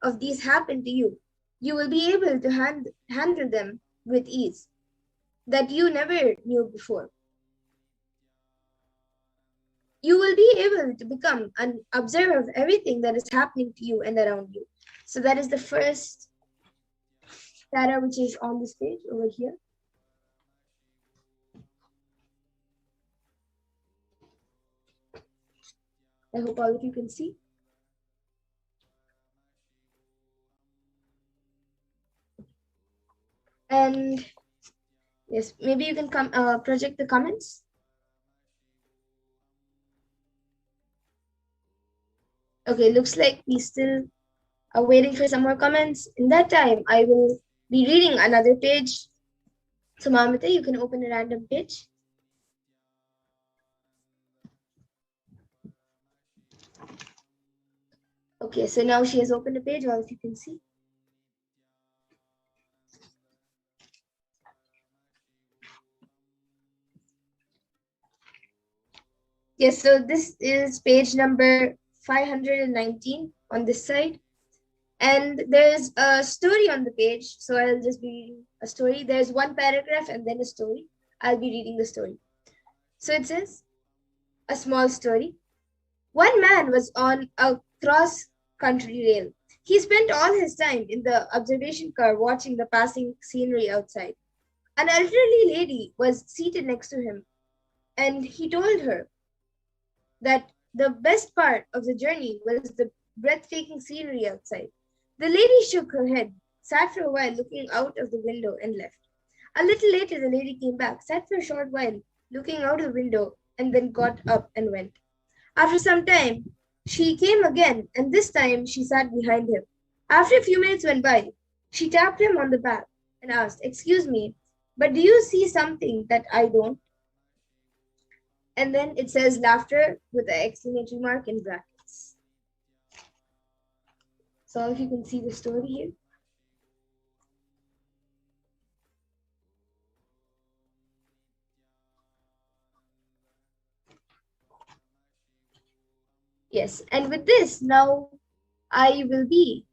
of these happen to you, you will be able to handle them with ease that you never knew before. You will be able to become an observer of everything that is happening to you and around you. So that is the first para which is on this page over here. I hope all of you can see. And yes, maybe you can project the comments. Okay, looks like we still are waiting for some more comments. In that time, I will be reading another page. So Mamita, you can open a random page. Okay, so now she has opened a page, all of you can see. Yes, so this is page number 519 on this side. And there's a story on the page. So I'll just be reading a story. There's one paragraph and then a story. I'll be reading the story. So it says, a small story. One man was on a cross-country rail. He spent all his time in the observation car watching the passing scenery outside. An elderly lady was seated next to him, and he told her that the best part of the journey was the breathtaking scenery outside. The lady shook her head, sat for a while looking out of the window, and left. A little later, the lady came back, sat for a short while looking out of the window, and then got up and went. After some time, she came again, and this time she sat behind him. After a few minutes went by, she tapped him on the back and asked, "Excuse me, but do you see something that I don't?" And then it says laughter with an exclamatory mark in brackets. So if you can see the story here. Yes, and with this, now I will be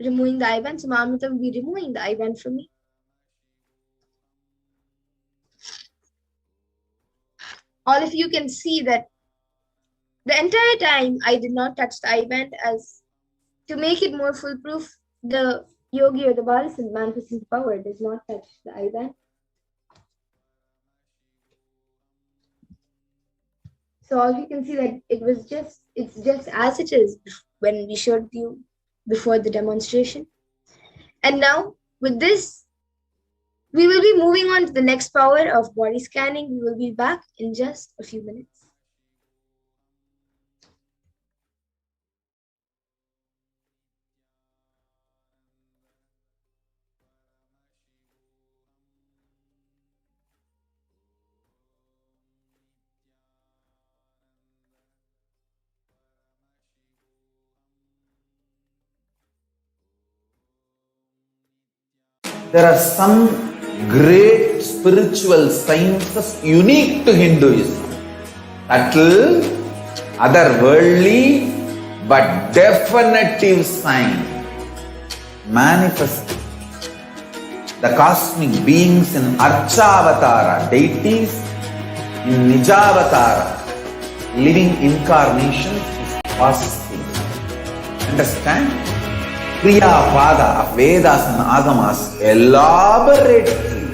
removing the IBAN. So Mamita will be removing the IBAN from me. All of you can see that the entire time I did not touch the IBAN, as to make it more foolproof, the yogi or the Balasan manifesting power does not touch the IBAN. So all you can see that it's just as it is when we showed you before the demonstration. And now with this, we will be moving on to the next power of body scanning. We will be back in just a few minutes. There are some great spiritual sciences unique to Hinduism. Subtle, otherworldly, but definitive sign. Manifesting the cosmic beings in Archavatara, deities in Nijavatara, living incarnations is possible. Understand? Kriya Pada of Vedas and Agamas elaborately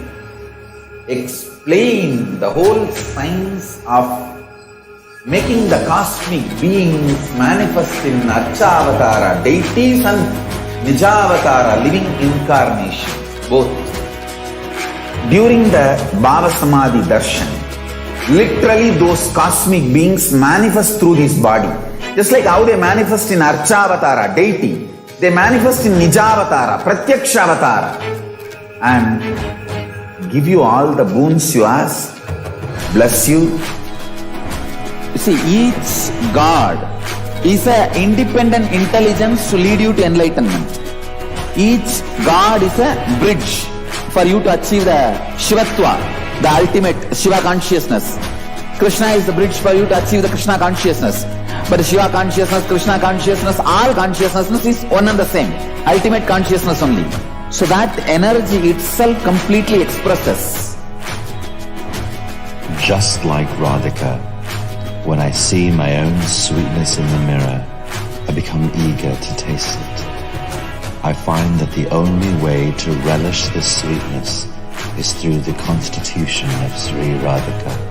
explain the whole science of making the cosmic beings manifest in Archavatara, deities and Nijavatara, living incarnations, both. During the Bhava Samadhi Darshan, literally those cosmic beings manifest through his body. Just like how they manifest in Archavatara, deity, they manifest in Nijavatara, Pratyakshavatara, and give you all the boons you ask, bless you. You see, each God is an independent intelligence to lead you to enlightenment. Each God is a bridge for you to achieve the Shivatva, the ultimate Shiva consciousness. Krishna is the bridge for you to achieve the Krishna consciousness. But Shiva consciousness, Krishna consciousness, all consciousness is one and the same. Ultimate consciousness only. So that energy itself completely expresses. Just like Radhika, when I see my own sweetness in the mirror, I become eager to taste it. I find that the only way to relish this sweetness is through the constitution of Sri Radhika.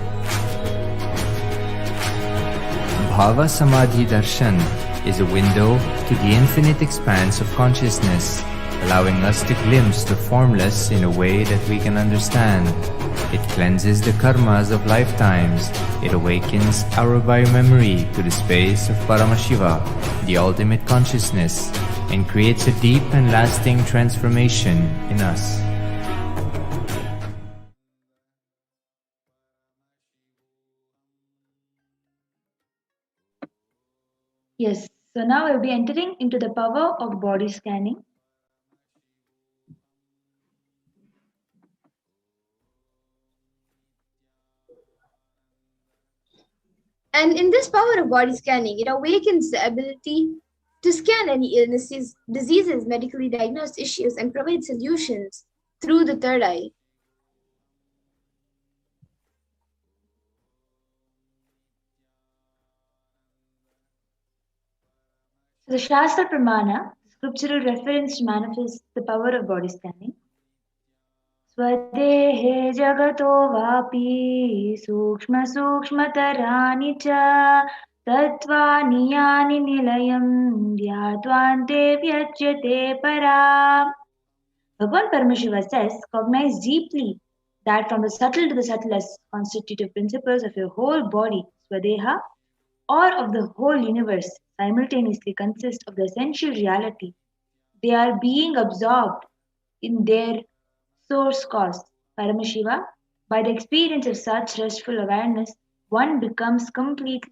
Bhava Samadhi Darshan is a window to the infinite expanse of consciousness, allowing us to glimpse the formless in a way that we can understand. It cleanses the karmas of lifetimes. It awakens our biomemory to the space of Paramashiva, the ultimate consciousness, and creates a deep and lasting transformation in us. Yes, so now we'll be entering into the power of body scanning. And in this power of body scanning, it awakens the ability to scan any illnesses, diseases, medically diagnosed issues, and provide solutions through the third eye. So the Shastra Pramana, scriptural reference to manifest the power of body scanning. Swadehe jagato vapi sukshma sukshmatarani cha tattvani yani nilayam dhyatvante vyajyate para. Bhagavan Paramashiva says, cognize deeply that from the subtle to the subtlest constitutive principles of your whole body, Swadeha, or of the whole universe, simultaneously consist of the essential reality. They are being absorbed in their source cause, Paramashiva. By the experience of such restful awareness, one becomes complete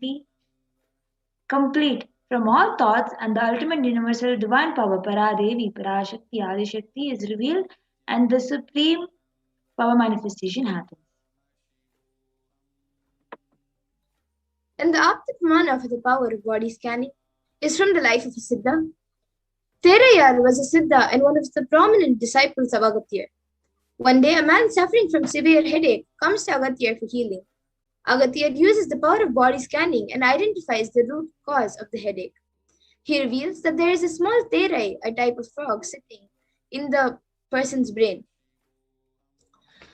from all thoughts, and the ultimate universal divine power, Devi, Parashakti, Adishakti, is revealed, and the supreme power manifestation happens. And the Apta-pramana for the power of body scanning is from the life of a Siddha. Therayar was a Siddha and one of the prominent disciples of Agastya. One day, a man suffering from severe headache comes to Agastya for healing. Agastya uses the power of body scanning and identifies the root cause of the headache. He reveals that there is a small therai, a type of frog, sitting in the person's brain.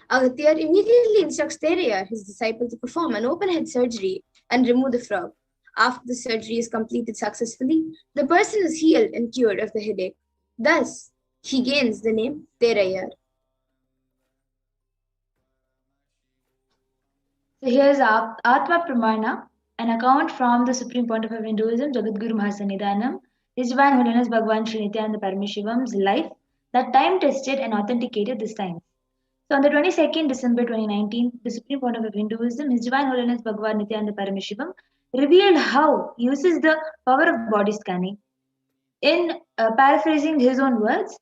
Agastya immediately instructs Therayar, his disciple, to perform an open-head surgery and remove the frog. After the surgery is completed successfully, the person is healed and cured of the headache. Thus, he gains the name Therayar. So here's Atma Pramana, an account from the Supreme Pontiff of Hinduism, Jagadguru Mahasannidhanam, His Divine Holiness Bhagavan Sri Nithyananda Parameshivam's life that time-tested and authenticated this time. So on the 22nd December 2019, the Supreme Pontiff of Hinduism, His Divine Holiness Bhagavan Nithyananda Parameshivam, revealed how he uses the power of body scanning. In paraphrasing his own words,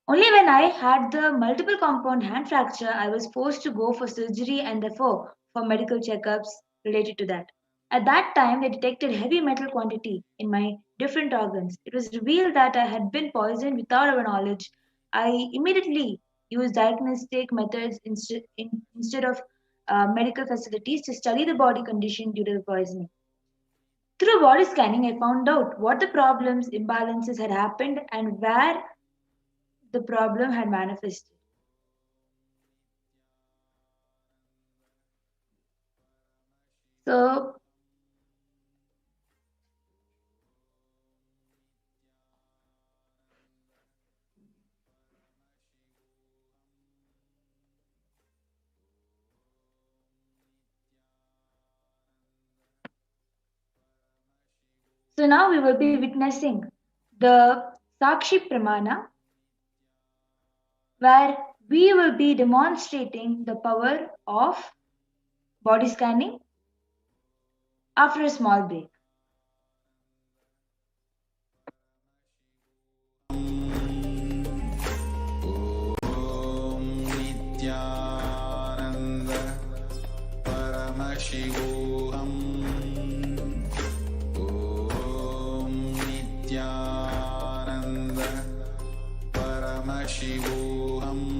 only when I had the multiple compound hand fracture, I was forced to go for surgery and therefore for medical checkups related to that. At that time, they detected heavy metal quantity in my different organs. It was revealed that I had been poisoned without our knowledge. I immediately used diagnostic methods instead of medical facilities to study the body condition due to the poisoning. Through body scanning, I found out what the problems, imbalances had happened and where the problem had manifested. So, now we will be witnessing the Sakshi Pramana, where we will be demonstrating the power of body scanning after a small break. Om Nithyananda Paramashivoham.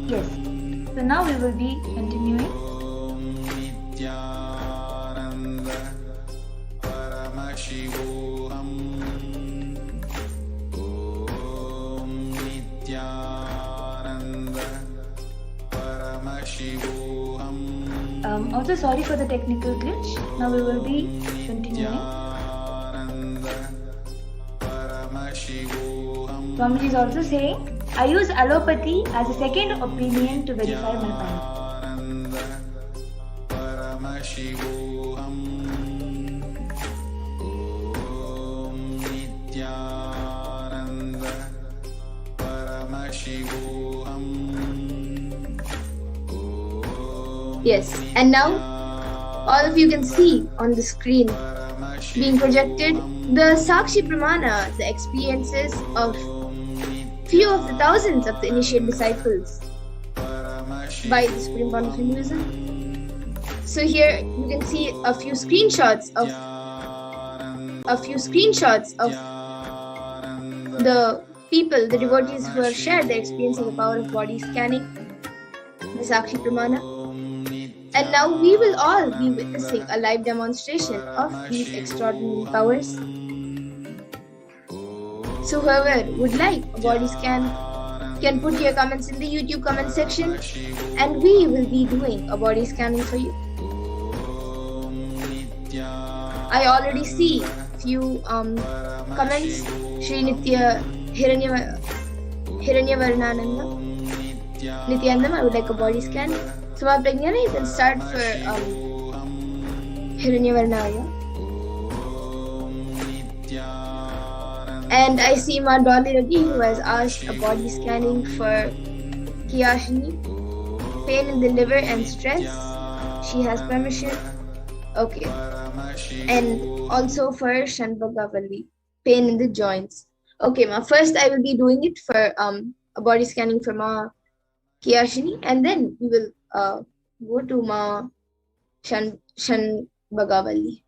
Yes. So now we will be continuing. Also sorry for the technical glitch. Now we will be continuing. Swamiji is also saying, I use allopathy as a second opinion to verify my findings. Yes, and now all of you can see on the screen being projected the Sakshi Pramana, the experiences of few of the thousands of the initiate disciples by the Supreme Point of Hinduism. So here you can see a few screenshots of the people, the devotees who have shared their experience of the power of body scanning, the Sakshi Pramana. And now we will all be witnessing a live demonstration of these extraordinary powers. So whoever would like a body scan can put your comments in the YouTube comment section and we will be doing a body scanning for you. I already see few comments. Shri Hiranyavarnananda, Nithyananda, I would like a body scan. So Prajnana, you can start for Hiranyavarnaya. And I see Ma Dolly Reddy who has asked a body scanning for Kiyashini, pain in the liver and stress. She has permission. Okay. And also for Shanbhagavalli, pain in the joints. Okay, Ma. First I will be doing it for a body scanning for Ma Kiyashini, and then we will go to Ma Shanbhagavalli.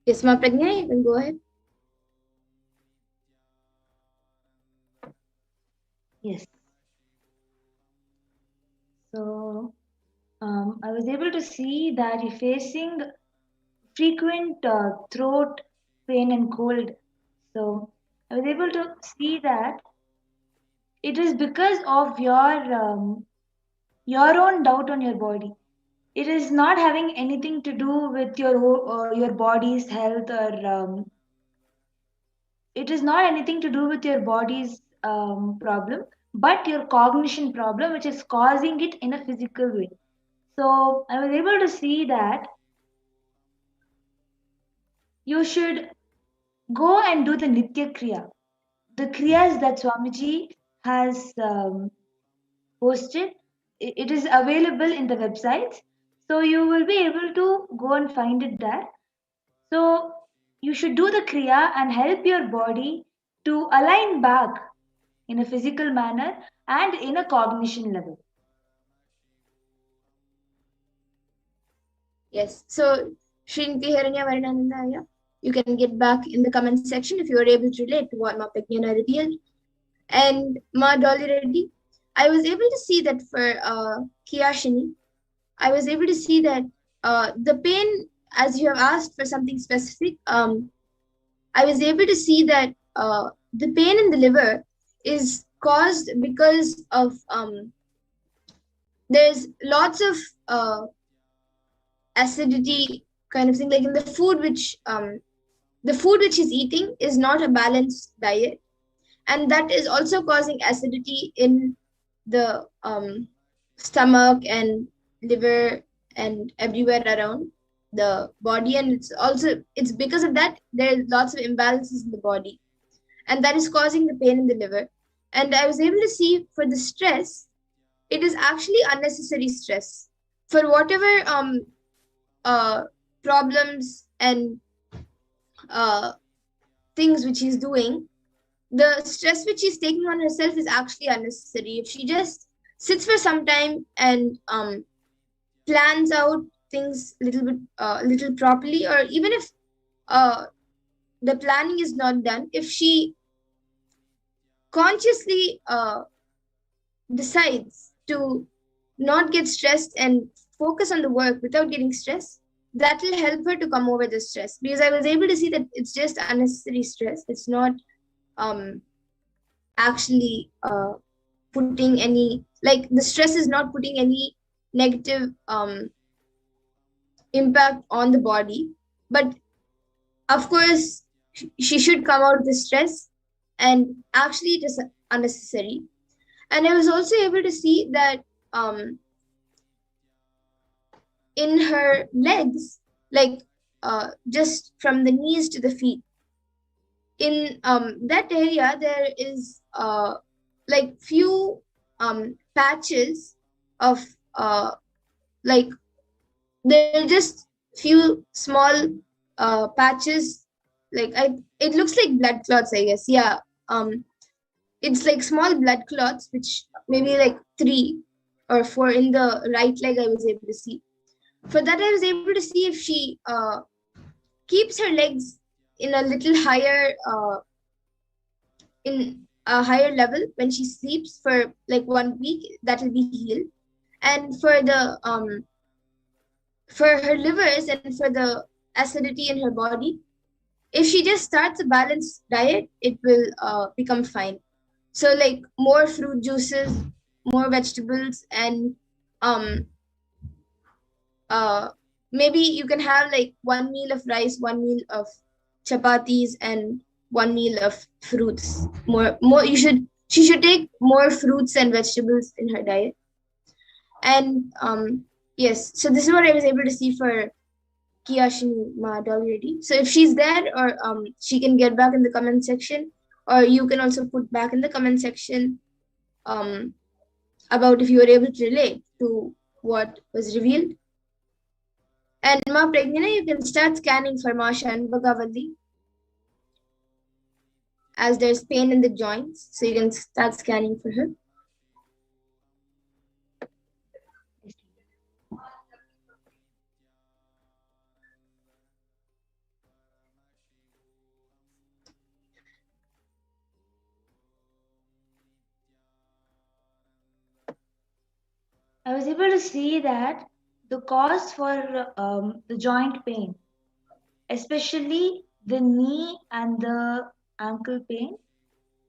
Yes, Ma Prajna, you can go ahead. Yes. So I was able to see that you're facing frequent throat pain and cold. So I was able to see that it is because of your own doubt on your body. It is not having anything to do with your body's health, or it is not anything to do with your body's problem, but your cognition problem, which is causing it in a physical way. So I was able to see that you should go and do the Nitya Kriya. The Kriyas that Swamiji has posted, it is available in the websites. So you will be able to go and find it there. So you should do the Kriya and help your body to align back in a physical manner and in a cognition level. Yes. So Shrinti Hiranyavarnananda, you can get back in the comment section if you are able to relate to what Ma Prajnana revealed. And Ma Dolly Reddy, I was able to see that for Kiyashini, I was able to see that the pain, as you have asked for something specific, I was able to see that the pain in the liver is caused because of there's lots of acidity kind of thing, like in the food which he's eating is not a balanced diet, and that is also causing acidity in the stomach and liver and everywhere around the body, and it's because of that there are lots of imbalances in the body, and that is causing the pain in the liver. And I was able to see for the stress, it is actually unnecessary stress for whatever problems and things which she's doing. The stress which she's taking on herself is actually unnecessary. If she just sits for some time and plans out things little properly, or even if the planning is not done, if she consciously decides to not get stressed and focus on the work without getting stressed, that will help her to come over the stress. Because I was able to see that it's just unnecessary stress. It's not actually putting any, like, the stress is not putting any negative impact on the body. But of course, she should come out of the stress, and actually it is unnecessary. And I was also able to see that in her legs, like just from the knees to the feet, in that area there is like few patches of like, there are just few small patches, like it looks like blood clots, I guess. Yeah, it's like small blood clots, which maybe like 3 or 4 in the right leg I was able to see. For that, I was able to see if she keeps her legs in a little higher, in a higher level when she sleeps for like 1 week, that will be healed. And for the for her livers and for the acidity in her body, if she just starts a balanced diet, it will become fine. So like more fruit juices, more vegetables, and maybe you can have like 1 meal of rice, 1 meal of chapatis, and 1 meal of fruits. She should take more fruits and vegetables in her diet. And yes, so this is what I was able to see for Kiyashini Ma already. So if she's there, or she can get back in the comment section, or you can also put back in the comment section about if you were able to relate to what was revealed. And Ma Pragnana, you can start scanning for Ma Shanbhagavalli, as there's pain in the joints, so you can start scanning for her. I was able to see that the cause for the joint pain, especially the knee and the ankle pain,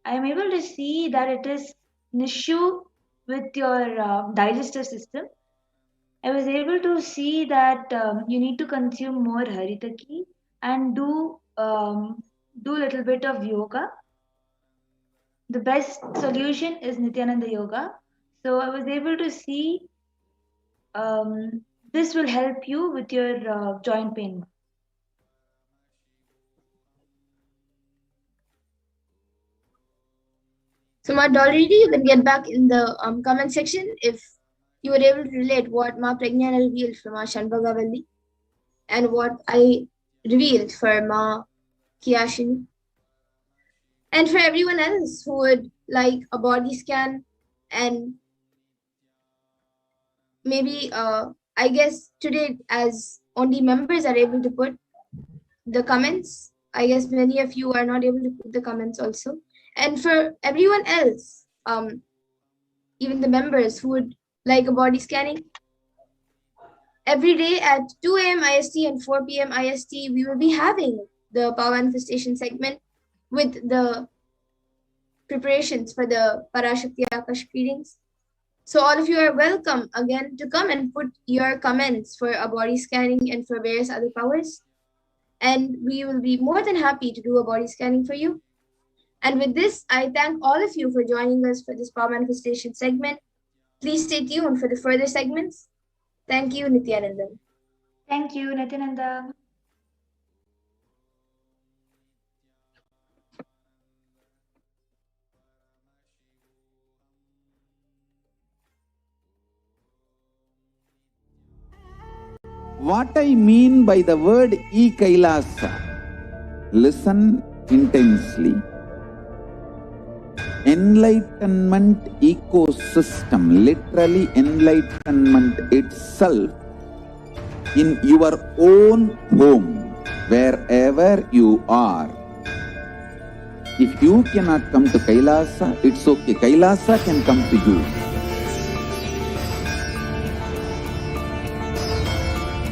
I am able to see that it is an issue with your digestive system. I was able to see that you need to consume more haritaki and do a little bit of yoga. The best solution is Nithyananda yoga. So I was able to see this will help you with your joint pain. So Ma Dolly, you can get back in the comment section if you were able to relate what Ma Pragnana revealed for Ma Shanbhagavalli and what I revealed for Ma Kiyashini. And for everyone else who would like a body scan, and maybe I guess today, as only members are able to put the comments, I guess many of you are not able to put the comments also. And for everyone else, even the members who would like a body scanning, every day at 2 a.m. IST and 4 p.m. IST, we will be having the power manifestation segment with the preparations for the Parashakti Akashic readings. So all of you are welcome again to come and put your comments for a body scanning and for various other powers. And we will be more than happy to do a body scanning for you. And with this, I thank all of you for joining us for this power manifestation segment. Please stay tuned for the further segments. Thank you, Nithyananda. Thank you, Nithyananda. What I mean by the word e-Kailasa, listen intensely. Enlightenment ecosystem, literally enlightenment itself, in your own home, wherever you are. If you cannot come to Kailasa, it's okay. Kailasa can come to you.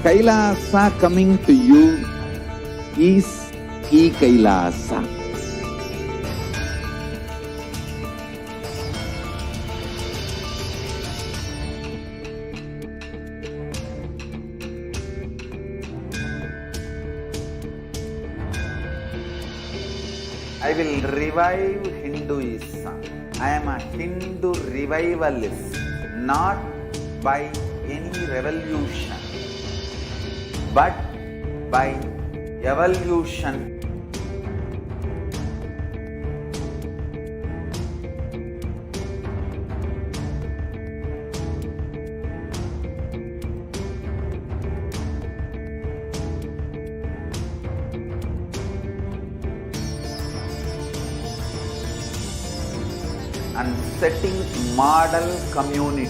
Kailasa coming to you is e-Kailasa. I will revive Hinduism. I am a Hindu revivalist, not by any revolution, but by evolution. And setting model community.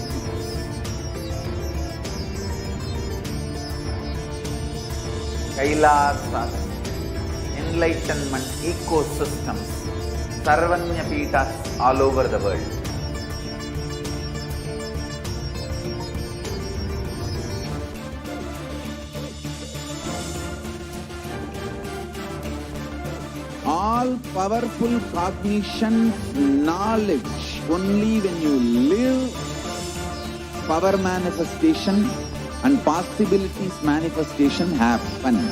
Kailasas, enlightenment ecosystems, Sarvanya Peethas all over the world. All powerful cognition, knowledge, only when you live, power manifestation and possibilities manifestation happens.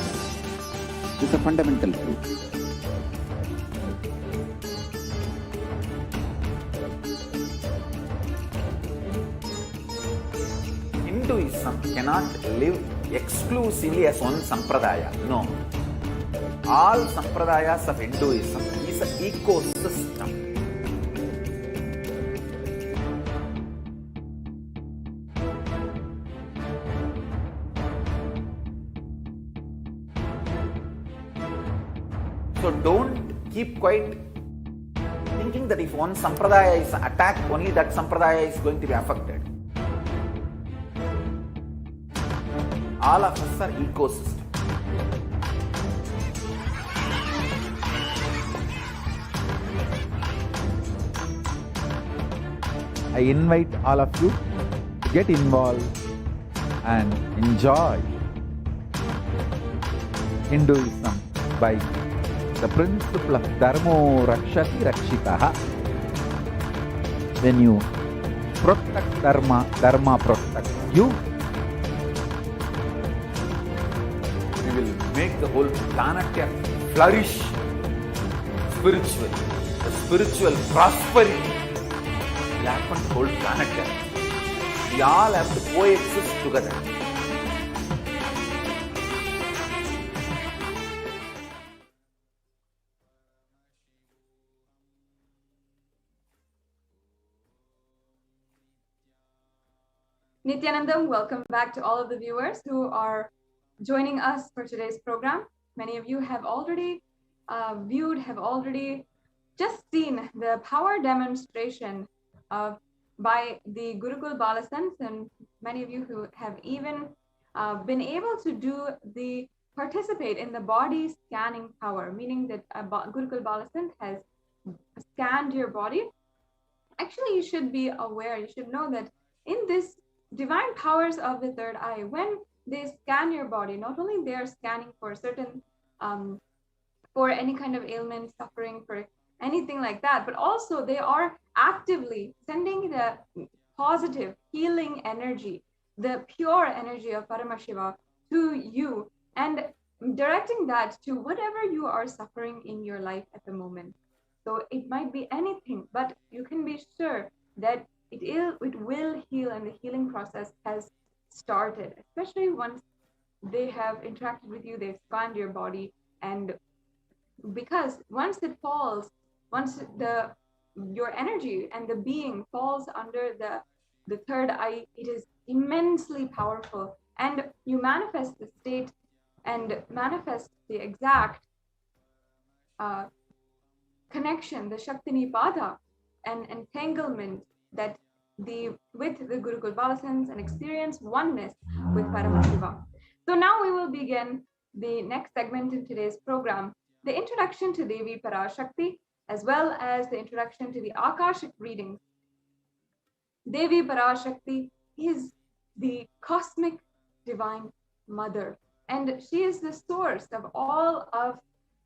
It's a fundamental truth. Hinduism cannot live exclusively as one sampradaya. No. All sampradayas of Hinduism is an ecosystem. So don't keep quiet thinking that if one sampradaya is attacked, only that sampradaya is going to be affected. All of us are ecosystem. I invite all of you to get involved and enjoy Hinduism by the principle of Dharmo Rakshati Rakshitaha. When you protect Dharma, Dharma protects you. We will make the whole planet flourish spiritually. The spiritual prosperity will happen to the whole planet. We all have to coexist together. Nithyananda, welcome back to all of the viewers who are joining us for today's program. Many of you have already viewed, have already just seen the power demonstration by the Gurukul Balasants, and many of you who have even been able to participate in the body scanning power, meaning that Gurukul Balasant has scanned your body. Actually, you should be aware, you should know that in this divine powers of the third eye, when they scan your body, not only they are scanning for certain, for any kind of ailment, suffering, for anything like that, but also they are actively sending the positive healing energy, the pure energy of Paramashiva to you and directing that to whatever you are suffering in your life at the moment. So it might be anything, but you can be sure that it will heal, and the healing process has started, especially once they have interacted with you, they've scanned your body. And because once it falls, once your energy and the being falls under the third eye, it is immensely powerful, and you manifest the state and manifest the exact connection, the Shakti Nipada and entanglement that with the Gurukul Balasans, and experience oneness with Paramashiva. So now we will begin the next segment in today's program, the introduction to Devi Parashakti, as well as the introduction to the Akashic readings. Devi Parashakti is the cosmic divine mother, and she is the source of all of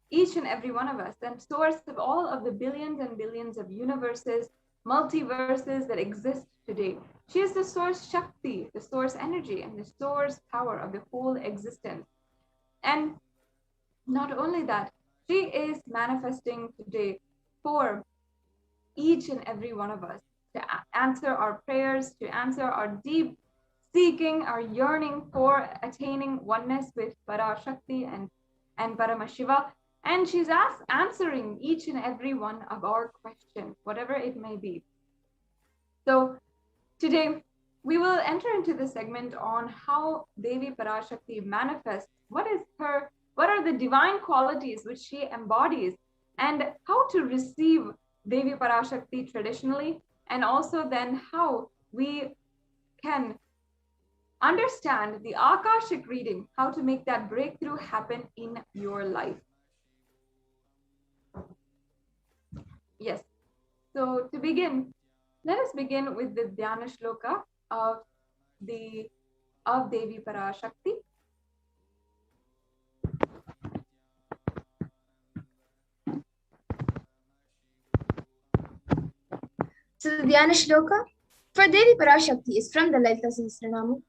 each and every one of us, and source of all of the billions and billions of universes, multiverses that exist today. She is the source Shakti, the source energy, and the source power of the whole existence. And not only that, she is manifesting today for each and every one of us to answer our prayers, to answer our deep seeking, our yearning for attaining oneness with Parashakti and Paramashiva. And she's answering each and every one of our questions, whatever it may be. So today we will enter into the segment on how Devi Parashakti manifests. What are the divine qualities which she embodies, and how to receive Devi Parashakti traditionally, and also then how we can understand the Akashic reading, how to make that breakthrough happen in your life. Yes, so to begin, let us begin with the Dhyana Shloka of Devi Parashakti. So the Dhyana Shloka for Devi Parashakti is from the Lalita Sahasranama.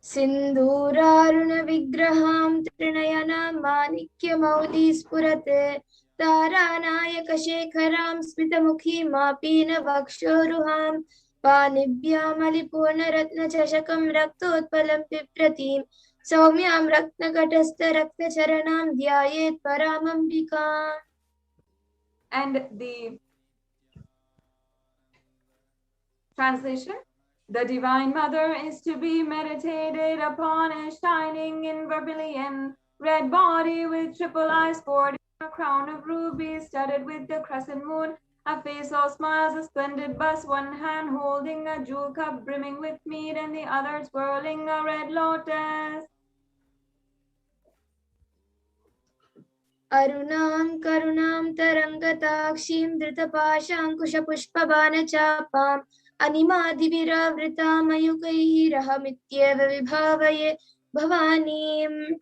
Sindhuraruna vigraham trinayana manikya maudi spurate taranayaka shekharam smitamukhi mapina vakshoruham panibhyam alipurna ratna chashakam raktotpalam pipratim saumyam ratnakatastha rakta charanam dhyayet paramambika. And the translation: the Divine Mother is to be meditated upon as shining in vermilion red body with triple eyes, sporting a crown of rubies studded with the crescent moon, a face all smiles, a splendid bust, one hand holding a jewel cup brimming with mead, and the other twirling a red lotus. Arunam karunam tarangatakshim dritapashankusha pushpabana chapam animadiviravrita mayukaihi rahamityeva vibhavaye bhavanim.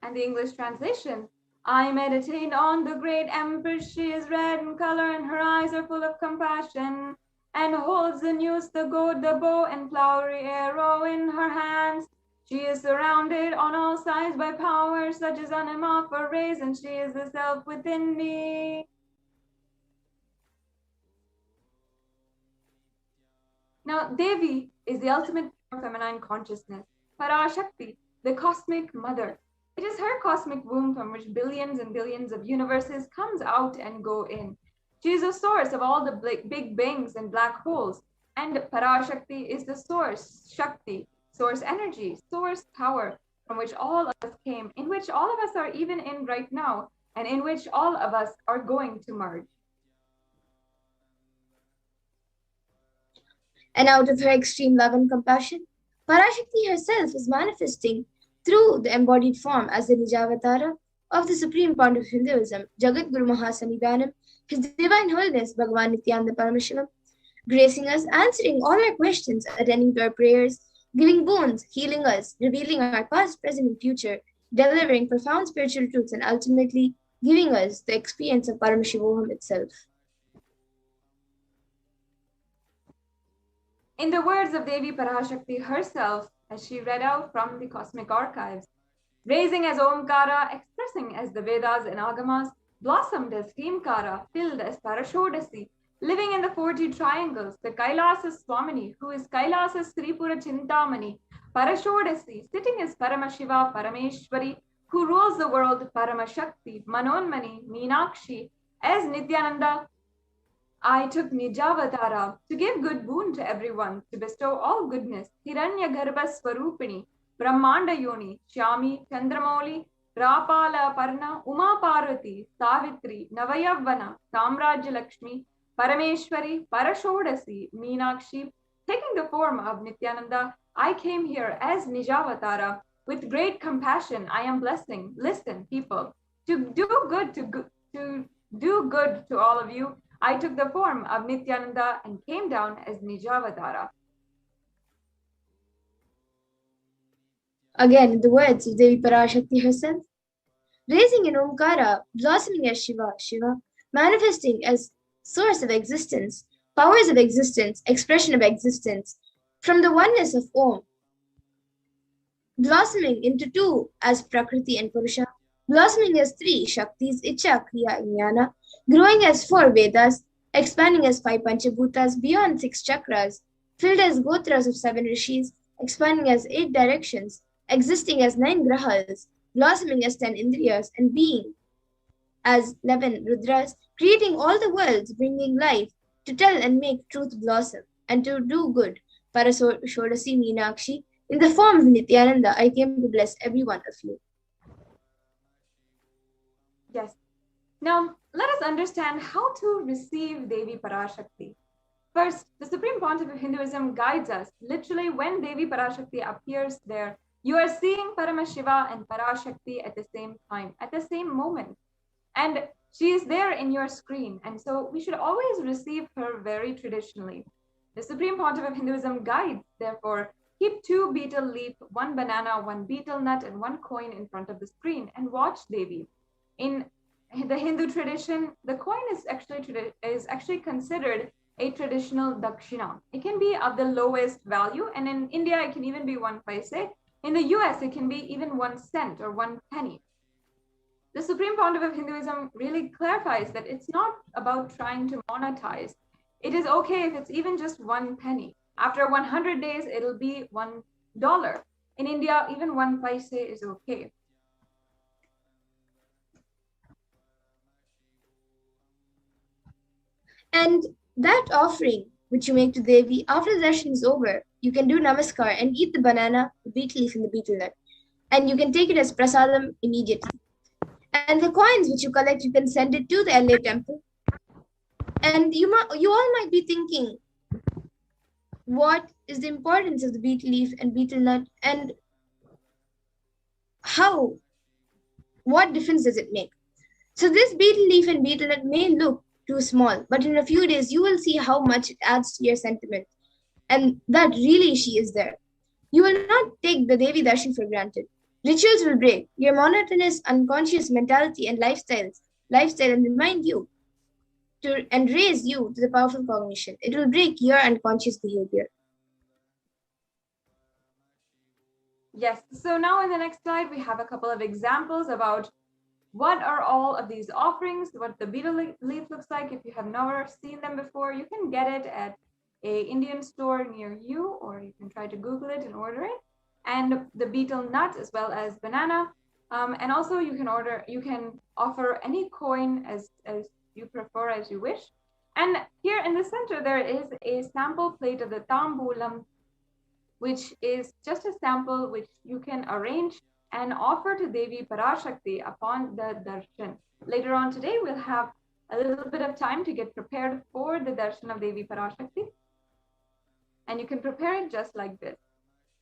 And the English translation: I meditate on the great Empress. She is red in color, and her eyes are full of compassion, and holds the noose, the goad, the bow, and flowery arrow in her hands. She is surrounded on all sides by power such as anima for rays, and she is the self within me. Now, Devi is the ultimate feminine consciousness, Parashakti, the cosmic mother. It is her cosmic womb from which billions and billions of universes comes out and go in. She is the source of all the big bangs and black holes, and Parashakti is the source Shakti, source energy, source power, from which all of us came, in which all of us are even in right now, and in which all of us are going to merge. And out of her extreme love and compassion, Parashakti herself is manifesting through the embodied form as the Nijavatara of the Supreme Pontiff of Hinduism, Jagat Guru Mahasannidhanam, His Divine Holiness Bhagavan Nithyananda Paramashivam, gracing us, answering all our questions, attending to our prayers, giving boons, healing us, revealing our past, present, and future, delivering profound spiritual truths, and ultimately giving us the experience of Paramashivoham itself. In the words of Devi Parashakti herself, as she read out from the cosmic archives, raising as Omkara, expressing as the Vedas and Agamas, blossomed as Himkara, filled as Parashodasi, living in the 40 triangles, the Kailasa Swamini, who is Kailasa Sripura Chintamani, Parashodasi, sitting as Paramashiva Parameshwari, who rules the world, Parashakti, Manonmani, Meenakshi, as Nithyananda, I took Nijavatara to give good boon to everyone, to bestow all goodness, Hiranya Garbha Swarupini, Brahmanda Yoni, Shyami, Chandramoli, Rapala Parna, Uma Parvati, Savitri, Navayavana, Samrajya Lakshmi, Parameshwari, Parashodasi, Meenakshi, taking the form of Nithyananda, I came here as Nijavatara. With great compassion, I am blessing. Listen, people, to do good to all of you. I took the form of Nithyananda and came down as Nijavatara. Again, in the words of Devi Parashakti herself, raising in Omkara, blossoming as Shiva, Shiva, manifesting as source of existence, powers of existence, expression of existence, from the oneness of Om, blossoming into two as Prakriti and Purusha, blossoming as three Shaktis, Icha, Kriya, Jnana, growing as four Vedas, expanding as five Panchabhutas beyond six chakras, filled as Gotras of seven Rishis, expanding as eight directions, existing as nine Grahas, blossoming as 10 Indriyas, and being as 11 Rudras, creating all the worlds, bringing life, to tell and make truth blossom, and to do good. Parashodasi Meenakshi, in the form of Nithyananda, I came to bless every one of you. Yes. Now, let us understand how to receive Devi Parashakti. First, the Supreme Pontiff of Hinduism guides us. Literally, when Devi Parashakti appears there, you are seeing Paramashiva and Parashakti at the same time, at the same moment. And she is there in your screen. And so we should always receive her very traditionally. The Supreme Pontiff of Hinduism guides, therefore, keep 2 betel leaf, 1 banana, 1 betel nut, and 1 coin in front of the screen and watch Devi. In the Hindu tradition, the coin is actually considered a traditional dakshina. It can be of the lowest value, and in India, it can even be 1 paise. In the US, it can be even 1 cent or 1 penny. The Supreme Pontiff of Hinduism really clarifies that it's not about trying to monetize. It is okay if it's even just 1 penny. After 100 days, it'll be $1. In India, even 1 paise is okay. And that offering which you make to Devi, after the darshan is over, you can do namaskar and eat the banana, the betel leaf, and the betel nut. And you can take it as prasadam immediately. And the coins which you collect, you can send it to the LA temple. And you all might be thinking, what is the importance of the betel leaf and betel nut, and what difference does it make? So this betel leaf and betel nut may look too small, but in a few days, you will see how much it adds to your sentiment, and that really she is there. You will not take the Devi Darshan for granted. Rituals will break your monotonous, unconscious mentality and lifestyle and remind you and raise you to the powerful cognition. It will break your unconscious behavior. Yes, so now in the next slide, we have a couple of examples about what are all of these offerings, what the betel leaf looks like. If you have never seen them before, you can get it at an Indian store near you, or you can try to Google it and order it. And the betel nut as well as banana. And also you can offer any coin as you prefer, as you wish. And here in the center, there is a sample plate of the tambulam, which is just a sample which you can arrange and offer to Devi Parashakti upon the darshan. Later on today, we'll have a little bit of time to get prepared for the darshan of Devi Parashakti. And you can prepare it just like this.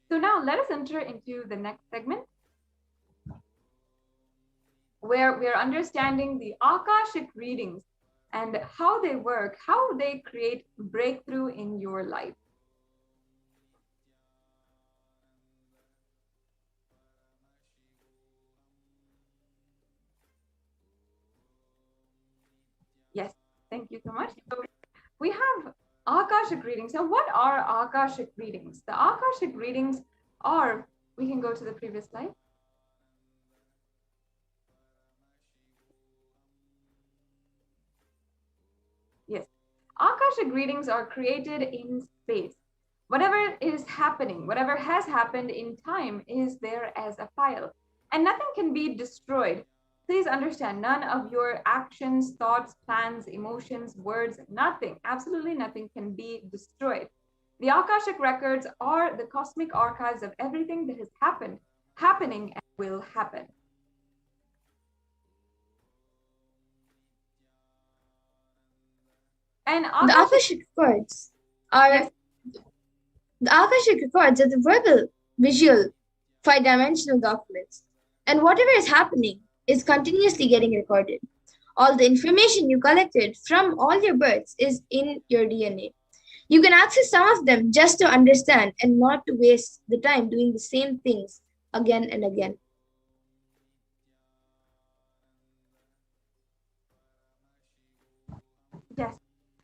So now let us enter into the next segment, where we are understanding the Akashic readings and how they work, how they create breakthrough in your life. Yes, thank you so much. So we have Akashic readings. Now, what are Akashic readings? The Akashic readings are, we can go to the previous slide. Yes. Akashic readings are created in space. Whatever is happening, whatever has happened in time is there as a file, and nothing can be destroyed. Please understand, none of your actions, thoughts, plans, emotions, words, nothing, absolutely nothing can be destroyed. The Akashic records are the cosmic archives of everything that has happened, happening, and will happen. And The Akashic records are Yes. the Akashic records are the verbal, visual, five-dimensional documents, and whatever is happening is continuously getting recorded. All the information you collected from all your births is in your DNA. You can access some of them just to understand and not to waste the time doing the same things again and again. Yes.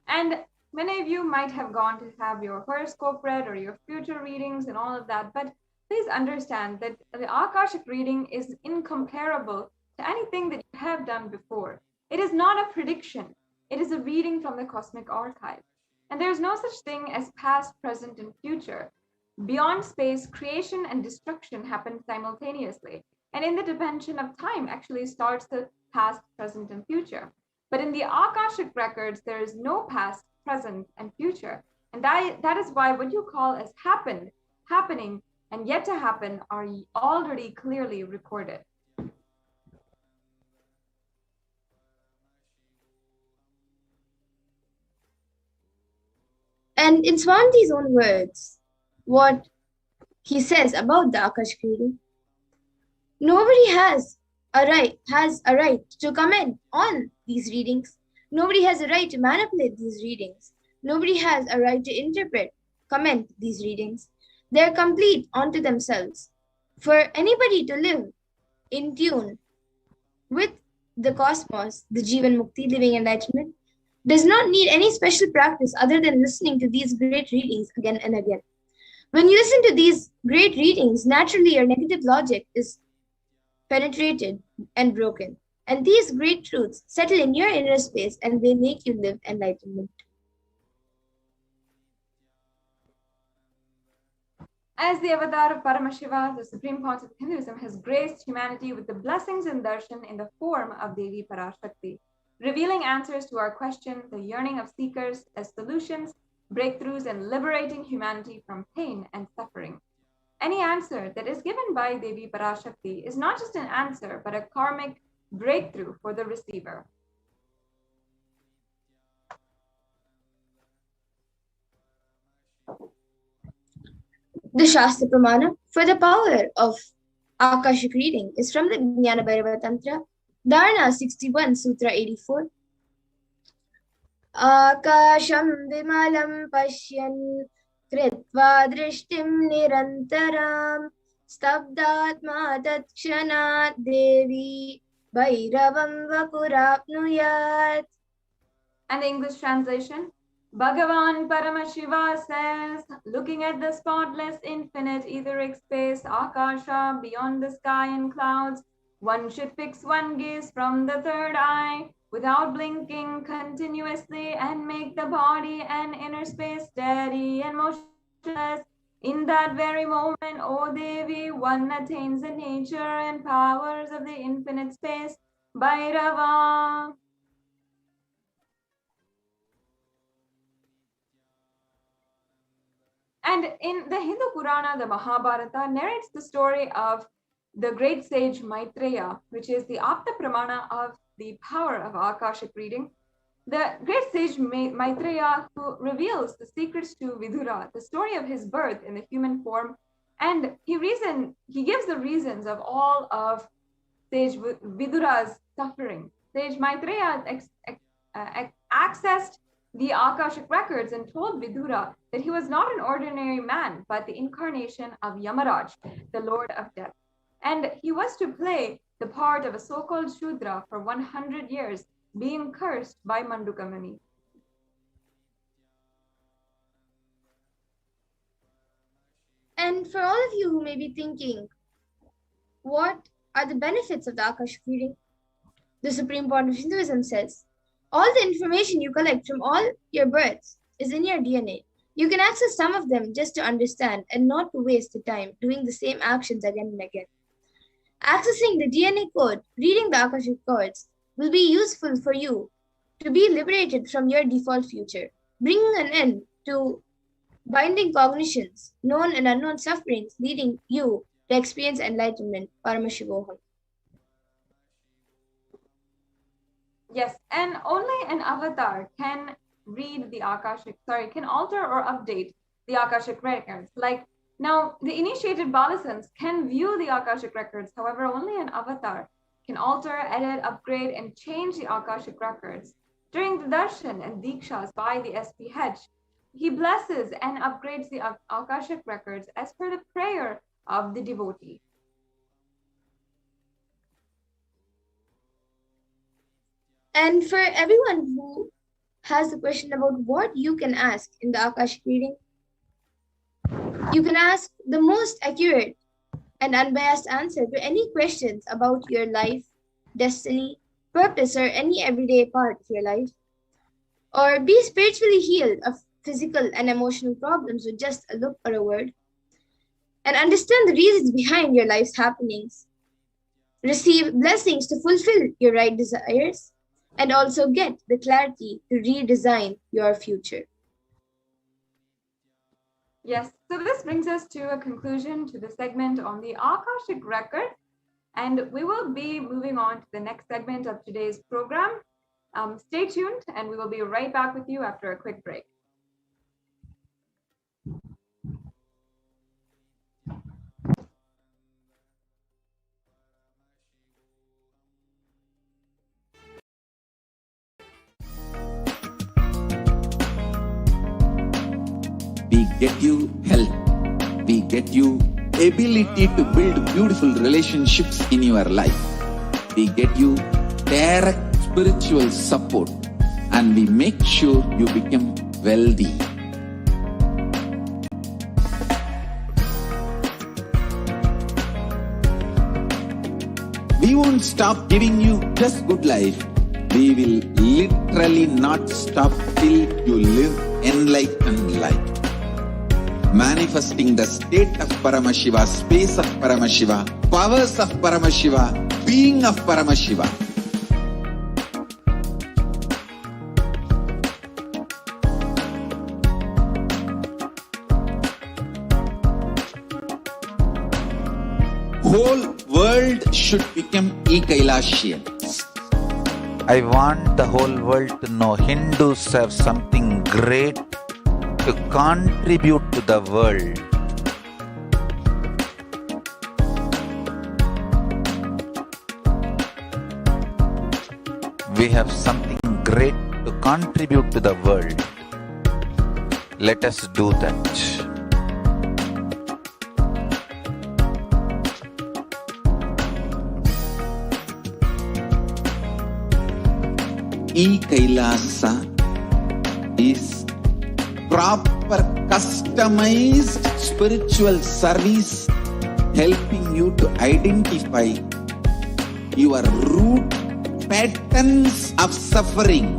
And many of you might have gone to have your horoscope read or your future readings and all of that, but please understand that the Akashic reading is incomparable to anything that you have done before. It is not a prediction. It is a reading from the cosmic archive. And there is no such thing as past, present, and future. Beyond space, creation and destruction happen simultaneously. And in the dimension of time actually starts the past, present, and future. But in the Akashic records, there is no past, present, and future. And that is why what you call as happened, happening, and yet to happen are already clearly recorded. And in Swaminji's own words, what he says about the Akashic reading, nobody has a right to comment on these readings. Nobody has a right to manipulate these readings. Nobody has a right to interpret, comment these readings. They're complete unto themselves. For anybody to live in tune with the cosmos, the Jivan Mukti, living enlightenment, does not need any special practice other than listening to these great readings again and again. When you listen to these great readings, naturally your negative logic is penetrated and broken. And these great truths settle in your inner space and they make you live enlightenment. As the avatar of Paramashiva, the supreme concept of Hinduism has graced humanity with the blessings and darshan in the form of Devi Parashakti, revealing answers to our questions, the yearning of seekers as solutions, breakthroughs, and liberating humanity from pain and suffering. Any answer that is given by Devi Parashakti is not just an answer, but a karmic breakthrough for the receiver. The Shastra Pramana for the power of Akashic reading is from the Jnana Bhairava Tantra, Dharana 61, Sutra 84. Akasham vimalam pashyan kritva drishtim nirantaram stabdatma tatshanat devi bhairavam vapurapnuyat. And the English translation, Bhagavan Paramashiva says, looking at the spotless infinite etheric space, Akasha, beyond the sky and clouds, one should fix one gaze from the third eye, without blinking continuously, and make the body and inner space steady and motionless. In that very moment, O Devi, one attains the nature and powers of the infinite space, Bhairava. And in the Hindu Purana, the Mahabharata narrates the story of the great sage Maitreya, which is the Apta Pramana of the power of Akashic reading. The great sage Maitreya, who reveals the secrets to Vidura, the story of his birth in the human form, and he gives the reasons of all of sage Vidura's suffering. Sage Maitreya accessed the Akashic records and told Vidura that he was not an ordinary man, but the incarnation of Yamaraj, the Lord of Death. And he was to play the part of a so-called Shudra for 100 years, being cursed by Manduka Muni. And for all of you who may be thinking, what are the benefits of the Akashic reading? The Supreme Point of Hinduism says, All the information you collect from all your births is in your DNA. You can access some of them just to understand and not to waste the time doing the same actions again and again. Accessing the DNA code, reading the Akashic codes, will be useful for you to be liberated from your default future, bringing an end to binding cognitions, known and unknown sufferings, leading you to experience enlightenment. Paramashivoham. Yes, and only an avatar can read the Akashic, can alter or update the Akashic records. Like now, the initiated Balasans can view the Akashic records. However, only an avatar can alter, edit, upgrade, and change the Akashic records. During the darshan and dikshas by the SPH, he blesses and upgrades the Akashic records as per the prayer of the devotee. And for everyone who has a question about what you can ask in the Akashic reading, you can ask the most accurate and unbiased answer to any questions about your life, destiny, purpose, or any everyday part of your life. Or be spiritually healed of physical and emotional problems with just a look or a word. And understand the reasons behind your life's happenings. Receive blessings to fulfill your right desires. And also get the clarity to redesign your future. Yes, so this brings us to a conclusion to the segment on the Akashic record, and we will be moving on to the next segment of today's program. Stay tuned, and we will be right back with you after a quick break. We get you health. We get you ability to build beautiful relationships in your life. We get you direct spiritual support, and we make sure you become wealthy. We won't stop giving you just good life. We will literally not stop till you live enlightened life. Manifesting the state of Paramashiva, space of Paramashiva, powers of Paramashiva, being of Paramashiva. Whole world should become e-Kailashians. I want the whole world to know Hindus have something great to contribute to the world. We have something great to contribute to the world. Let us do that. E-Kailasa is proper customized spiritual service helping you to identify your root patterns of suffering.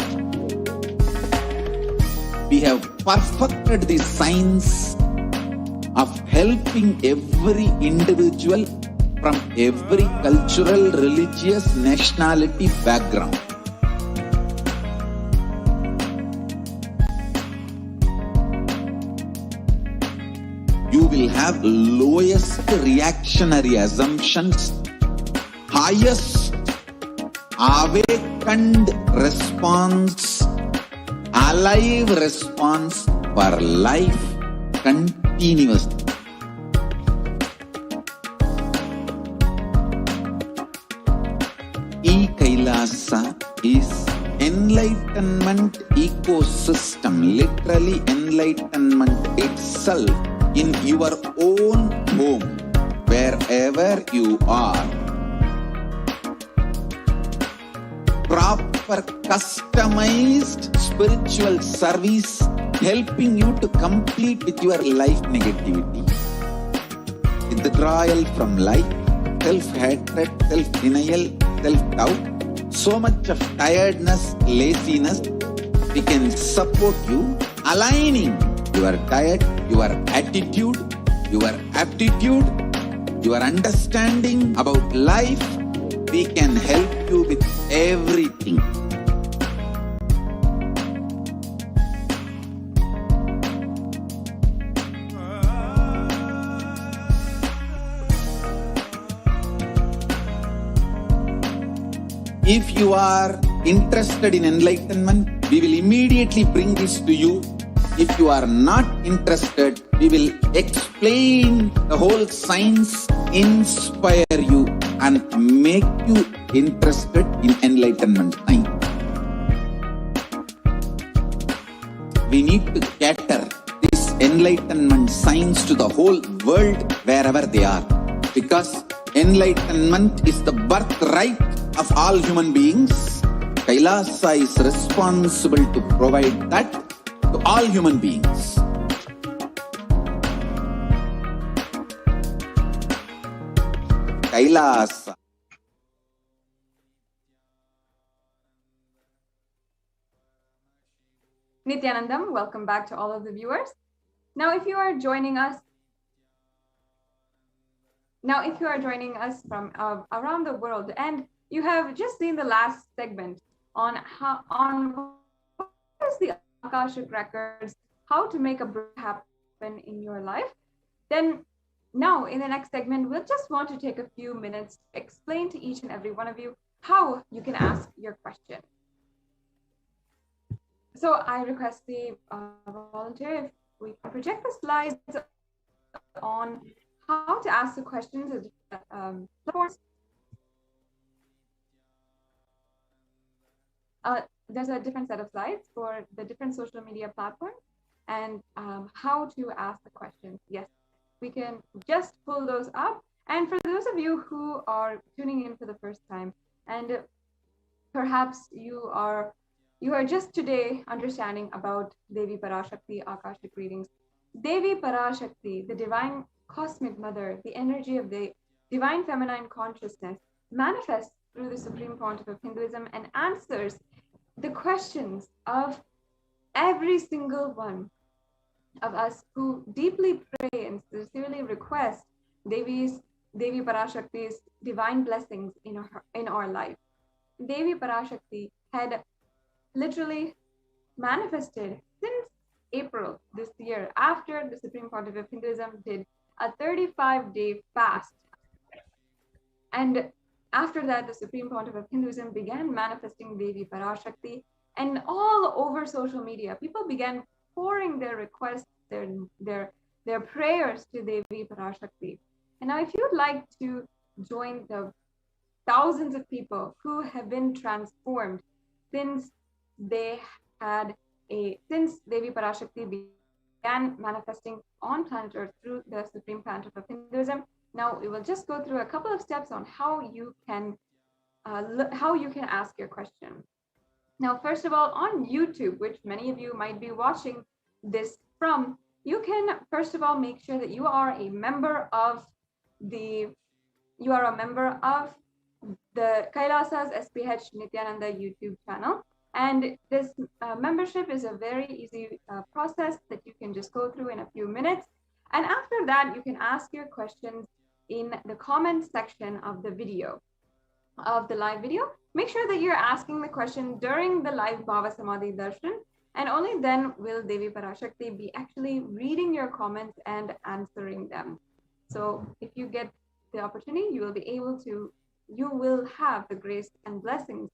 We have perfected the science of helping every individual from every cultural, religious, nationality background. You will have lowest reactionary assumptions, highest awakened response, alive response for life continuously. E-Kailasa is enlightenment ecosystem, literally enlightenment itself in your own home, wherever you are. Proper customized spiritual service helping you to complete with your life negativity. Withdrawal from life, self-hatred, self-denial, self-doubt, so much of tiredness, laziness, we can support you, aligning your diet, your attitude, your aptitude, your understanding about life. We can help you with everything. If you are interested in enlightenment, we will immediately bring this to you. If you are not interested, we will explain the whole science, inspire you and make you interested in enlightenment science. We need to cater this enlightenment science to the whole world wherever they are, because enlightenment is the birthright of all human beings. Kailasa is responsible to provide that to all human beings. Kailasa. Nithyanandam, welcome back to all of the viewers. Now, if you are joining us from around the world, and you have just seen the last segment on what is the Akashic records, how to make a breakthrough happen in your life, then now in the next segment, we'll just want to take a few minutes to explain to each and every one of you how you can ask your question. So I request the volunteer if we can project the slides on how to ask the questions at platforms. There's a different set of slides for the different social media platforms and how to ask the questions. Yes, we can just pull those up. And for those of you who are tuning in for the first time, and perhaps you are just today understanding about Devi Parashakti Akashic readings. Devi Parashakti, the divine cosmic mother, the energy of the divine feminine consciousness, manifests through the Supreme Pontiff of Hinduism and answers the questions of every single one of us who deeply pray and sincerely request Devi Parashakti's divine blessings in our life. Devi Parashakti had literally manifested since April this year, after the Supreme Pontiff of Hinduism did a 35-day fast. And after that, the Supreme Pontiff of Hinduism began manifesting Devi Parashakti, and all over social media, people began pouring their requests, their prayers to Devi Parashakti. And now, if you'd like to join the thousands of people who have been transformed since Devi Parashakti began manifesting on planet Earth through the Supreme Pontiff of Hinduism, now we will just go through a couple of steps on how you can ask your question. Now, first of all, on YouTube, which many of you might be watching this from, you can first of all make sure that you are a member of the Kailasa's SPH Nithyananda YouTube channel. And this membership is a very easy process that you can just go through in a few minutes. And after that, you can ask your questions in the comment section of the video, of the live video. Make sure that you're asking the question during the live Bhava Samadhi Darshan, and only then will Devi Parashakti be actually reading your comments and answering them. So if you get the opportunity, you will have the grace and blessings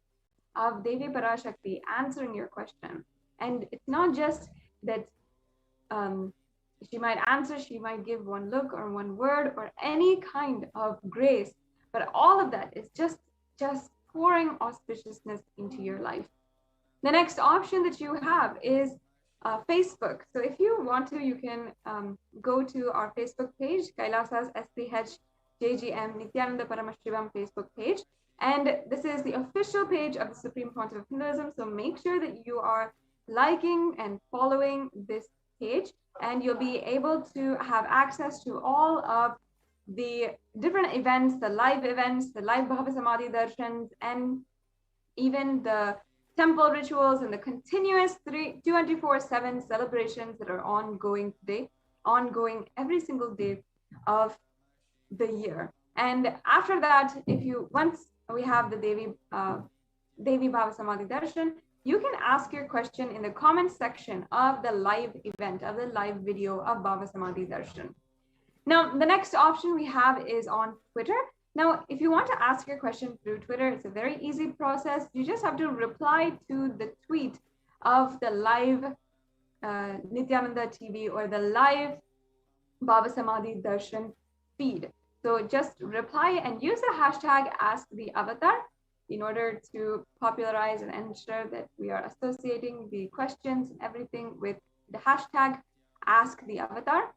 of Devi Parashakti answering your question. And it's not just that she might answer, she might give one look or one word or any kind of grace, but all of that is just pouring auspiciousness into your life. The next option that you have is Facebook. So if you want to, you can go to our Facebook page, Kailasa's SPH JGM Nithyananda Paramashivam Facebook page. And this is the official page of the Supreme Pontiff of Hinduism. So make sure that you are liking and following this page, and you'll be able to have access to all of the different events, the live Bhava Samadhi Darshans, and even the temple rituals and the continuous 24/7 celebrations that are ongoing today, ongoing every single day of the year. And after that, once we have the Devi Bhava Samadhi Darshan, you can ask your question in the comment section of the live event, of the live video of Bhava Samadhi Darshan. Now, the next option we have is on Twitter. Now, if you want to ask your question through Twitter, it's a very easy process. You just have to reply to the tweet of the live Nithyananda TV or the live Bhava Samadhi Darshan feed. So just reply and use the hashtag #AskTheAvatar in order to popularize and ensure that we are associating the questions and everything with the hashtag #AskTheAvatar.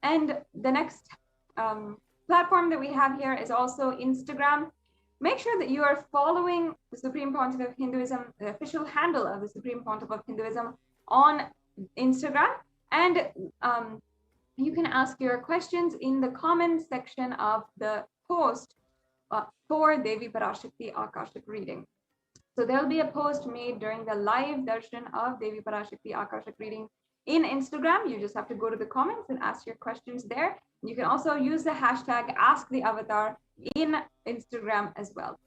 And the next platform that we have here is also Instagram. Make sure that you are following the Supreme Pontiff of Hinduism, the official handle of the Supreme Pontiff of Hinduism on Instagram. And you can ask your questions in the comment section of the post for Devi Parashakti Akashic reading. So there'll be a post made during the live darshan of Devi Parashakti Akashic reading in Instagram. You just have to go to the comments and ask your questions there. You can also use the hashtag #AskTheAvatar in Instagram as well.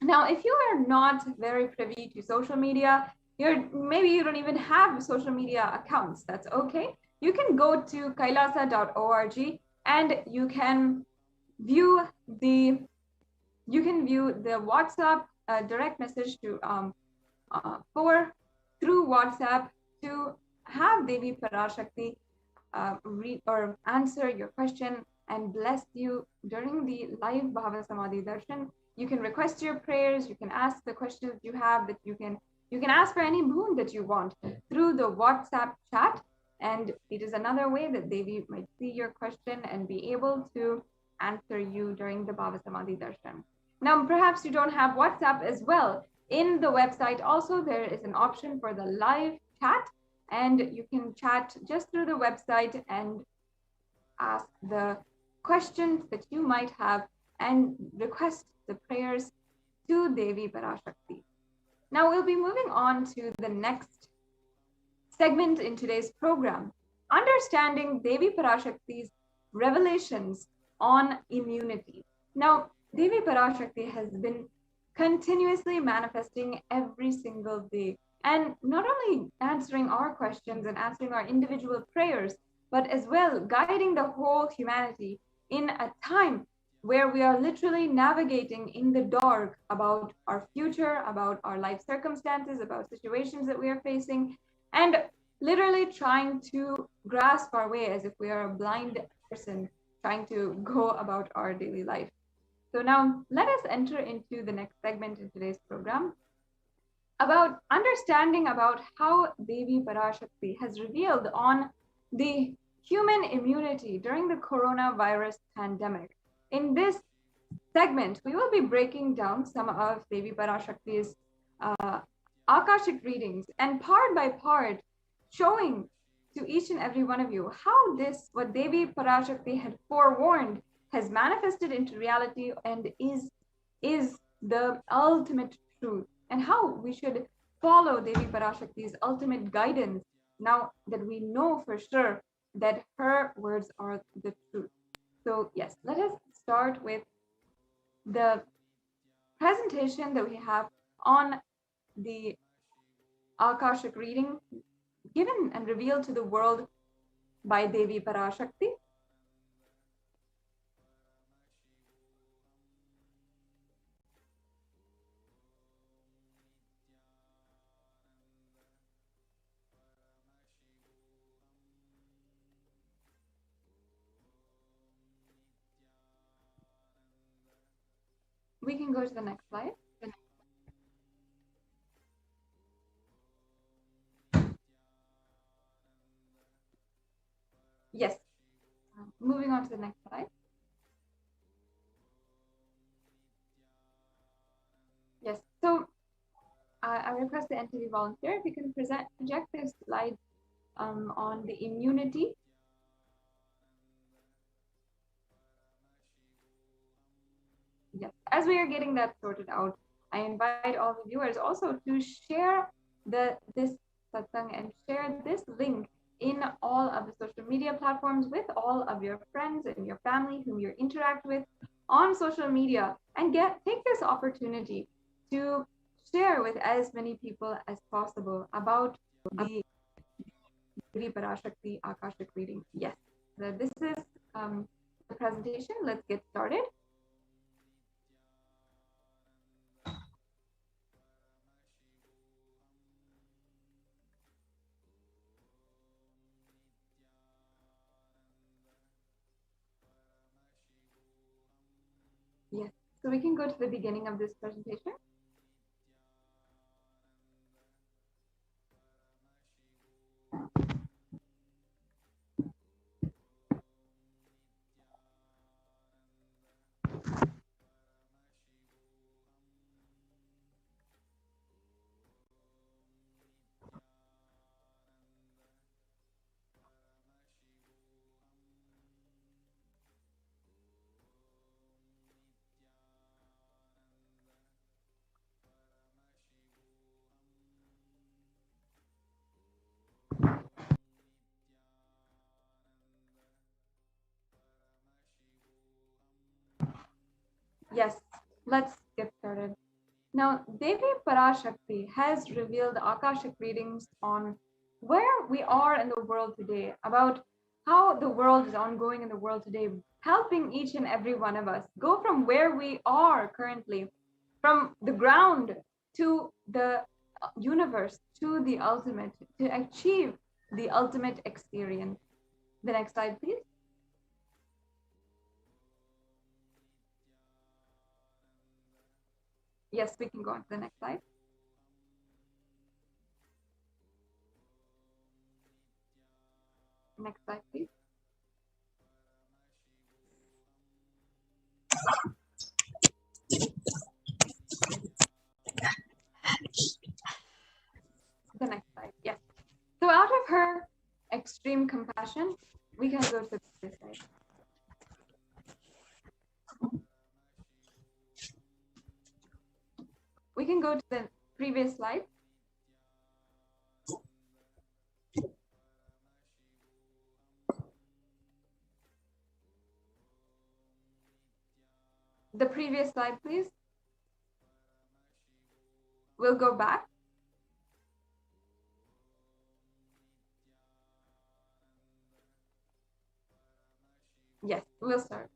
Now, if you are not very privy to social media, maybe you don't even have social media accounts, that's okay. You can go to kailasa.org and you can view the WhatsApp direct message to through WhatsApp to have Devi Parashakti read or answer your question and bless you during the live Bhava Samadhi Darshan. You can request your prayers, you can ask the questions you have, that you can ask for any boon that you want through the WhatsApp chat. And it is another way that Devi might see your question and be able to answer you during the Bhava Samadhi Darshan. Now, perhaps you don't have WhatsApp as well. In the website also, there is an option for the live chat, and you can chat just through the website and ask the questions that you might have and request the prayers to Devi Parashakti. Now, we'll be moving on to the next segment in today's program, understanding Devi Parashakti's revelations on immunity. Now, Devi Parashakti has been continuously manifesting every single day, and not only answering our questions and answering our individual prayers, but as well guiding the whole humanity in a time where we are literally navigating in the dark about our future, about our life circumstances, about situations that we are facing, and literally trying to grasp our way as if we are a blind person trying to go about our daily life. So now let us enter into the next segment in today's program about understanding about how Devi Parashakti has revealed on the human immunity during the coronavirus pandemic. In this segment, we will be breaking down some of Devi Parashakti's Akashic readings, and part by part showing to each and every one of you how what Devi Parashakti had forewarned has manifested into reality and is the ultimate truth, and how we should follow Devi Parashakti's ultimate guidance now that we know for sure that her words are the truth. So yes, let us start with the presentation that we have on the Akashic reading given and revealed to the world by Devi Parashakti. We can go to the next slide. Yes. Moving on to the next slide. Yes. So I request the NTV volunteer if you can project this slide on the immunity. Yes. As we are getting that sorted out, I invite all the viewers also to share this satsang and share this link in all of the social media platforms with all of your friends and your family whom you interact with on social media, and take this opportunity to share with as many people as possible about the Devi Parashakti Akashic reading. Yes, this is the presentation. Let's get started. Yes, so we can go to the beginning of this presentation. Yes, let's get started. Now, Devi Parashakti has revealed Akashic readings on where we are in the world today, about how the world is ongoing in the world today, helping each and every one of us go from where we are currently, from the ground to the universe, to the ultimate, to achieve the ultimate experience. The next slide, please. Yes, we can go on to the next slide. Next slide, please. The next slide, yes. So out of her extreme compassion, we can go to this slide. We can go to the previous slide. The previous slide, please. We'll go back. Yes, we'll start.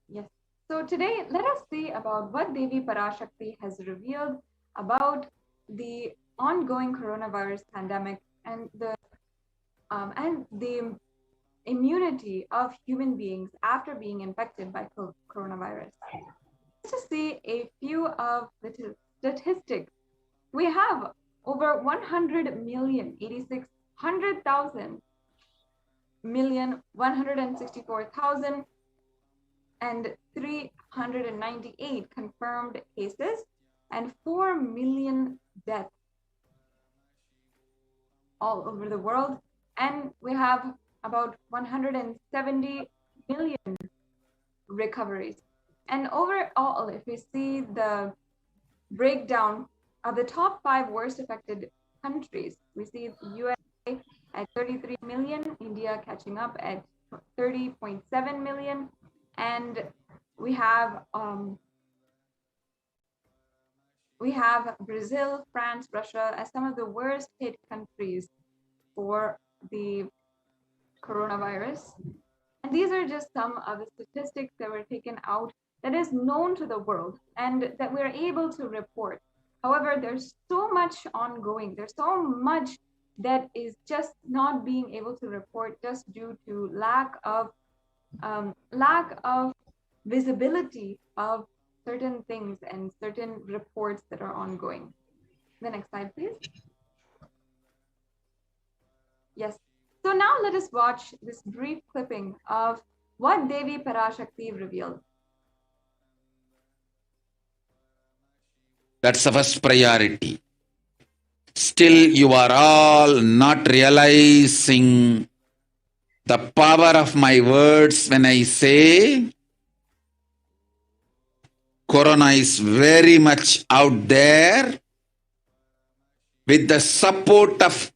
Yes. So today, let us see about what Devi Parashakti has revealed about the ongoing coronavirus pandemic and the immunity of human beings after being infected by coronavirus. Let's just see a few of the statistics. We have over 100,086,100,000 million 164,000 and 398 confirmed cases and 4 million deaths all over the world, and we have about 170 million recoveries. And overall, if we see the breakdown of the top 5 worst affected countries, we see the USA at 33 million, India catching up at 30.7 million, and we have Brazil, France, Russia as some of the worst hit countries for the coronavirus. And these are just some of the statistics that were taken out that is known to the world and that we're able to report. However, there's so much ongoing. There's so much that is just not being able to report just due to lack of visibility of certain things and certain reports that are ongoing. The next slide, please. Yes. So now let us watch this brief clipping of what Devi Parashakti revealed. That's the first priority. Still, you are all not realizing the power of my words when I say Corona is very much out there with the support of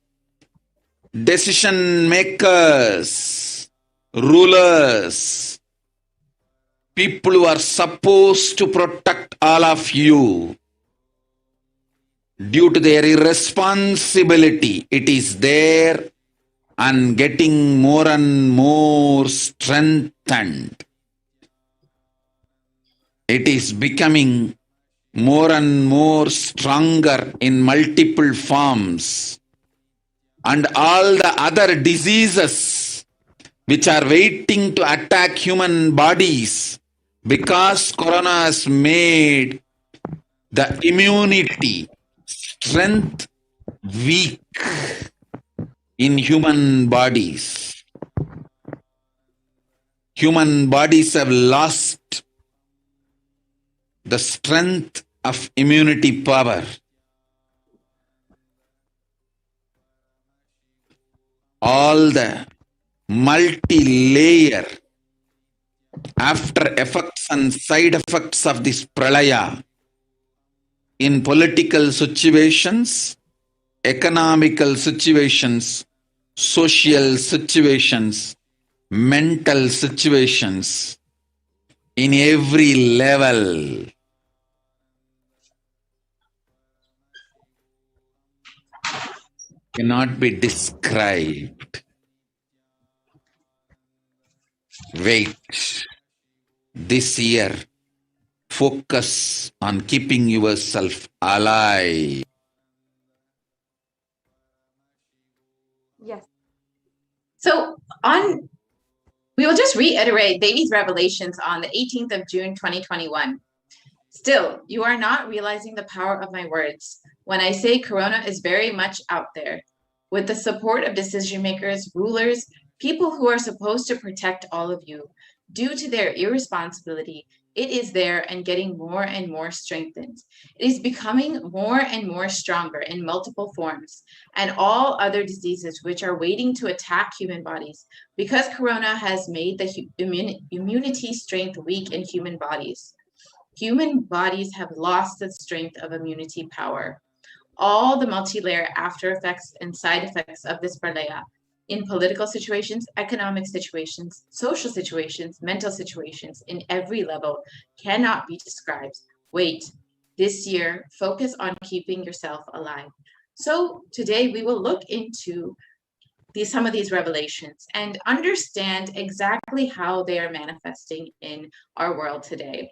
decision makers, rulers, people who are supposed to protect all of you. Due to their irresponsibility, it is there and getting more and more strengthened. It is becoming more and more stronger in multiple forms. And all the other diseases which are waiting to attack human bodies, because Corona has made the immunity strength weak in human bodies. Human bodies have lost the strength of immunity power. All the multi-layer after effects and side effects of this pralaya in political situations, economical situations, social situations, mental situations, in every level. Cannot be described. Wait. This year, focus on keeping yourself alive. Yes. So we will just reiterate Devi's revelations on the 18th of June, 2021. Still, you are not realizing the power of my words when I say Corona is very much out there. With the support of decision makers, rulers, people who are supposed to protect all of you, due to their irresponsibility, it is there and getting more and more strengthened. It is becoming more and more stronger in multiple forms, and all other diseases which are waiting to attack human bodies, because Corona has made the immunity strength weak in human bodies. Human bodies have lost the strength of immunity power. All the multi-layer after effects and side effects of this pralaya in political situations, economic situations, social situations, mental situations, in every level cannot be described. Wait, this year, focus on keeping yourself alive. So today we will look into some of these revelations and understand exactly how they are manifesting in our world today.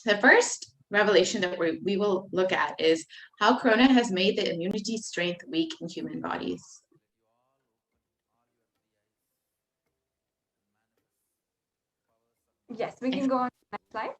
The first revelation that we will look at is how Corona has made the immunity strength weak in human bodies. Yes, we can go on to the next slide.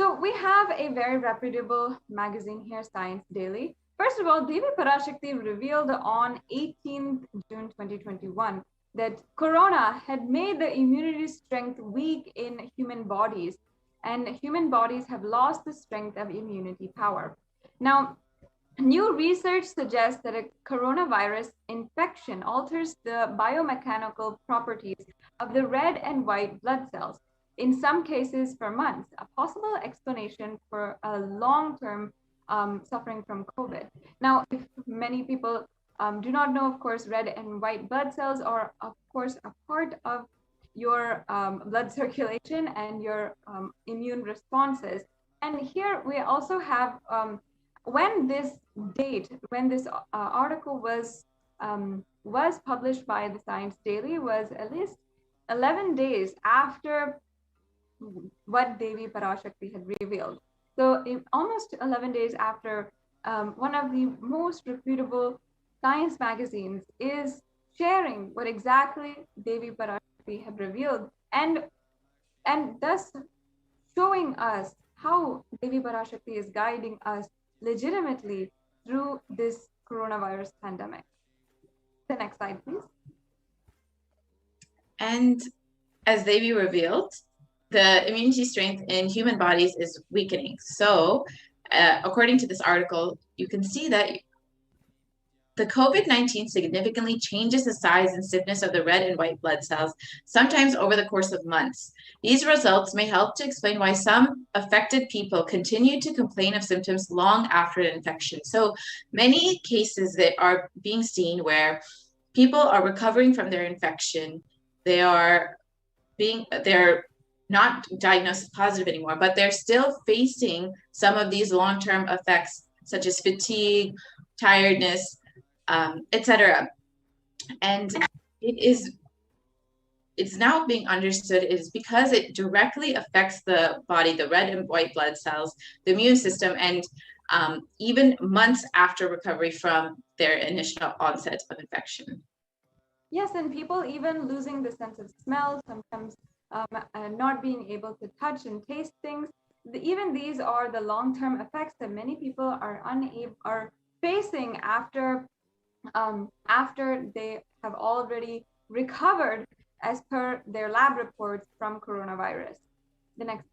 So we have a very reputable magazine here, Science Daily. First of all, Devi Parashakti revealed on 18th June 2021 that Corona had made the immunity strength weak in human bodies, and human bodies have lost the strength of immunity power. Now, new research suggests that a coronavirus infection alters the biomechanical properties of the red and white blood cells, in some cases for months, a possible explanation for a long-term suffering from COVID. Now, if many people do not know, of course, red and white blood cells are, of course, a part of your blood circulation and your immune responses. And here we also have, when this article was published by the Science Daily, was at least 11 days after what Devi Parashakti had revealed. So almost 11 days after, one of the most reputable science magazines is sharing what exactly Devi Parashakti had revealed, and thus showing us how Devi Parashakti is guiding us legitimately through this coronavirus pandemic. The next slide, please. And as Devi revealed, the immunity strength in human bodies is weakening. So, according to this article, you can see that the COVID-19 significantly changes the size and stiffness of the red and white blood cells, sometimes over the course of months. These results may help to explain why some affected people continue to complain of symptoms long after an infection. So many cases that are being seen where people are recovering from their infection, they're not diagnosed as positive anymore, but they're still facing some of these long-term effects, such as fatigue, tiredness, etc. And it's now being understood is because it directly affects the body, the red and white blood cells, the immune system, and even months after recovery from their initial onset of infection. Yes, and people even losing the sense of smell, sometimes not being able to touch and taste things. Even these are the long-term effects that many people are facing after they have already recovered as per their lab reports from coronavirus. The next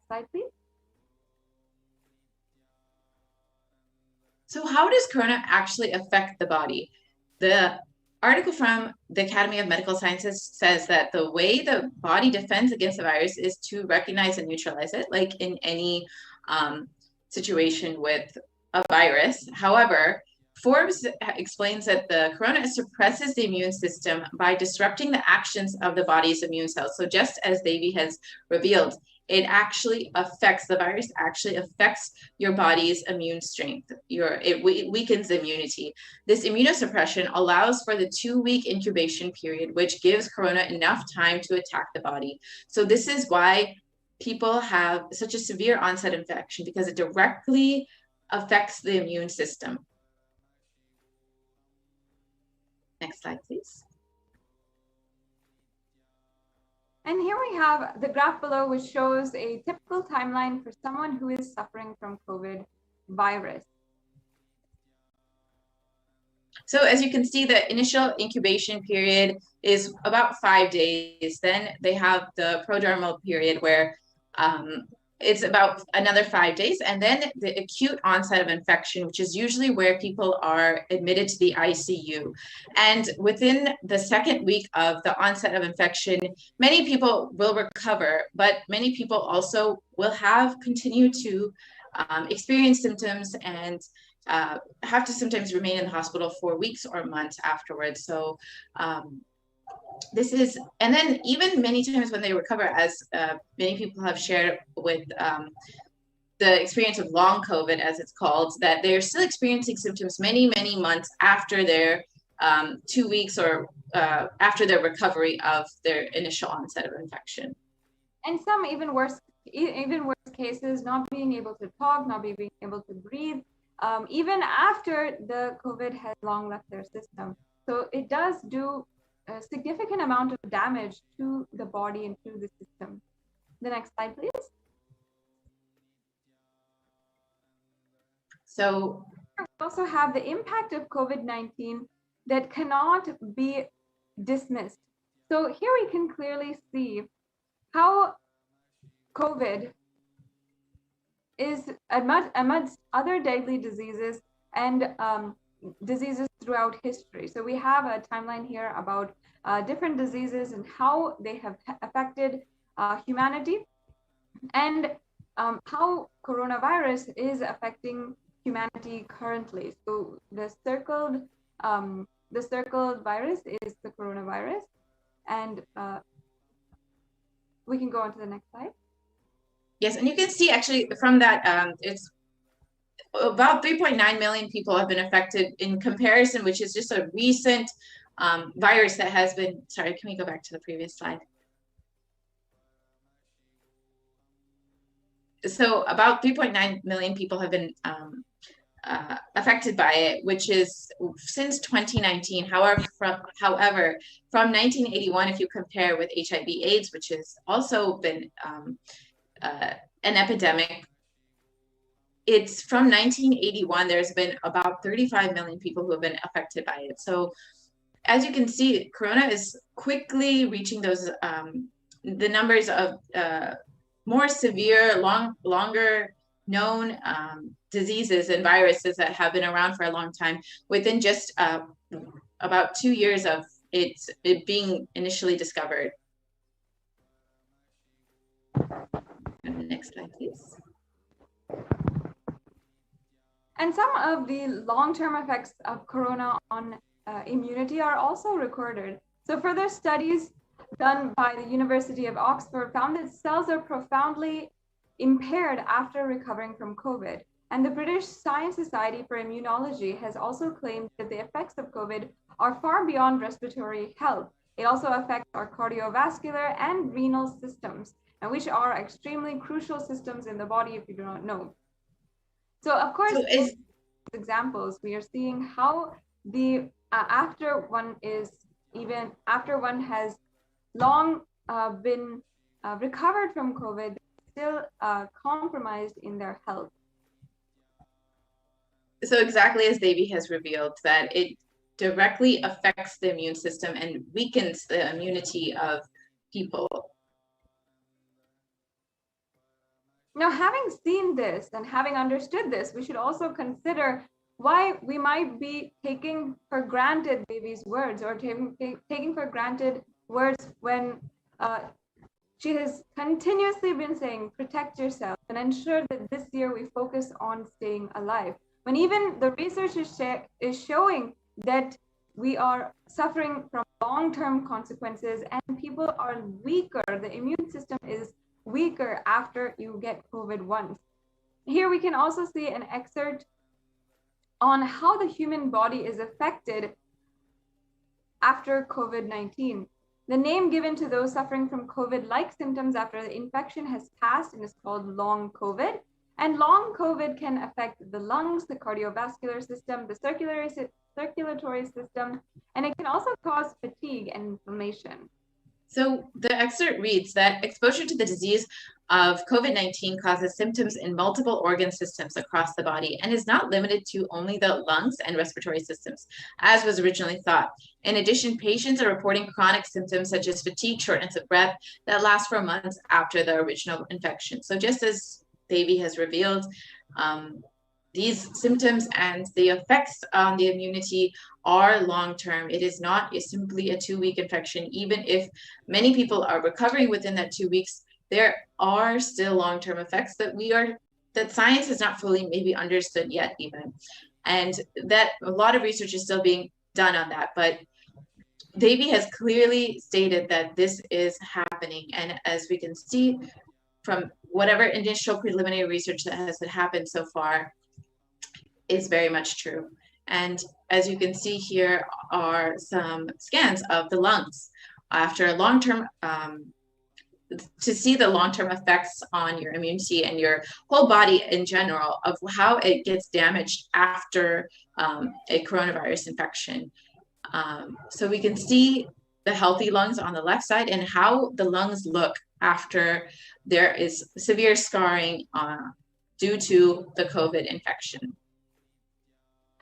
slide, please. So how does corona actually affect the body? The article from the Academy of Medical Sciences says that the way the body defends against the virus is to recognize and neutralize it, like in any situation with a virus. However, Forbes explains that the corona suppresses the immune system by disrupting the actions of the body's immune cells. So just as Devi has revealed, it actually affects, the virus actually affects your body's immune strength. It weakens immunity. This immunosuppression allows for the 2-week incubation period, which gives corona enough time to attack the body. So this is why people have such a severe onset infection, because it directly affects the immune system. Next slide, please. And here we have the graph below, which shows a typical timeline for someone who is suffering from COVID virus. So as you can see, the initial incubation period is about 5 days. Then they have the prodromal period where it's about another 5 days. And then the acute onset of infection, which is usually where people are admitted to the ICU. And within the 2nd week of the onset of infection, many people will recover, but many people also will continue to experience symptoms and have to sometimes remain in the hospital for weeks or months afterwards. So this is, and then even many times when they recover, as many people have shared with the experience of long COVID, as it's called, that they're still experiencing symptoms many, many months after their 2 weeks or after their recovery of their initial onset of infection. And some even worse cases, not being able to talk, not being able to breathe, even after the COVID has long left their system. So it does do a significant amount of damage to the body and to the system. The next slide, please. So we also have the impact of COVID-19 that cannot be dismissed. So here we can clearly see how COVID is amongst other deadly diseases and diseases throughout history. So we have a timeline here about different diseases and how they have affected humanity, and how coronavirus is affecting humanity currently. So the circled virus is the coronavirus, and we can go on to the next slide. Yes, and you can see actually from that, it's about 3.9 million people have been affected in comparison, which is just a recent virus that has been, sorry, can we go back to the previous slide? So about 3.9 million people have been affected by it, which is since 2019. However, from 1981, if you compare with HIV/AIDS, which has also been an epidemic, it's from 1981, there's been about 35 million people who have been affected by it. So as you can see, corona is quickly reaching those, the numbers of more severe, longer known diseases and viruses that have been around for a long time within just about 2 years of it being initially discovered. Next slide, please. And some of the long-term effects of corona on immunity are also recorded. So further studies done by the University of Oxford found that cells are profoundly impaired after recovering from COVID. And the British Science Society for Immunology has also claimed that the effects of COVID are far beyond respiratory health. It also affects our cardiovascular and renal systems, and which are extremely crucial systems in the body if you do not know. So of course, in examples, we are seeing how the after one has long been recovered from COVID, still compromised in their health. So exactly as Devi has revealed, that it directly affects the immune system and weakens the immunity of people. Now, having seen this and having understood this, we should also consider why we might be taking for granted Devi's words, or taking for granted words when she has continuously been saying, protect yourself and ensure that this year we focus on staying alive. When even the research is showing that we are suffering from long-term consequences and people are weaker, the immune system is weaker after you get COVID once. Here we can also see an excerpt on how the human body is affected after COVID-19. The name given to those suffering from COVID-like symptoms after the infection has passed and is called long COVID. And long COVID can affect the lungs, the cardiovascular system, the circulatory system, and it can also cause fatigue and inflammation. So the excerpt reads that exposure to the disease of COVID-19 causes symptoms in multiple organ systems across the body and is not limited to only the lungs and respiratory systems, as was originally thought. In addition, patients are reporting chronic symptoms such as fatigue, shortness of breath that last for months after the original infection. So just as Devi has revealed, these symptoms and the effects on the immunity are long-term. It is not simply a 2-week infection. Even if many people are recovering within that 2 weeks, there are still long-term effects that science has not fully maybe understood yet even. And that a lot of research is still being done on that. But Devi has clearly stated that this is happening. And as we can see from whatever initial preliminary research that has happened so far, is very much true. And as you can see here are some scans of the lungs after a long-term, to see the long-term effects on your immunity and your whole body in general of how it gets damaged after a coronavirus infection. So we can see the healthy lungs on the left side and how the lungs look after there is severe scarring due to the COVID infection.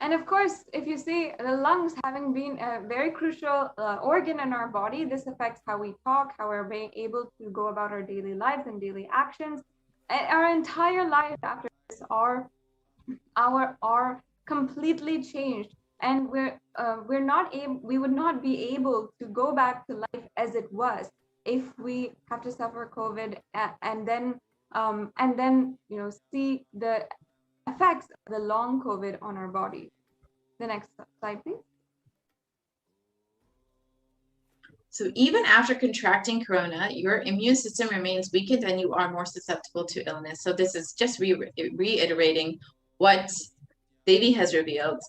And of course, if you see the lungs having been a very crucial organ in our body, this affects how we talk, how we're being able to go about our daily lives and daily actions. And our entire life after this are completely changed. And we would not be able to go back to life as it was if we have to suffer COVID and then see the effects of the long COVID on our body. The next slide, please. So even after contracting corona, your immune system remains weakened and you are more susceptible to illness. So this is just reiterating what Devi has revealed.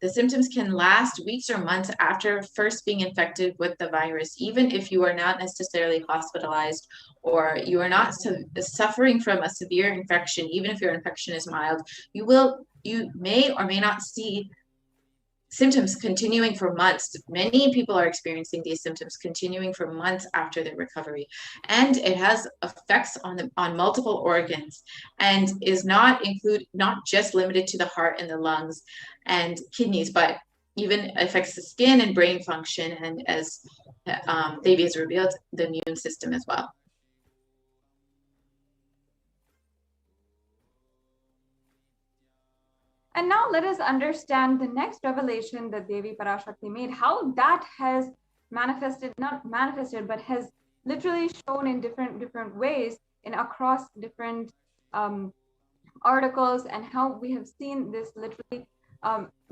The symptoms can last weeks or months after first being infected with the virus, even if you are not necessarily hospitalized or you are not suffering from a severe infection. Even if your infection is mild, you may or may not see symptoms continuing for months. Many people are experiencing these symptoms continuing for months after their recovery, and it has effects on multiple organs and is not just limited to the heart and the lungs and kidneys, but even affects the skin and brain function, and as Devi has revealed, the immune system as well. And now let us understand the next revelation that Devi Parashakti made, how that has manifested, not manifested, but has literally shown in different ways in across different articles, and how we have seen this literally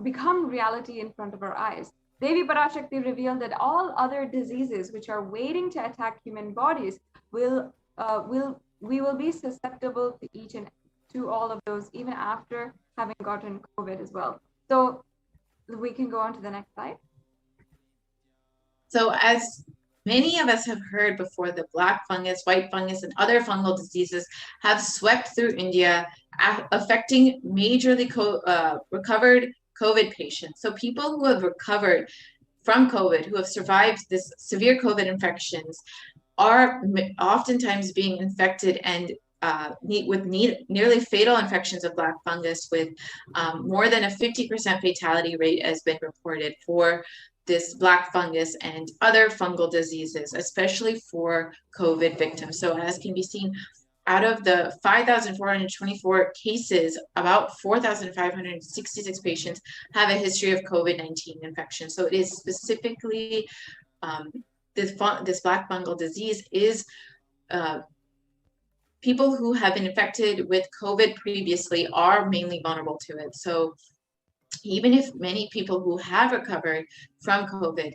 become reality in front of our eyes. Devi Parashakti revealed that all other diseases which are waiting to attack human bodies we will be susceptible to each and to all of those, even after having gotten COVID as well. So we can go on to the next slide. So as many of us have heard before, the black fungus, white fungus, and other fungal diseases have swept through India, affecting majorly recovered COVID patients. So people who have recovered from COVID, who have survived this severe COVID infections, are oftentimes being infected and nearly fatal infections of black fungus, with more than a 50% fatality rate has been reported for this black fungus and other fungal diseases, especially for COVID victims. So as can be seen, out of the 5,424 cases, about 4,566 patients have a history of COVID-19 infection. So it is specifically this black fungal disease is people who have been infected with COVID previously are mainly vulnerable to it. So even if many people who have recovered from COVID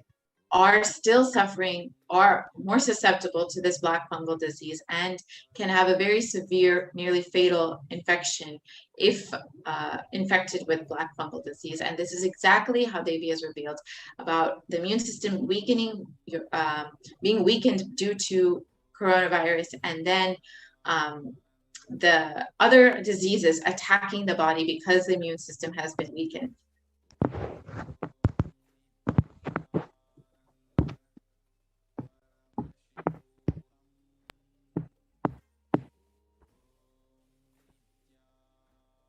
are still suffering, are more susceptible to this black fungal disease, and can have a very severe, nearly fatal infection if infected with black fungal disease. And this is exactly how Devi has revealed about the immune system weakening, being weakened due to coronavirus, and then the other diseases attacking the body because the immune system has been weakened.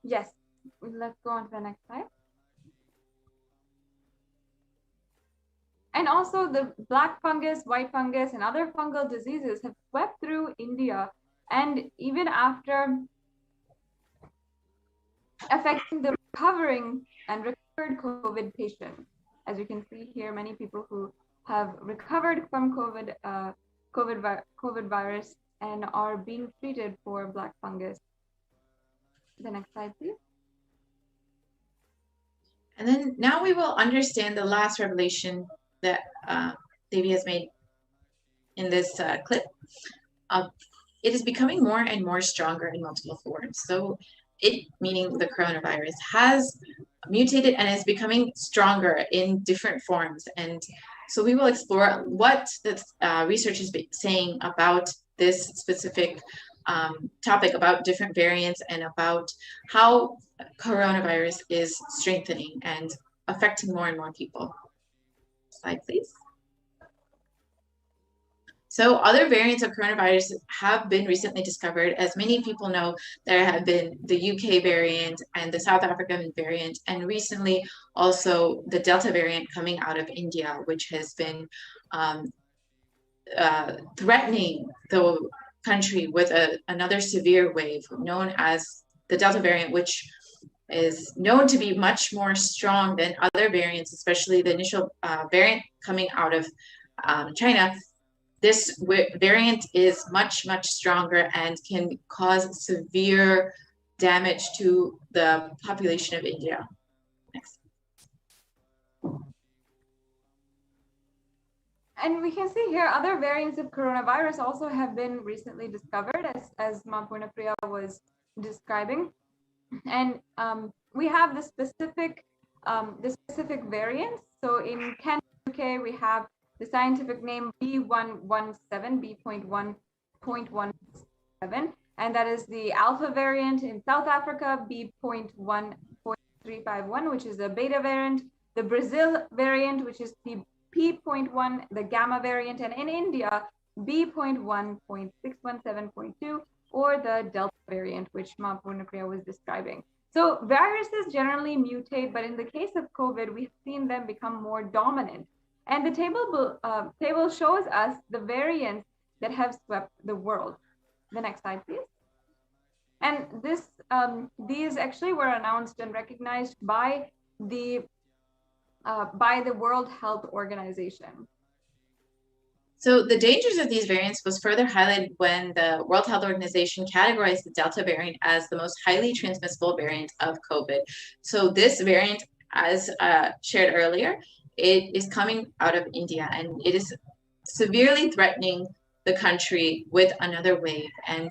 Yes, let's go on to the next slide. And also the black fungus, white fungus, and other fungal diseases have swept through India, and even after affecting the recovering and recovered COVID patients. As you can see here, many people who have recovered from COVID virus and are being treated for black fungus. The next slide, please. And then now we will understand the last revelation that Devi has made in this clip. It is becoming more and more stronger in multiple forms. So it, meaning the coronavirus, has mutated and is becoming stronger in different forms. And so we will explore what the research is saying about this specific topic, about different variants, and about how coronavirus is strengthening and affecting more and more people. Slide, please. So other variants of coronavirus have been recently discovered. As many people know, there have been the UK variant and the South African variant, and recently also the Delta variant coming out of India, which has been threatening the country with another severe wave known as the Delta variant, which is known to be much more strong than other variants, especially the initial variant coming out of China. This variant is much, much stronger and can cause severe damage to the population of India. Next. And we can see here other variants of coronavirus also have been recently discovered, as Purnapriya was describing. And we have the specific variants. So in Kent, UK, we have the scientific name B117, B.1.17, and that is the alpha variant. In South Africa, B.1.351, which is the beta variant, the Brazil variant, which is the P.1, the gamma variant, and in India, B.1.617.2, or the delta variant, which Purnapriya was describing. So viruses generally mutate, but in the case of COVID, we've seen them become more dominant. And the table shows us the variants that have swept the world. The next slide, please. And these actually were announced and recognized by the World Health Organization. So the dangers of these variants was further highlighted when the World Health Organization categorized the Delta variant as the most highly transmissible variant of COVID. So this variant, as shared earlier, it is coming out of India, and it is severely threatening the country with another wave. And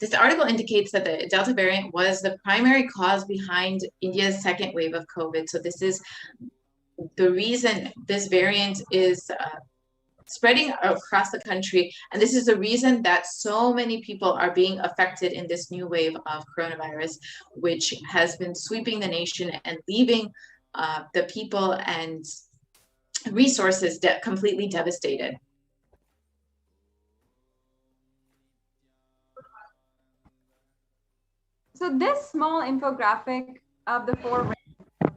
this article indicates that the Delta variant was the primary cause behind India's second wave of COVID. So this is the reason this variant is spreading across the country. And this is the reason that so many people are being affected in this new wave of coronavirus, which has been sweeping the nation and leaving the people and resources completely devastated. So this small infographic of the 4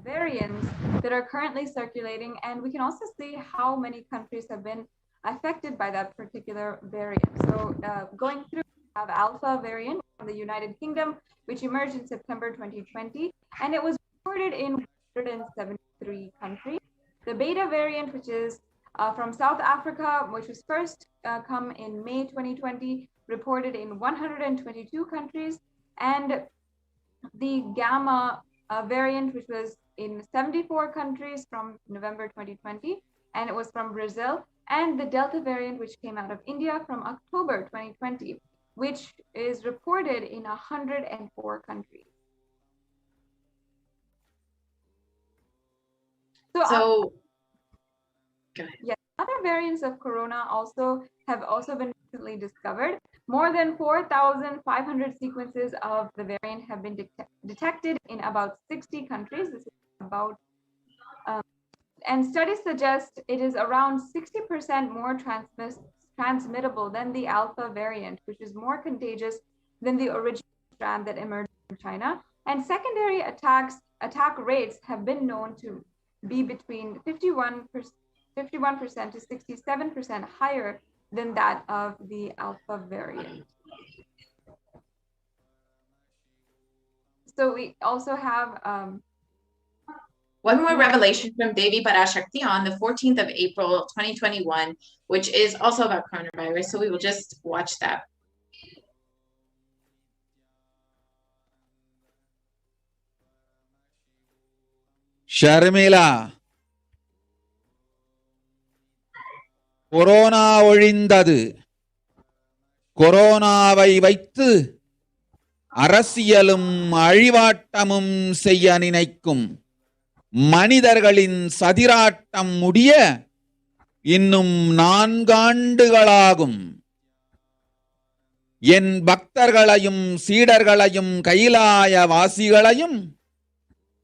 variants that are currently circulating, and we can also see how many countries have been affected by that particular variant. So going through, we have Alpha variant from the United Kingdom, which emerged in September 2020, and it was reported in 173 countries. The Beta variant, which is from South Africa, which was first come in May 2020, reported in 122 countries, and the Gamma variant, which was in 74 countries from November 2020, and it was from Brazil, and the Delta variant, which came out of India from October 2020, which is reported in 104 countries. So go ahead. Yes, other variants of corona have also been recently discovered. More than 4,500 sequences of the variant have been detected in about 60 countries. This is about, and studies suggest it is around 60% more transmittable than the Alpha variant, which is more contagious than the original strand that emerged in China. And secondary attack rates have been known to be between 51% to 67% higher than that of the Alpha variant. So we also have one more revelation from Devi Parashakti on the 14th of April 2021, which is also about coronavirus. So we will just watch that. Sharmila, corona ஒழிந்தது. கொரோனாவை வைத்து அரசியலும் அழிவாட்டமும் செய்ய நினைக்கும் மனிதர்களின் சதிராட்டம் முடிய இன்னும் 4 ஆண்டுகளாகும். என் பக்தர்களையும் சீடர்களையும் கைலாய வாசிகளையும்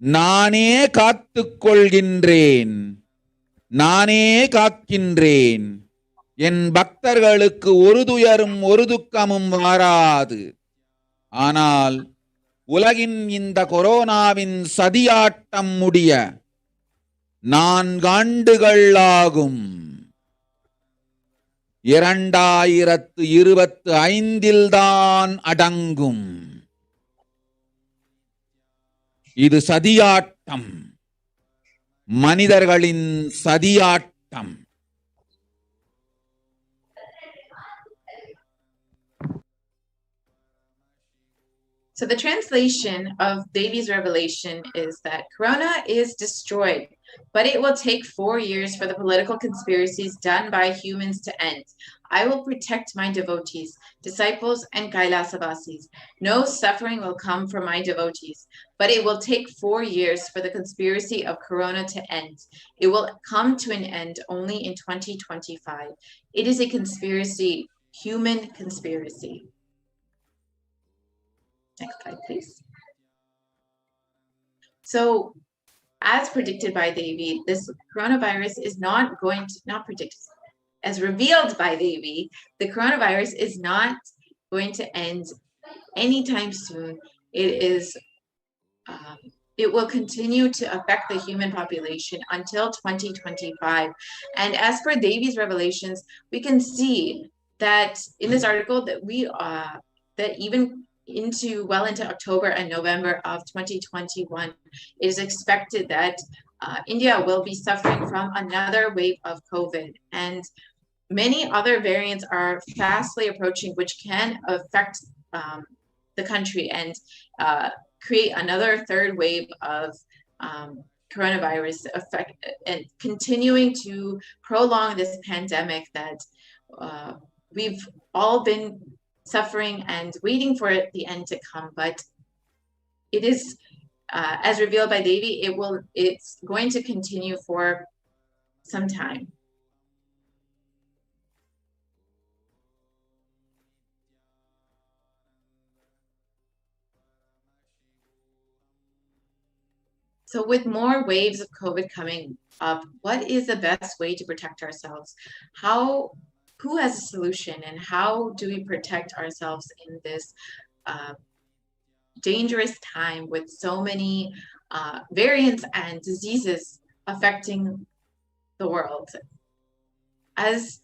நானே காத்துக்கொள்கின்றேன், நானே காக்கின்றேன். என் பக்தர்களுக்கு ஒரு துயரும் ஒரு துக்கமும் வாராது. ஆனால் உலகின் இந்த கொரோனாவின் சதியாட்டம் முடிய 4 ஆண்டுகள் ஆகும். 2025 தான் அடங்கும். இது சதியாட்டம், மனிதர்களின் சதியாட்டம். So the translation of Devi's revelation is that Corona is destroyed, but it will take 4 years for the political conspiracies done by humans to end. I will protect my devotees, disciples, and Kailasavasis. No suffering will come from my devotees, but it will take 4 years for the conspiracy of Corona to end. It will come to an end only in 2025. It is a conspiracy, human conspiracy. Next slide, please. So, as predicted by Devi, this coronavirus is not predicted, as revealed by Devi, the coronavirus is not going to end anytime soon. It will continue to affect the human population until 2025. And as per Devi's revelations, we can see that in this article that that even into October and November of 2021, it is expected that India will be suffering from another wave of COVID, and many other variants are fastly approaching, which can affect the country and create another third wave of coronavirus effect, and continuing to prolong this pandemic that we've all been suffering and waiting for the end to come. But it is, as revealed by Devi, it's going to continue for some time. So with more waves of COVID coming up, what is the best way to protect ourselves? Who has a solution, and how do we protect ourselves in this dangerous time with so many variants and diseases affecting the world? As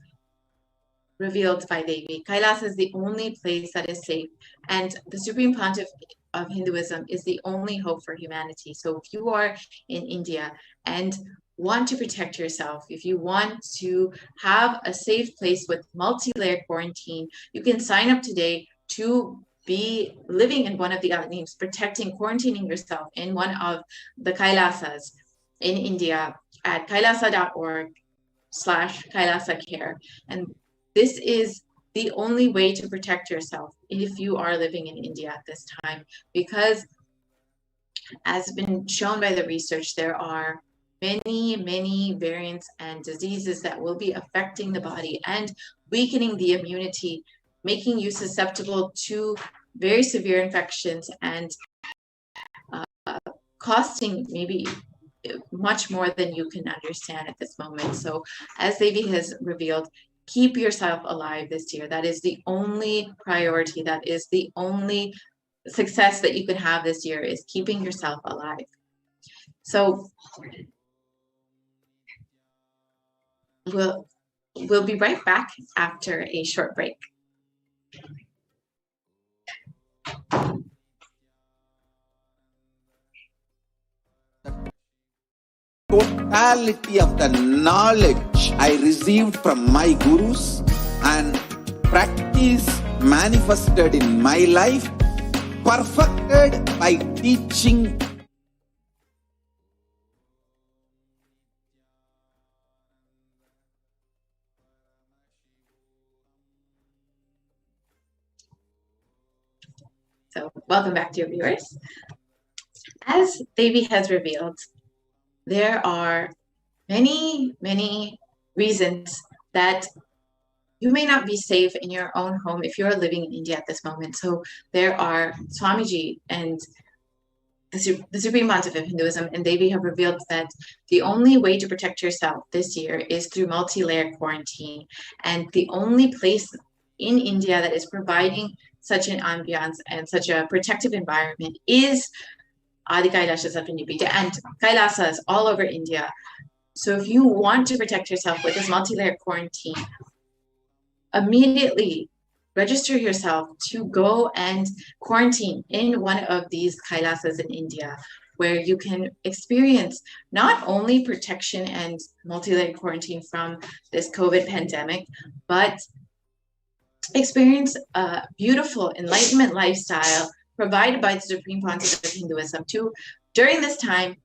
revealed by Devi, Kailas is the only place that is safe, and the Supreme Pontiff of Hinduism is the only hope for humanity. So if you are in India and want to protect yourself, if you want to have a safe place with multi-layered quarantine, you can sign up today to be living in one of the avenues, quarantining yourself in one of the Kailasas in India at kailasa.org/Kailasa-care. And this is the only way to protect yourself if you are living in India at this time, because as been shown by the research, there are many variants and diseases that will be affecting the body and weakening the immunity, making you susceptible to very severe infections and costing maybe much more than you can understand at this moment. So as Devi has revealed, keep yourself alive this year. That is the only priority. That is the only success that you can have this year, is keeping yourself alive. So we'll be right back after a short break. Totality of the knowledge I received from my gurus and practice manifested in my life, perfected by teaching. So welcome back, dear viewers. As Devi has revealed, there are many reasons that you may not be safe in your own home if you're living in India at this moment. So there are Swamiji and the Supreme Pontiff of Hinduism and Devi have revealed that the only way to protect yourself this year is through multi-layered quarantine. And the only place in India that is providing such an ambiance and such a protective environment is Adi Kailasha Sapanipita and Kailasas all over India. So if you want to protect yourself with this multi-layered quarantine, immediately register yourself to go and quarantine in one of these Kailasas in India, where you can experience not only protection and multi-layered quarantine from this COVID pandemic, but experience a beautiful enlightenment lifestyle provided by the Supreme Pontiff of Hinduism during this time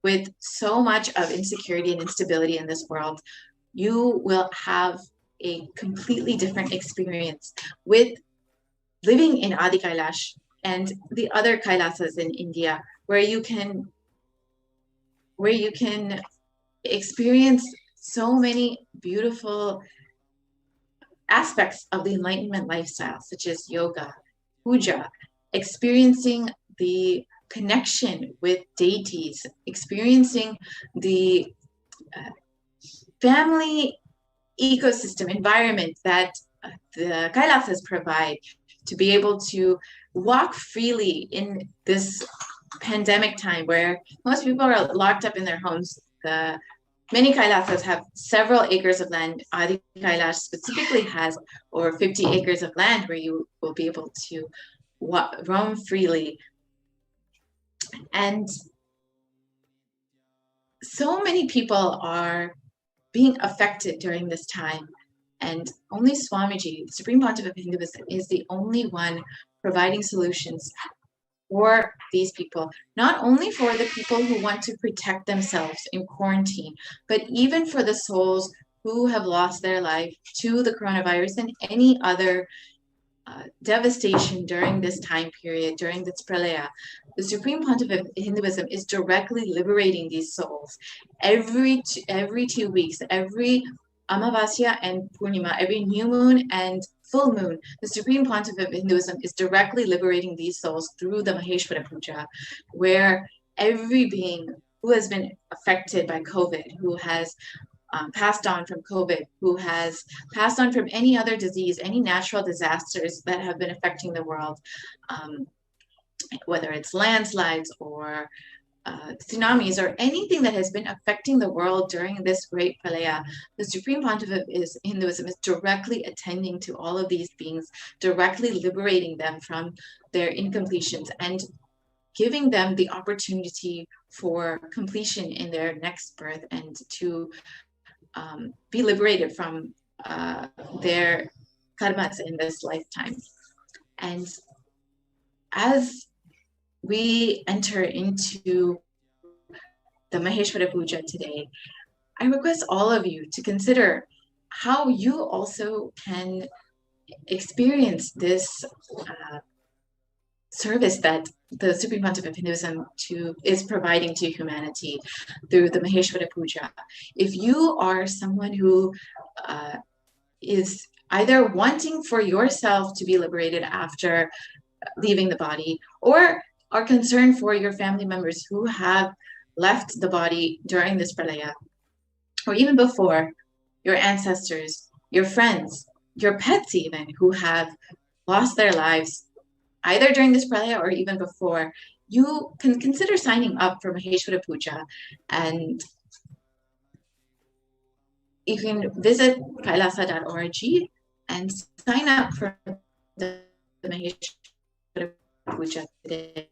with so much of insecurity and instability in this world. You will have a completely different experience with living in Adi Kailash and the other Kailasas in India, where you can experience so many beautiful aspects of the enlightenment lifestyle, such as yoga, puja, experiencing the connection with deities, experiencing the family ecosystem environment that the Kailasas provide, to be able to walk freely in this pandemic time where most people are locked up in their homes. Many Kailasas have several acres of land. Adi Kailash specifically has over 50 acres of land where you will be able to roam freely. And so many people are being affected during this time. And only Swamiji, the Supreme Pontiff of Hinduism, is the only one providing solutions for these people, not only for the people who want to protect themselves in quarantine, but even for the souls who have lost their life to the coronavirus and any other devastation during this time period, during this pralaya. The Supreme Pontiff of Hinduism is directly liberating these souls. Every 2 weeks, every Amavasya and Purnima, every new moon and full moon, the Supreme Pontiff of Hinduism is directly liberating these souls through the Maheshwara Puja, where every being who has been affected by COVID, who has passed on from COVID, who has passed on from any other disease, any natural disasters that have been affecting the world, whether it's landslides or tsunamis or anything that has been affecting the world during this great pralaya, the Supreme Pontiff of Hinduism is directly attending to all of these beings, directly liberating them from their incompletions and giving them the opportunity for completion in their next birth and to be liberated from their karmas in this lifetime. And as we enter into the Maheshwara Puja today, I request all of you to consider how you also can experience this service that the Supreme Pontiff of Hinduism is providing to humanity through the Maheshwara Puja. If you are someone who is either wanting for yourself to be liberated after leaving the body, or are concerned for your family members who have left the body during this pralaya, or even before, your ancestors, your friends, your pets even, who have lost their lives either during this pralaya or even before, you can consider signing up for Maheshwara Puja. And you can visit kailasa.org and sign up for the Maheshwara Puja today,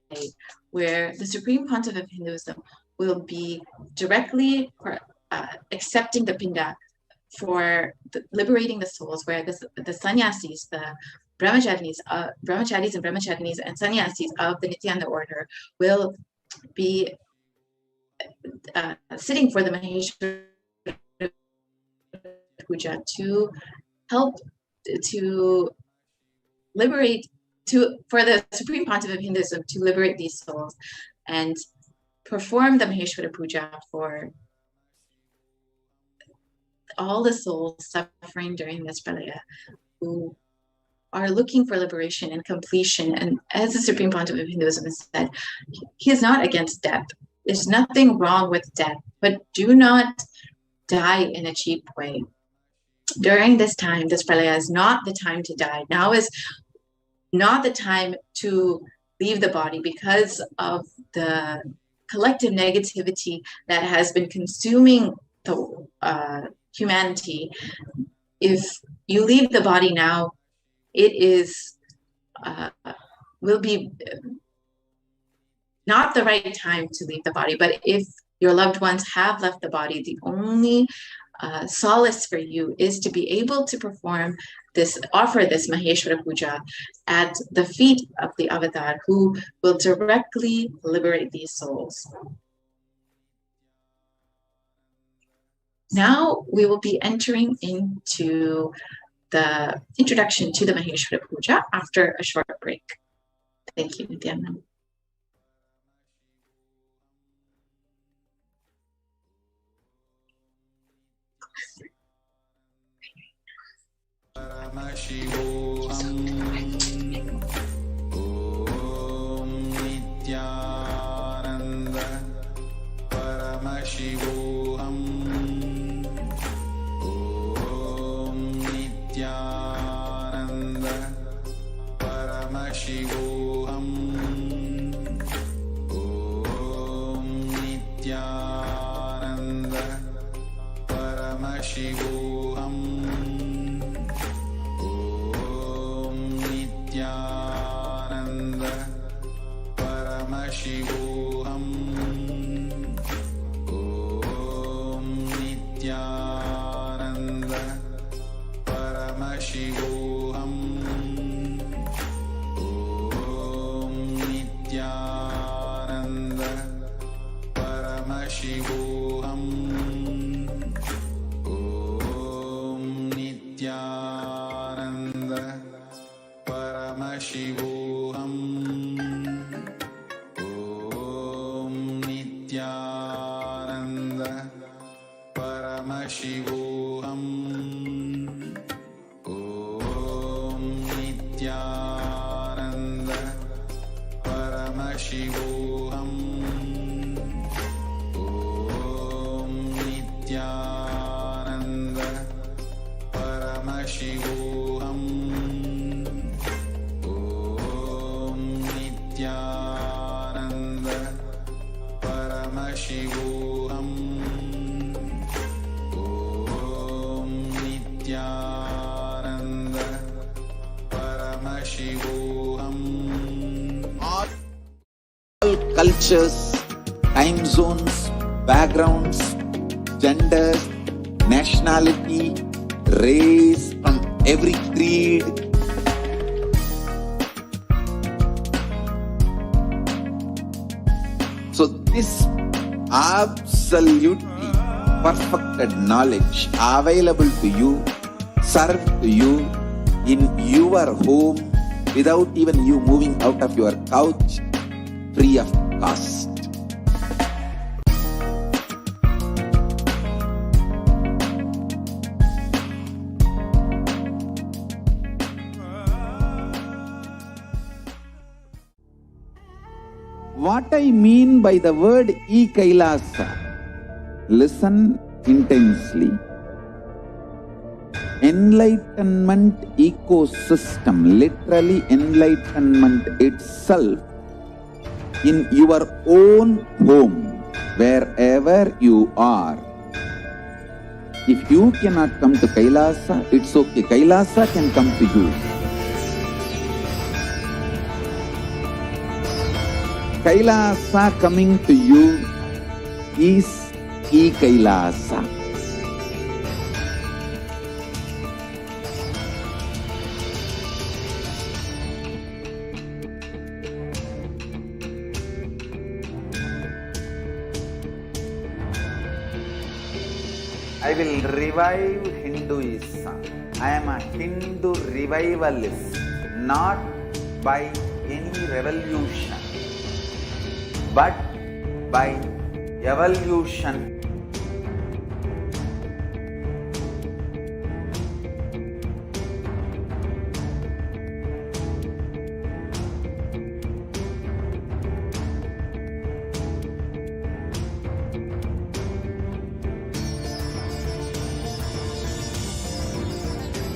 where the Supreme Pontiff of Hinduism will be directly accepting the pinda for liberating the souls, where the sannyasis, the brahmacharis and brahmacharinis and sannyasis of the Nithyananda order will be sitting for the Maheshwara Puja to help to liberate, for the Supreme Pontiff of Hinduism to liberate these souls and perform the Maheshwara Puja for all the souls suffering during this pralaya who are looking for liberation and completion. And as the Supreme Pontiff of Hinduism has said, he is not against death. There's nothing wrong with death, but do not die in a cheap way. During this time, this pralaya is not the time to die. Now is not the time to leave the body because of the collective negativity that has been consuming the humanity. If you leave the body now, it is will be not the right time to leave the body. But if your loved ones have left the body, the only solace for you is to be able to offer this Maheshwara Puja at the feet of the Avatar, who will directly liberate these souls. Now we will be entering into the introduction to the Maheshwara Puja after a short break. Thank you, Nithyananda. Om Nithyananda Paramashivoham. Om Nithyananda Paramashivoham. Om Nithyananda Paramashivoham. Om Nithyananda Paramashivoham. Om Nithyananda. Paramashivoham. Om Nithyananda. Paramashivoham. Om Nithyananda. Paramashivoham. Om Nithyananda. Paramashivoham. Om Nithyananda. Paramashivoham. Om Nithyananda. Paramashivoham. Om Nithyananda. Paramashivoham. Om Nithyananda. Paramashivoham. All cultures, time zones, backgrounds, gender, nationality, race, from every creed. So this absolutely perfected knowledge available to you, served to you in your home without even you moving out of your couch, free of cost. What I mean by the word E-Kailasa, listen intensely. Enlightenment ecosystem, literally enlightenment itself in your own home, wherever you are. If you cannot come to Kailasa, it's okay. Kailasa can come to you. Kailasa coming to you is E-Kailasa. I will revive Hinduism. I am a Hindu revivalist, not by any revolution, but by evolution.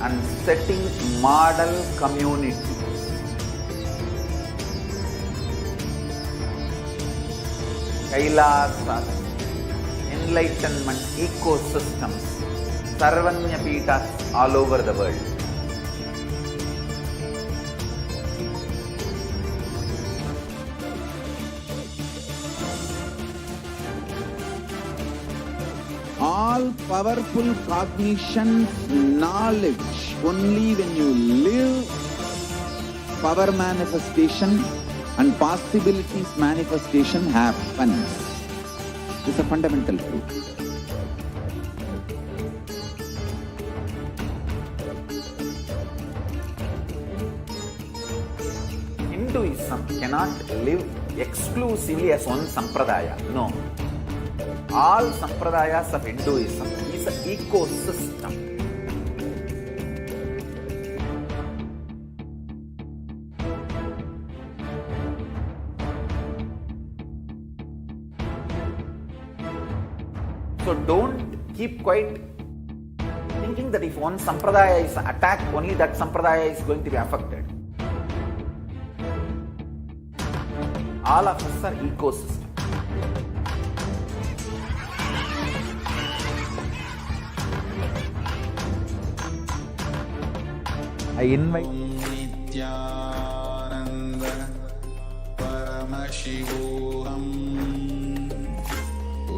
And setting model community. Kailasas, enlightenment ecosystems, Sarvanya Peethas all over the world. All powerful cognition, knowledge, only when you live, power manifestation and possibilities manifestation happens. This is a fundamental truth. Hinduism cannot live exclusively as one sampradaya. No. All sampradayas of Hinduism is an ecosystem. So don't keep quiet thinking that if one sampradaya is attacked, only that sampradaya is going to be affected. All of us are ecosystems. I invite Nithyananda Paramashivoham. शिवोऽहम् ॐ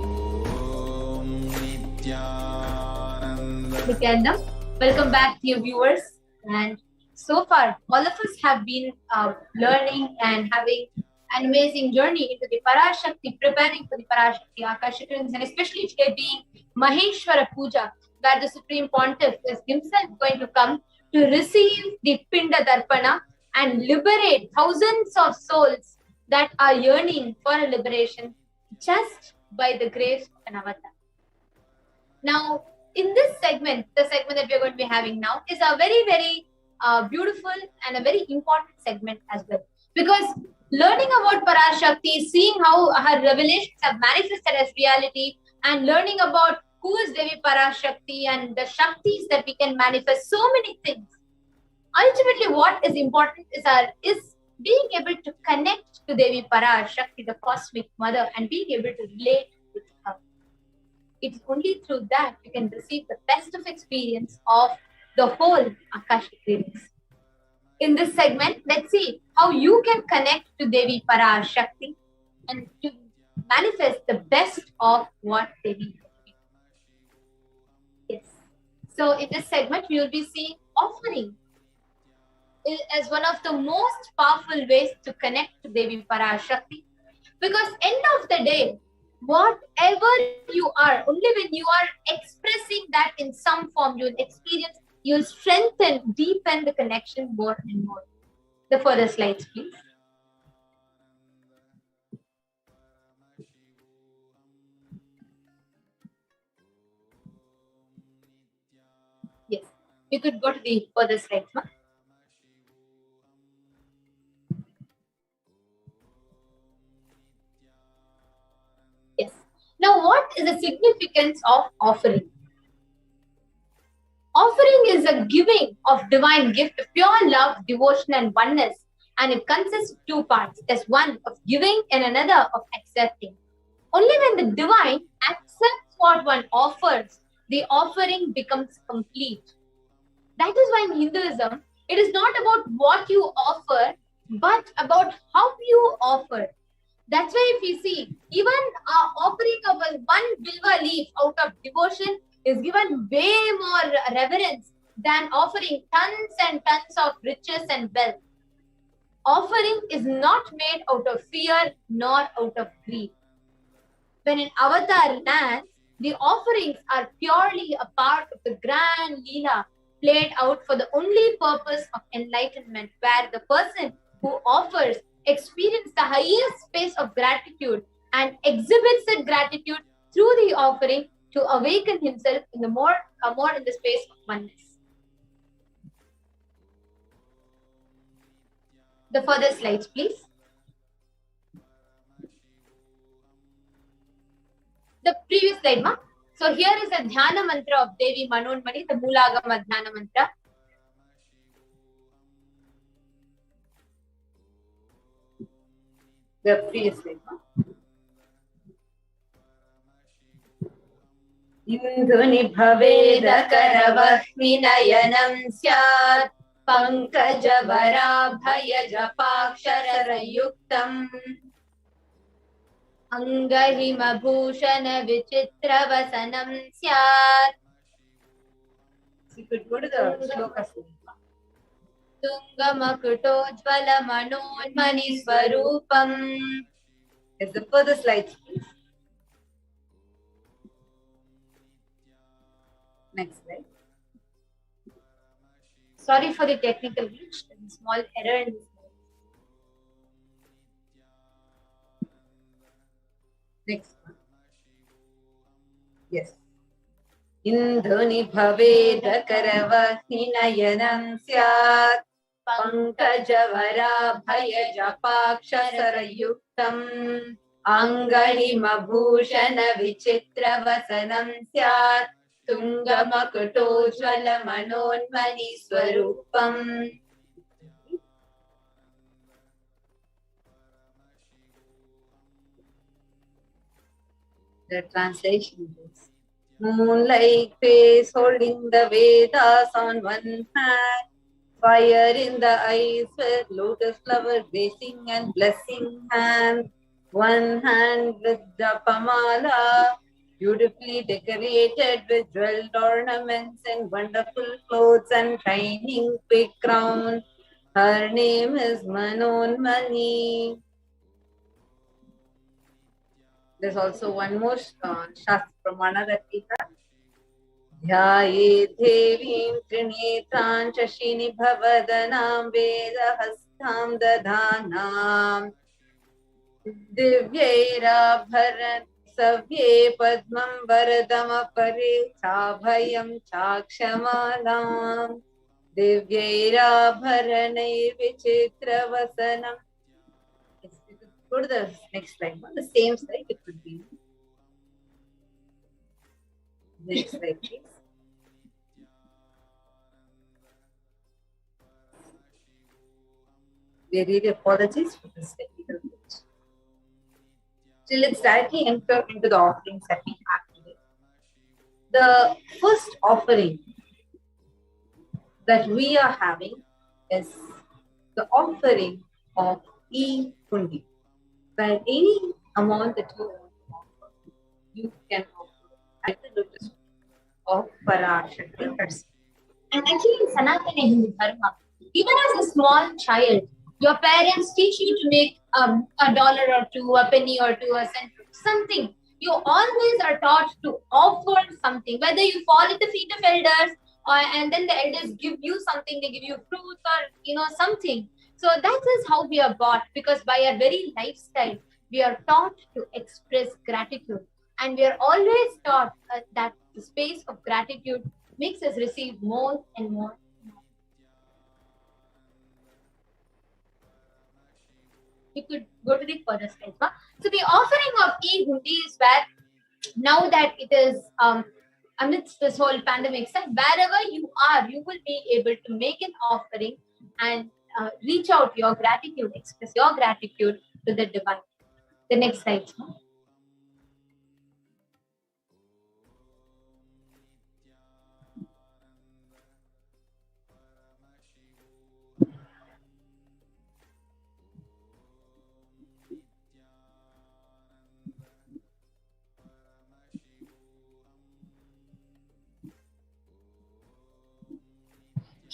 Nityanand Nithyananda, welcome back, dear viewers. And so far, all of us have been learning and having an amazing journey into the Parashakti, preparing for the Parashakti Akashic, and especially today being Maheshwara Puja, where the Supreme Pontiff is himself going to come to receive the Pinda Darpana and liberate thousands of souls that are yearning for a liberation just by the grace of an avatar. Now, in this segment, the segment that we are going to be having now is a very, very beautiful and a very important segment as well. Because learning about Parashakti, seeing how her revelations have manifested as reality, and learning about who is Devi Parashakti and the Shaktis that we can manifest, so many things. Ultimately, what is important is being able to connect to Devi Parashakti, the cosmic mother, and being able to relate with her. It's only through that we can receive the best of experience of the whole Akashic readings. In this segment, let's see how you can connect to Devi Parashakti and to manifest the best of what Devi has. Yes. So in this segment, we will be seeing offering as one of the most powerful ways to connect to Devi Parashakti. Because end of the day, whatever you are, only when you are expressing that in some form, you will experience, you will strengthen, deepen the connection more and more. The further slides, please. Yes, you could go to the further slides, ma'am. Yes. Now, what is the significance of offering? Offering is a giving of divine gift of pure love, devotion, and oneness, and it consists of two parts. There's one of giving and another of accepting. Only when the divine accepts what one offers, the offering becomes complete. That is why in Hinduism, it is not about what you offer, but about how you offer. That's why if you see, even offering of one bilva leaf out of devotion is given way more reverence than offering tons and tons of riches and wealth. Offering is not made out of fear nor out of greed. When an avatar lands, the offerings are purely a part of the grand Leela played out for the only purpose of enlightenment, where the person who offers experiences the highest space of gratitude and exhibits that gratitude through the offering to awaken himself in the more in the space of oneness. The further slides, please. The previous slide, ma. So here is a Dhyana mantra of Devi Manonmani, the Moolagama Dhyana mantra. The previous slide, ma. Induni bhaveda karavahmi nayanam syat pankajavara japakshara-yuktam angahima bhushana vichitra vasanam syat. You could go to the shloka. Tungamakutojvala manonmani swarupam. There's the further slides, please. Next slide. Sorry for the technical glitch. There's a small error in this slide. Next one. Yes. Indhuni bhaveda karavahni nayanam syat pankajavara japakshara-yuktam angahima bhushana vichitra vasanam syat tungamakutojvala manonmani swarupam. The translation is: moon-like face holding the Vedas on one hand, Fire in the eyes with lotus flower gracing and blessing hand. One hand with japamala, beautifully decorated with jeweled ornaments and wonderful clothes and shining big crown. Her name is Manonmani. There's also one more Shastra Pramana that we have. Dhyaye Devim Trinetran Shashini Bhavadanam Vedahastam Dadhanam Divyaira Bharan Savye Padmam Varadam Apare Chabhayam Chakshamalam Divyaira Bharanai Vichitra Vasanam. Go to the next slide. On the same slide, it could be. Next slide, please. We really apologize for this technical glitch. So let's directly enter into the offerings that we have today. The first offering that we are having is the offering of e-kundi. Where any amount that you want to offer, you can offer at the lotus of Parashakti herself. And actually, in Sanatana Hindu Dharma, even as a small child, your parents teach you to make $1 or two, a penny or two, a cent, something. You always are taught to offer something, whether you fall at the feet of elders, and then the elders give you something, they give you fruits or something. So that is how we are bought, because by our very lifestyle, we are taught to express gratitude. And we are always taught that the space of gratitude makes us receive more and more. We could go to the further slide. So the offering of e-hundi is where, now that it is amidst this whole pandemic, wherever you are, you will be able to make an offering and reach out your gratitude, express your gratitude to the divine. The next slide.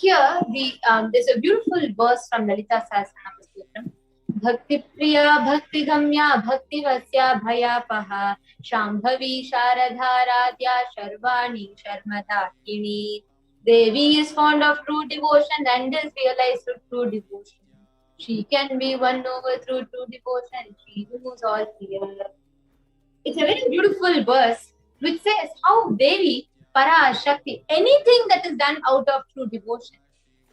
Here, there's a beautiful verse from Lalita Sahasranama. Bhakti Priya Bhakti Gamya Bhakti Vasya Bhayapaha Shambhavi Sharadharadya Sharvani Sharmadakini. Devi is fond of true devotion and is realized through true devotion. She can be won over through true devotion. She removes all fear. It's a very beautiful verse which says how Devi, Parashakti, anything that is done out of true devotion,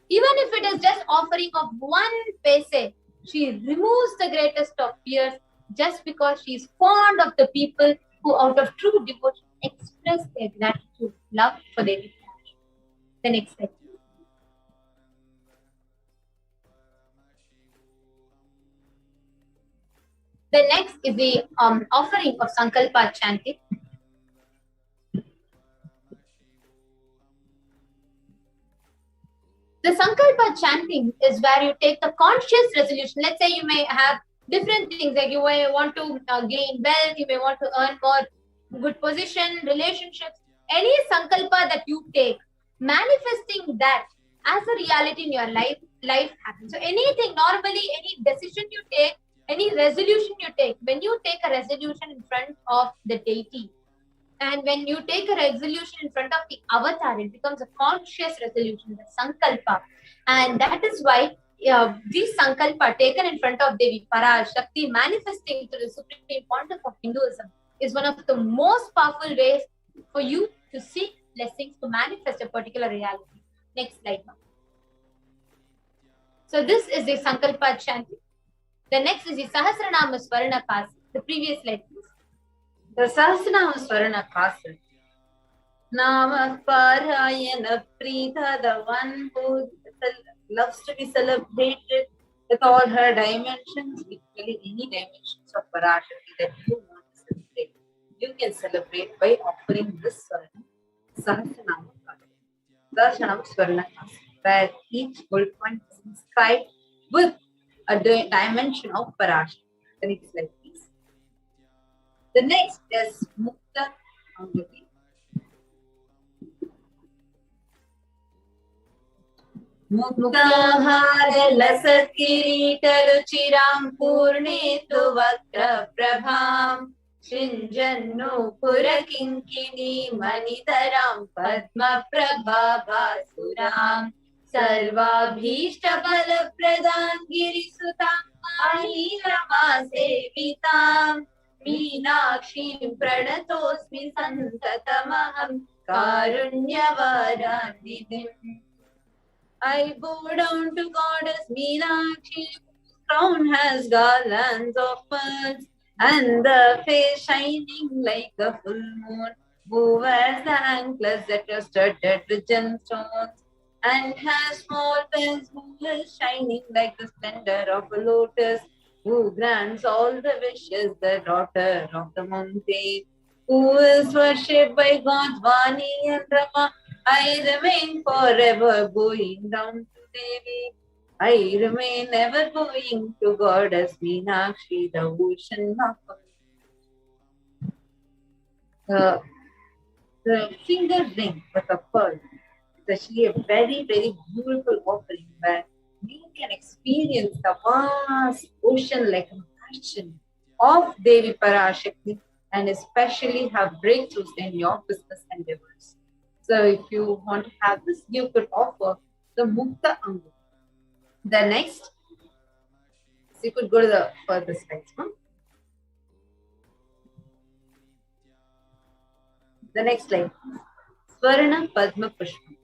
even if it is just offering of 1 paise, she removes the greatest of fears just because she is fond of the people who out of true devotion express their gratitude, love for Devi. The next slide. The next is the offering of Sankalpa chanting. The Sankalpa chanting is where you take the conscious resolution. Let's say you may have different things, like you may want to gain wealth, you may want to earn more good position, relationships. Any Sankalpa that you take, manifesting that as a reality in your life happens. So anything, normally any decision you take, any resolution you take, when you take a resolution in front of the deity, and when you take a resolution in front of the avatar, it becomes a conscious resolution, the Sankalpa. And that is why this Sankalpa taken in front of Devi Parashakti, manifesting to the supreme pontiff of Hinduism, is one of the most powerful ways for you to seek blessings, to manifest a particular reality. Next slide. So this is the Sankalpa chanting. The next is the Sahasranama Swarna Kasi. The previous slide, please. The Sahasranama Swarna Kasi. Nama Parayana Preeta, the one who loves to be celebrated with all her dimensions, literally any dimensions of Parashakti that you want to celebrate. You can celebrate by offering this Sahasranama Kasi. Sahasranama Swarna Kasi. where each gold coin is inscribed with a dimension of Parashakti. The next slide, please. The next is Mukta Angati. मुक्ताहारलसत्किरीटरुचिरां पूर्णेतु वक्त्रप्रभां शिञ्जन्नूपुरकिङ्किणी मणिधरां पद्मप्रभाभासुरां सर्वाभीष्टफलप्रदां गिरिसुतां नीलमासेवितां मीनाक्षीं प्रणतोऽस्मि सन्ततमहं कारुण्यवरान्निधिम्. I bow down to Goddess Meenakshi, whose crown has garlands of pearls, and the face shining like a full moon, who wears the anklets that are studded with gemstones, and has small bells, who is shining like the splendor of a lotus, who grants all the wishes, the daughter of the mountain, who is worshipped by gods Vani and Rama. I remain forever bowing down to Devi. I remain ever bowing to Goddess Meenakshi, the ocean of the finger ring with a pearl is actually a very, very beautiful offering where you can experience the vast ocean like compassion of Devi Parashakti and especially have breakthroughs in your business endeavors. So if you want to have this, you could offer the Mukta Angu. The next, so you could go to the further slides. The next slide. Swarna Padma Pushpa.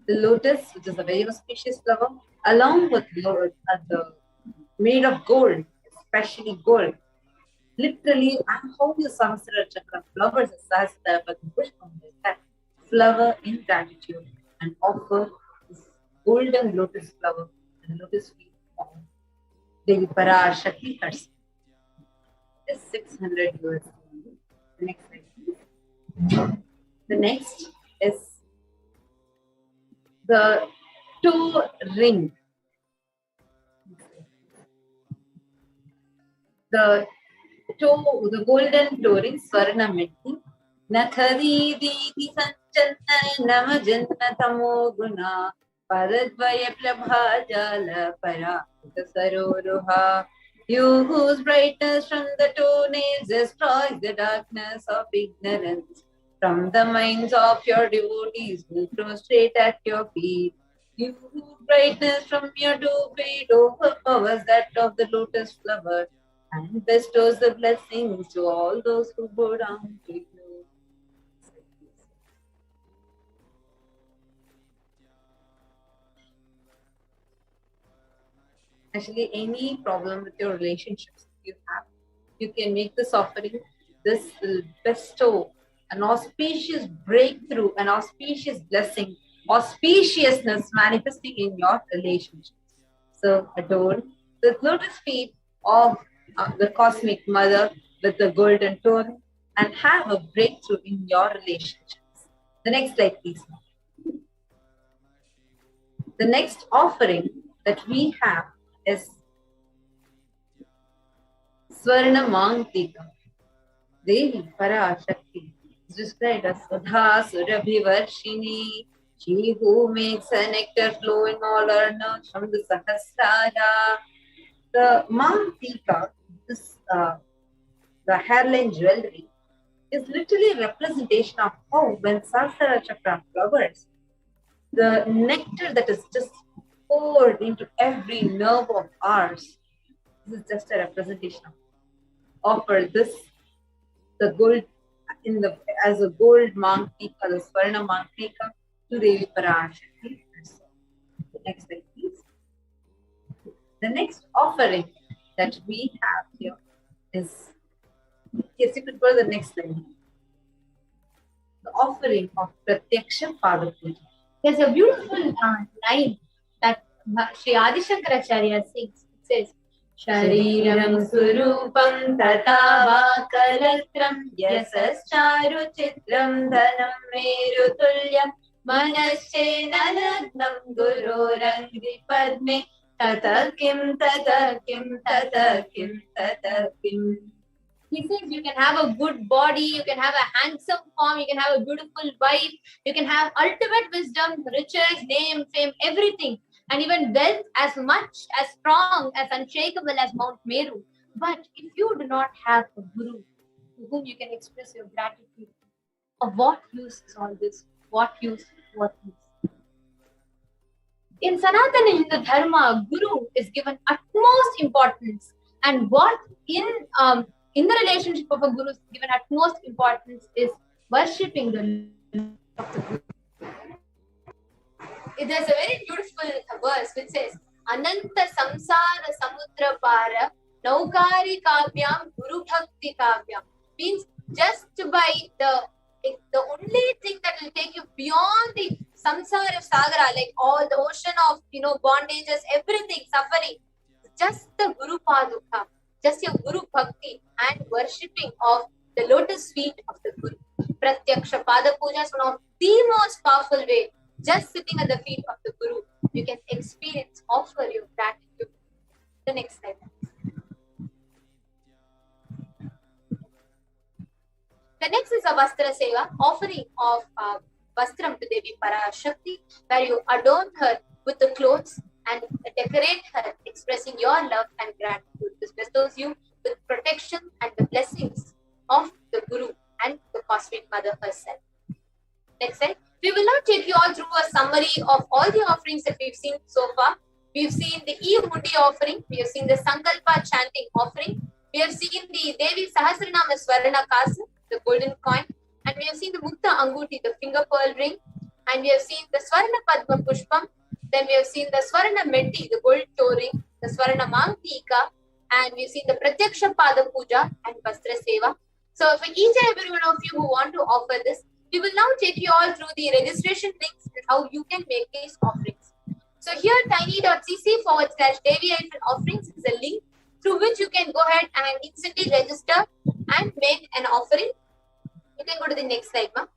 The lotus, which is a very auspicious flower, along with the made of gold, especially gold. Literally, and how the Sahasrara Chakra flowers as the Padma Pushpa is that flower in gratitude and offer this golden lotus flower and lotus feet of Devi Parashakti herself. It's 600 US. The next slide, please. The next is the toe ring. The golden toe ring, Swarna Metti. Nakhari Diti Sanchana Namajanna Tamo Guna Padadvaya Prabha Jala Parakita Saroruha. You whose brightness from the toenails destroys the darkness of ignorance from the minds of your devotees who prostrate at your feet. You whose brightness from your two feet overpowers that of the lotus flower and bestows the blessings to all those who bow down to you. Actually, any problem with your relationships you have, you can make this offering. This will bestow an auspicious breakthrough, an auspicious blessing, auspiciousness manifesting in your relationships. So adore the lotus feet of the cosmic mother with the golden tone and have a breakthrough in your relationships. The next slide, please. The next offering that we have is Swarna Mantika. Devi Parashakti is described as Sudha Surabhivarshini, she who makes a nectar flow in all her nerves from the Sahasrara. The Mantika, this the hairline jewelry, is literally a representation of how when Sahasrara Chakra flowers, the nectar that is just poured into every nerve of ours. This is just a representation of offer this the gold in the as a gold mantika, the Swarna mantika to Devi Parashakti. The next slide, please. The next offering that we have here is, yes, you could go to the next slide. The offering of Pratyaksha Pada Puja. There's a beautiful line that Sri Adi Shankaracharya sings. It says, Shariram surupam tatava kalatram yasascharu chitram dhanam merutulyam मनश्चेन लग्नं गुरोरङ्घ्रि पद्मे ततः किं He says you can have a good body, you can have a handsome form, you can have a beautiful wife, you can have ultimate wisdom, riches, name, fame, everything, and even wealth as much, as strong, as unshakable as Mount Meru. But if you do not have a guru to whom you can express your gratitude, of what use is all this? What use? What use? In Sanatana Hindu Dharma, guru is given utmost importance, and what in the relationship of a guru is given utmost importance is worshipping the Lord of the Guru. There's a very beautiful verse which says, Ananta samsara samudra para naukari kavyam guru bhakti kavyam. Means just by the only thing that will take you beyond the samsara sagara, like all the ocean of bondages, everything, suffering, just the guru paduka, just your guru bhakti and worshipping of the lotus feet of the guru. Pratyaksha pada puja is one of the most powerful way. Just sitting at the feet of the guru, you can experience, offer your gratitude. The next slide. The next is a Vastra Seva, offering of Vastram to Devi Parashakti, where you adorn her with the clothes and decorate her, expressing your love and gratitude. This bestows you with protection and the blessings of the Guru and the Cosmic Mother herself. Next slide. We will now take you all through a summary of all the offerings that we've seen so far. We've seen the E-Mundi offering, we have seen the Sankalpa chanting offering, we have seen the Devi Sahasranama Swarna Kasa, the golden coin, and we have seen the Mukta Anguti, the finger pearl ring, and we have seen the Swarna Padma Pushpam, then we have seen the Swarna Menti, the gold toe ring, the Swarna Mangtika, and we've seen the Pratyaksha Pada Puja and Vastra Seva. So for each and every one of you who want to offer this, we will now take you all through the registration links and how you can make these offerings. So here tiny.cc/Devi offerings is a link through which you can go ahead and instantly register and make an offering. You can go to the next slide, ma'am.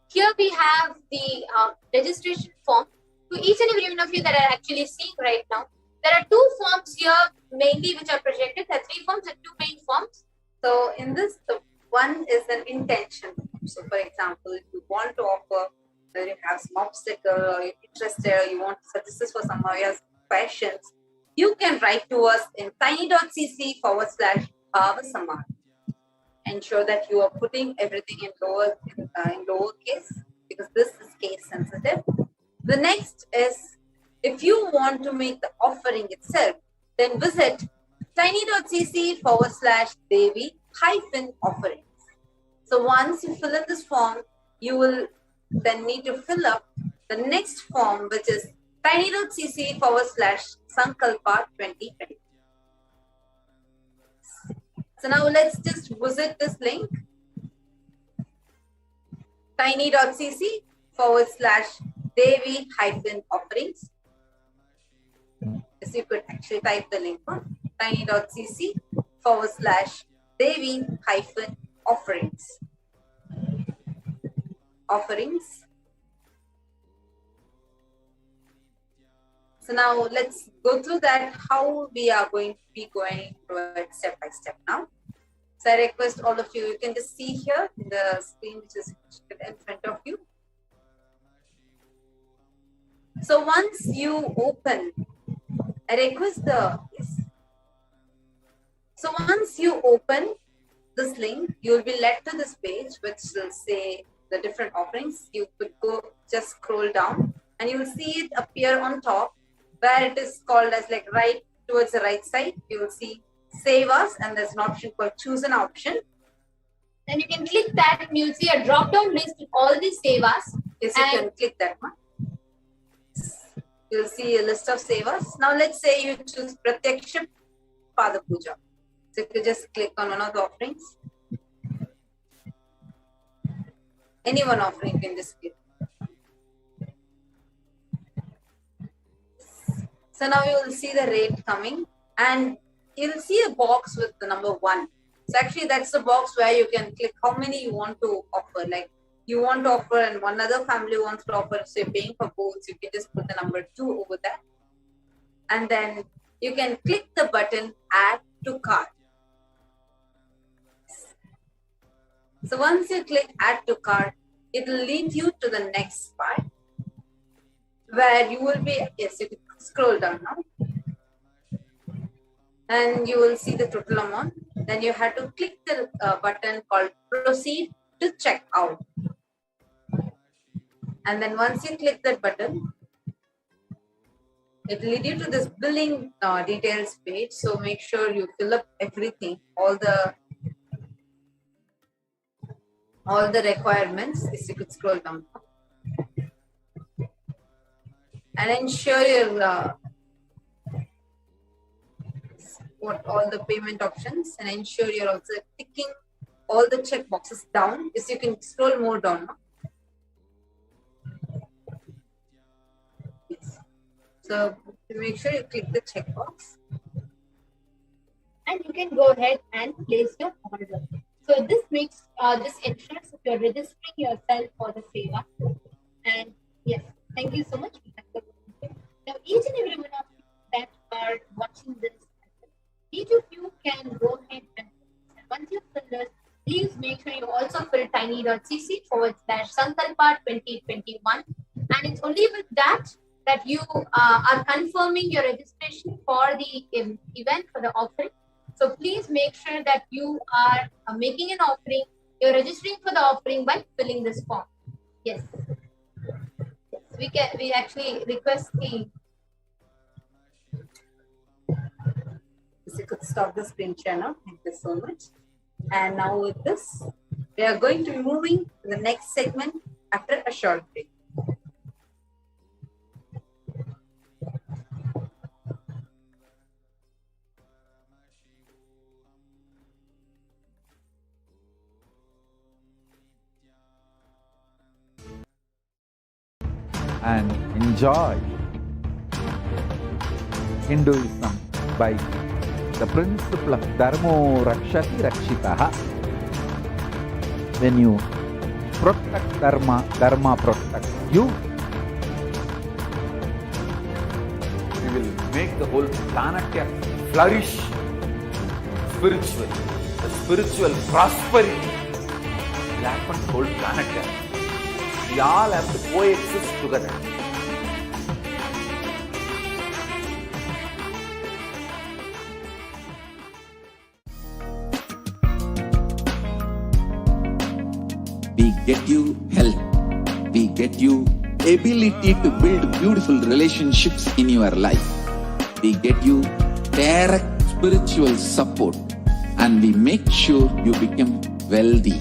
Here we have the registration form. To each and every one of you that are actually seeing right now, there are two forms here mainly which are projected. There are three forms and two main forms. So in this, the one is an intention. So for example, if you want to offer, whether you have some obstacle or you're interested or you want to suggest this for someone who has questions, you can write to us in tiny.cc/Bhavasamad. Ensure that you are putting everything in lowercase because this is case sensitive. The next is, if you want to make the offering itself, then visit tiny.cc/Devi-offerings. So once you fill in this form, you will then need to fill up the next form, which is tiny.cc/Sankalpa 2020. So now let's just visit this link, tiny.cc/Devi-offerings. Yes, you could actually type the link on tiny.cc/Devi-offerings. So now let's go through that, how we are going to be going through it step by step now. So I request all of you, you can just see here in the screen which is in front of you. So once you open, I request So once you open this link, you will be led to this page which will say the different offerings. You could just scroll down and you will see it appear on top where it is called as like right towards the right side. You will see Save Us and there's an option called Choose an Option. Then you can click that and you'll see a drop down list with all these Save Us. Yes, you can click that one. You'll see a list of Sevas. Now let's say you choose Pratyaksha Pada Puja. So you can just click on one of the offerings. Any one offering you can just click. So now you will see the rate coming, and you'll see a box with the number 1. So actually that's the box where you can click how many you want to offer. Like you want to offer and one other family wants to offer, so you're paying for both, so you can just put the number 2 over there. And then you can click the button add to cart. So once you click add to cart, it will lead you to the next part where you will be, yes, you can scroll down now. And you will see the total amount. Then you have to click the button called proceed to check out. And then once you click that button, it will lead you to this billing details page. So make sure you fill up everything, all the requirements. If you could scroll down. And ensure your all the payment options, and ensure you're also ticking all the check boxes down. Yes, you can scroll more down now. Yes. So make sure you click the checkbox. And you can go ahead and place your order. So this makes this ensures that you're registering yourself for the seva. And yes, thank you so much. Now each and every one of you that are watching this, each of you can go ahead and once you fill this, please make sure you also fill tiny.cc/Sankalpa 2021. And it's only with that you are confirming your registration for the event, for the offering. So please make sure that you are making an offering, you're registering for the offering by filling this form. Yes. We actually request the. You could stop the screen share now. Thank you so much. And now with this, we are going to be moving to the next segment after a short break. And enjoy Hinduism by the principle of Dharmo Rakshati Rakshitaha. When you protect Dharma, Dharma protects you. We will make the whole planet flourish spiritually. The spiritual prosperity will happen to the whole planet. We all have to coexist together. We get you health. We get you ability to build beautiful relationships in your life. We get you direct spiritual support, and we make sure you become wealthy.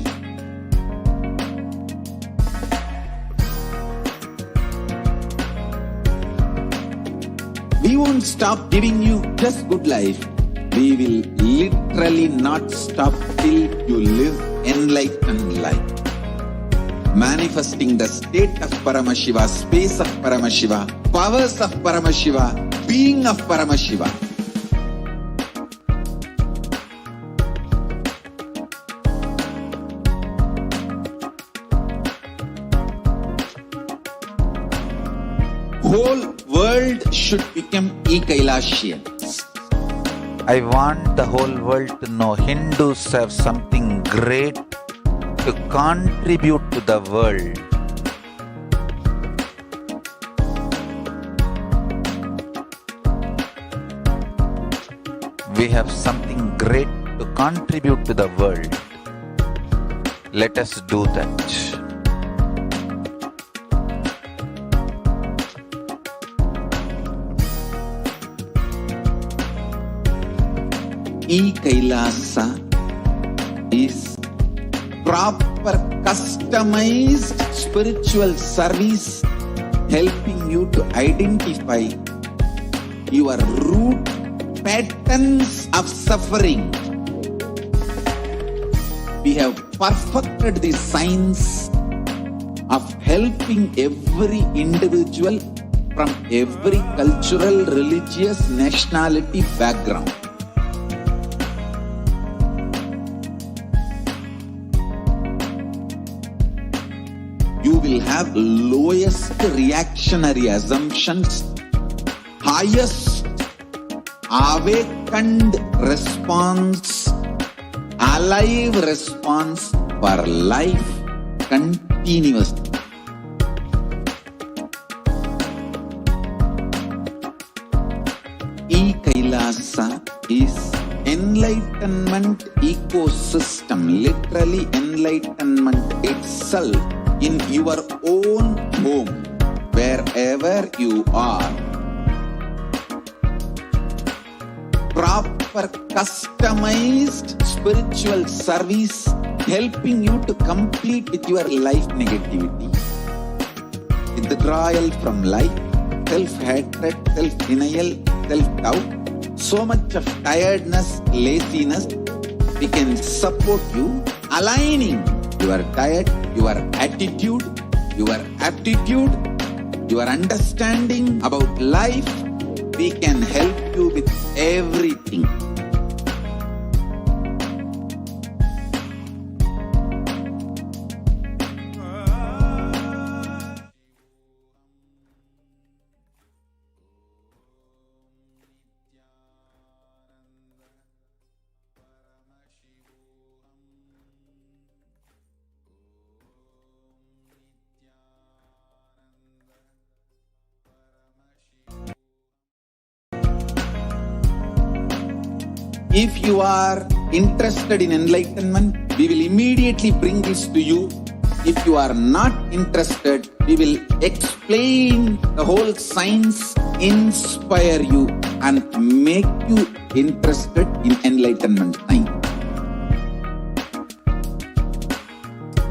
We won't stop giving you just good life. We will literally not stop till you live enlightened life. Manifesting the state of Paramashiva, space of Paramashiva, powers of Paramashiva, being of Paramashiva. Whole world should become e-Kailashians. I want the whole world to know Hindus have something great to contribute to the world. We have something great to contribute to the world. Let us do that. E-Kailasa is proper customized spiritual service helping you to identify your root patterns of suffering. We have perfected the science of helping every individual from every cultural, religious, nationality background. will have lowest reactionary assumptions, highest awakened response, alive response for life continuously. E-Kailasa is enlightenment ecosystem, literally enlightenment itself in your own home, wherever you are. Proper customized spiritual service helping you to complete with your life negativity, withdrawal from life, self-hatred, self-denial, self-doubt, so much of tiredness, laziness. We can support you, aligning your diet, your attitude, your aptitude, your understanding about life. We can help you with everything. If you are interested in enlightenment, we will immediately bring this to you. If you are not interested, we will explain the whole science, inspire you and make you interested in enlightenment time.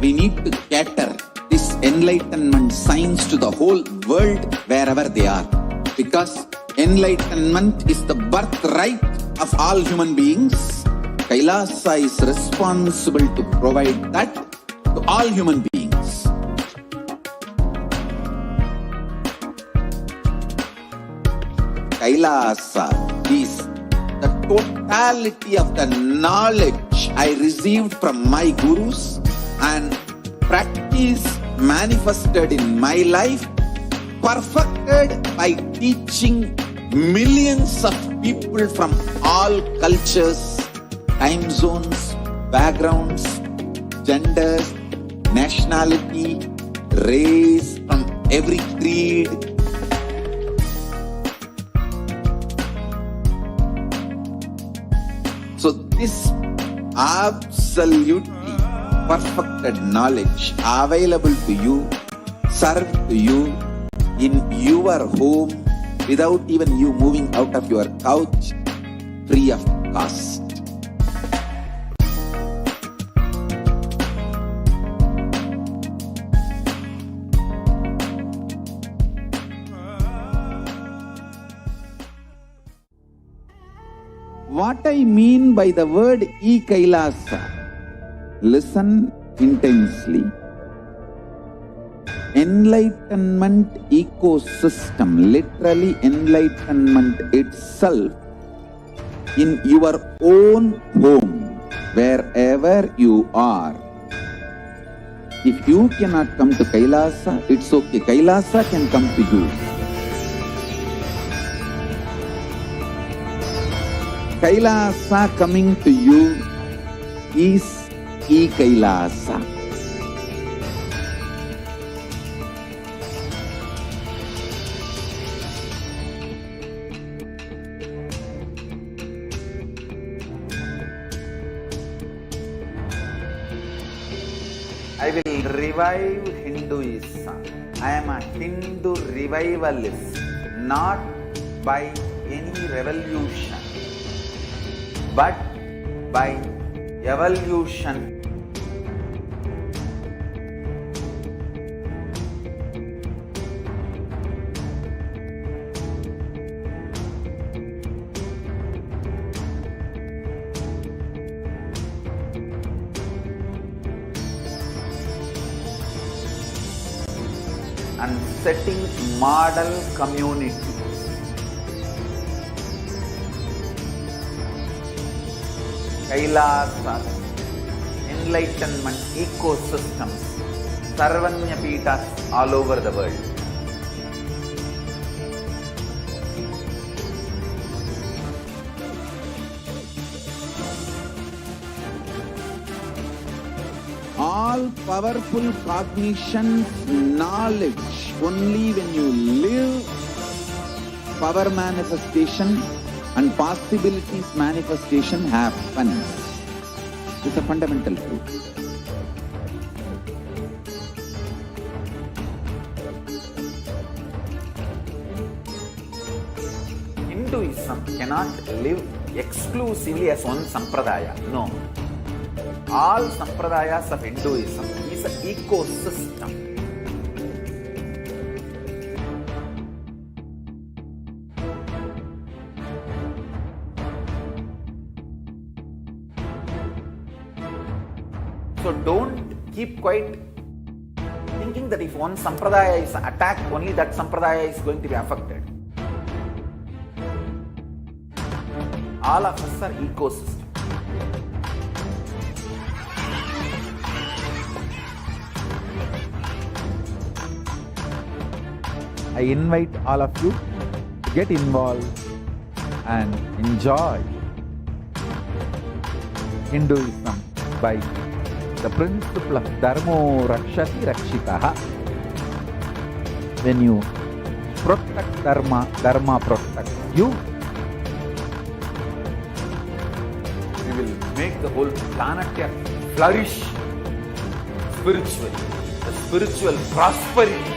We need to cater this enlightenment science to the whole world wherever they are, because enlightenment is the birthright of all human beings. Kailasa is responsible to provide that to all human beings. Kailasa is the totality of the knowledge I received from my gurus and practice manifested in my life, perfected by teaching millions of people from all cultures, time zones, backgrounds, genders, nationality, race, from every creed. So this absolutely perfected knowledge available to you, served to you in your home, without even you moving out of your couch, free of cost. What I mean by the word E-Kailasa, listen intensely. Enlightenment ecosystem, literally enlightenment itself in your own home, wherever you are. If you cannot come to Kailasa, it's okay. Kailasa can come to you. Kailasa coming to you is E-Kailasa. I will revive Hinduism. I am a Hindu revivalist, not by any revolution, but by evolution. And setting model community. Kailasa, enlightenment ecosystems Sarvanya Peethas all over the world. All powerful cognition, knowledge, only when you live, power manifestation and possibilities manifestation happens. It's a fundamental truth. Hinduism cannot live exclusively as one sampradaya. No. All sampradayas of Hinduism is an ecosystem. So don't keep quiet thinking that if one sampradaya is attacked, only that sampradaya is going to be affected. All of us are ecosystem. I invite all of you to get involved and enjoy Hinduism by the principle of Dharmo Rakshati Rakshitaha. When you protect Dharma, Dharma protects you. We will make the whole planet flourish spiritually. The spiritual prosperity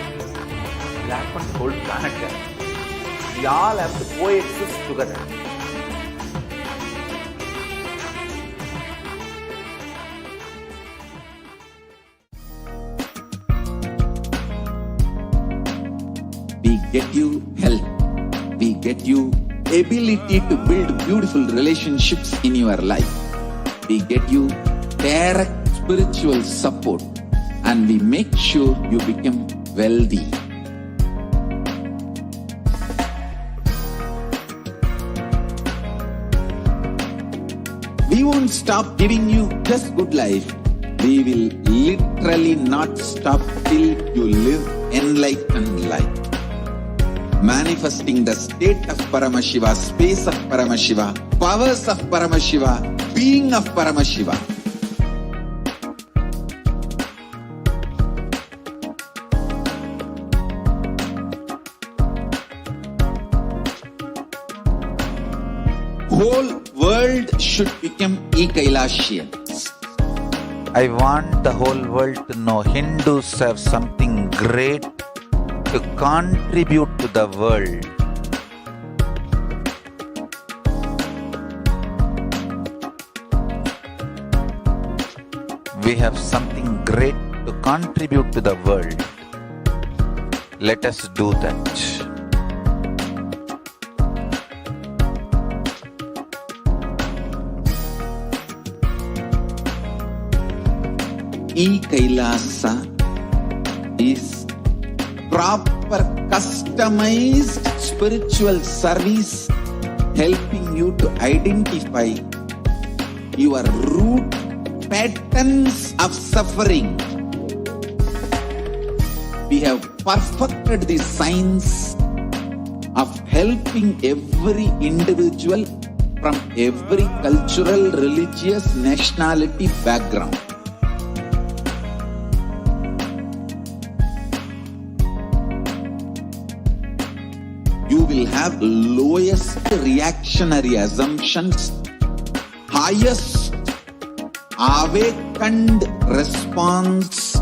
will happen to the whole planet. We all have to coexist together. We get you health. We get you ability to build beautiful relationships in your life. We get you direct spiritual support, and we make sure you become wealthy. We won't stop giving you just good life. We will literally not stop till you live enlightened life. Manifesting the state of Paramashiva, space of Paramashiva, powers of Paramashiva, being of Paramashiva. Whole world should become e-Kailashians. I want the whole world to know Hindus have something great to contribute to the world. We have something great to contribute to the world. Let us do that. E-Kailasa is proper customized spiritual service helping you to identify your root patterns of suffering. We have perfected the science of helping every individual from every cultural, religious, nationality background. You will have lowest reactionary assumptions, highest awakened response,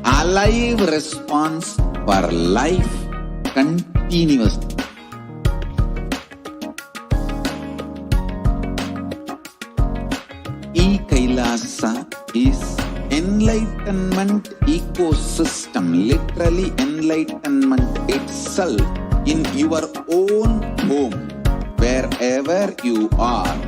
alive response for life continuously. E-Kailasa is enlightenment ecosystem, literally enlightenment itself in your own home, wherever you are.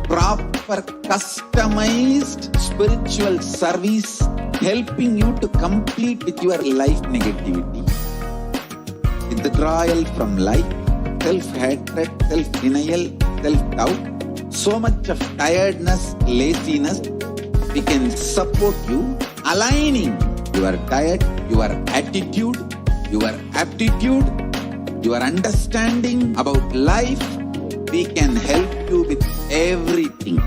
Proper customized spiritual service helping you to complete with your life negativity. Withdrawal from life, self-hatred, self-denial, self-doubt, so much of tiredness, laziness, we can support you, aligning your diet, your attitude, your aptitude, your understanding about life. We can help you with everything.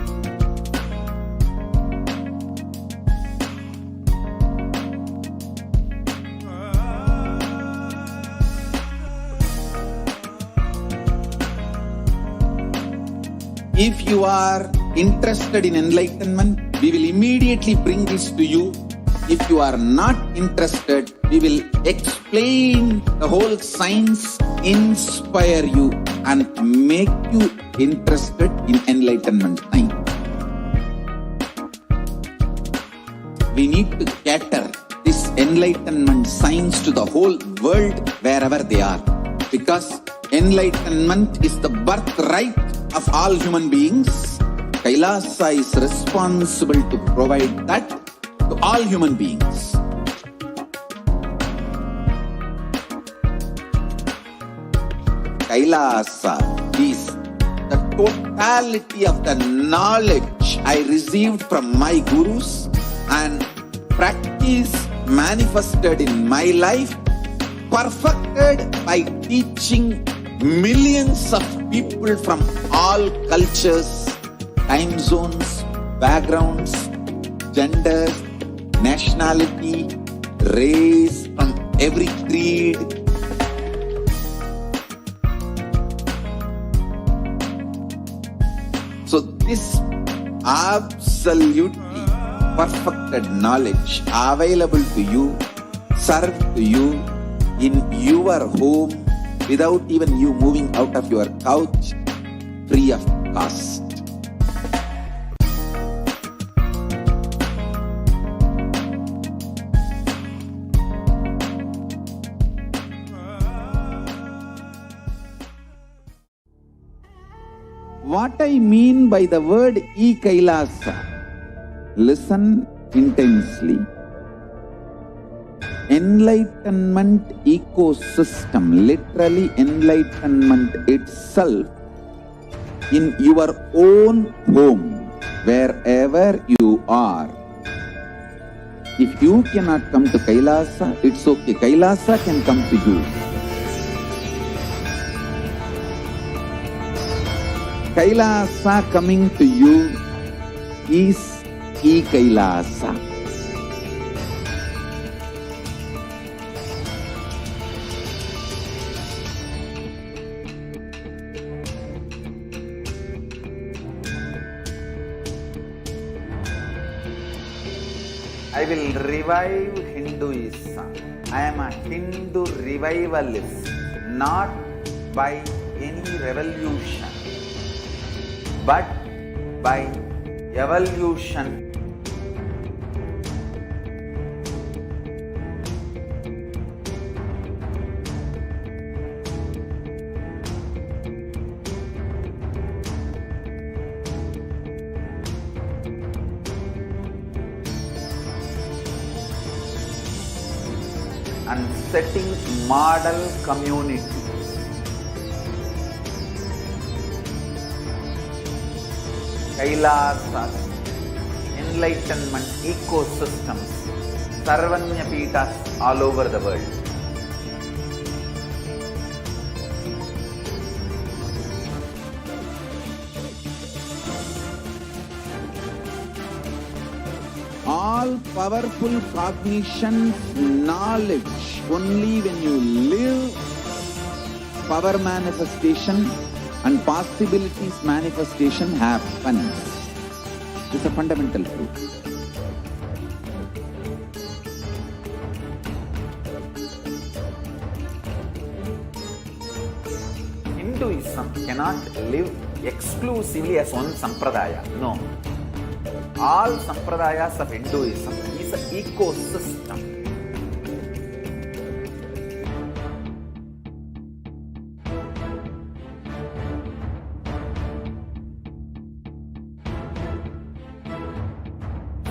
If you are interested in enlightenment, we will immediately bring this to you. If you are not interested, we will explain the whole science, inspire you and make you interested in enlightenment time. We need to cater this enlightenment science to the whole world wherever they are, because enlightenment is the birthright of all human beings. Kailasa is responsible to provide that to all human beings. Kailasa is the totality of the knowledge I received from my gurus and practice manifested in my life, perfected by teaching millions of people from all cultures, time zones, backgrounds, genders, nationality, race, from every creed. So this absolutely perfected knowledge available to you, served to you in your home without even you moving out of your couch, free of cost. What I mean by the word E-Kailasa, listen intensely. Enlightenment ecosystem, literally enlightenment itself, in your own home, wherever you are. If you cannot come to Kailasa, it's okay. Kailasa can come to you. Kailasa coming to you is E-Kailasa. I will revive Hinduism. I am a Hindu revivalist, not by any revolution, but by evolution. And setting model community. Kailasas, enlightenment ecosystems, Sarvanya Pitas all over the world. All powerful cognition, knowledge, only when you live, power manifestation and possibilities manifestation happens. It's a fundamental truth. Hinduism cannot live exclusively as one sampradaya. No. All sampradayas of Hinduism is an ecosystem.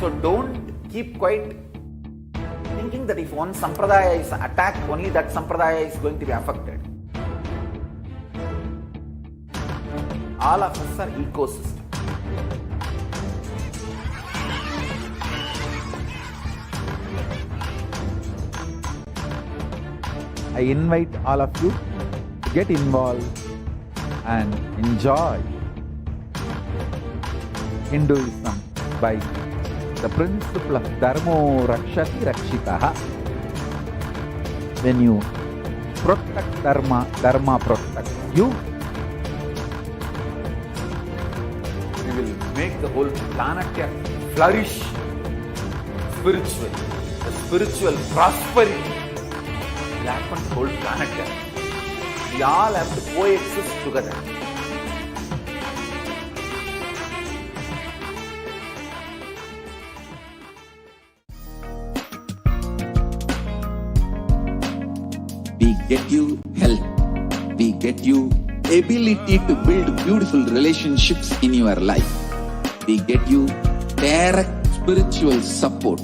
So don't keep quiet thinking that if one sampradaya is attacked, only that sampradaya is going to be affected. All of us are ecosystem. I invite all of you to get involved and enjoy Hinduism by the principle of Dharmo Rakshati Rakshitaha. When you protect Dharma, Dharma protects you. We will make the whole planet flourish spiritually. The spiritual prosperity will happen to the whole planet. We all have to coexist together. We get you health. We get you ability to build beautiful relationships in your life. We get you direct spiritual support,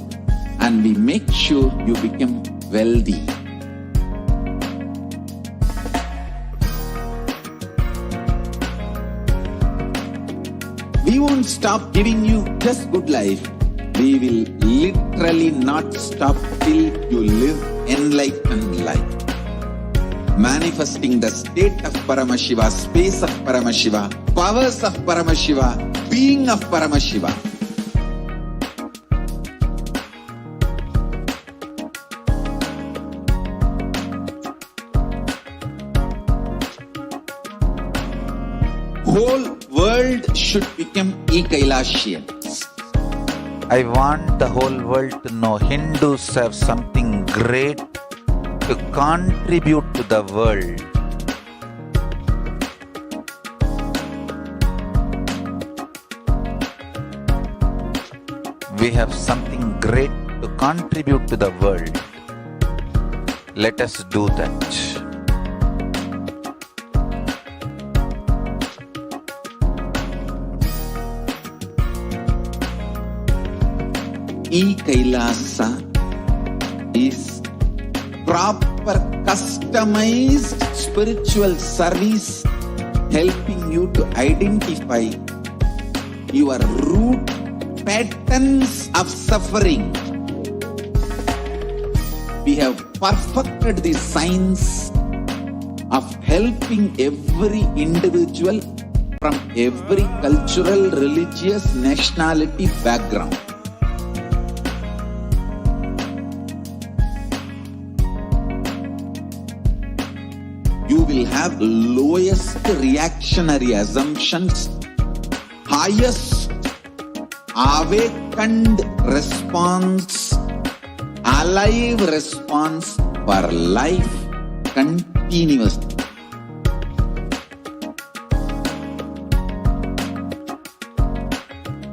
and we make sure you become wealthy. We won't stop giving you just good life. We will literally not stop till you live enlightened life. Manifesting the state of Paramashiva, space of Paramashiva, powers of Paramashiva, being of Paramashiva. Whole world should become e-Kailashians. I want the whole world to know Hindus have something great to contribute to the world. We have something great to contribute to the world. Let us do that. E-Kailasa is proper customized spiritual service helping you to identify your root patterns of suffering. We have perfected the science of helping every individual from every cultural, religious, nationality background. You will have lowest reactionary assumptions, highest awakened response, alive response for life continuously.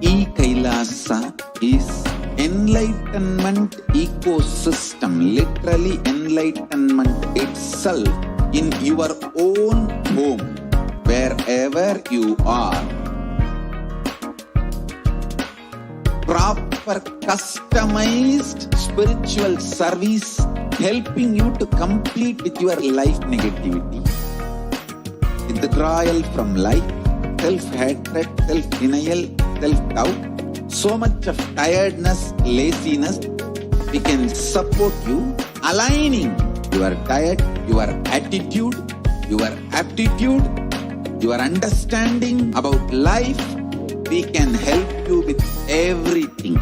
E-Kailasa is enlightenment ecosystem, literally enlightenment itself in your own home, wherever you are. Proper customized spiritual service helping you to complete with your life negativity. Withdrawal from life, self-hatred, self-denial, self-doubt, so much of tiredness, laziness. We can support you aligning your diet, your attitude, your aptitude, your understanding about life. We can help you with everything.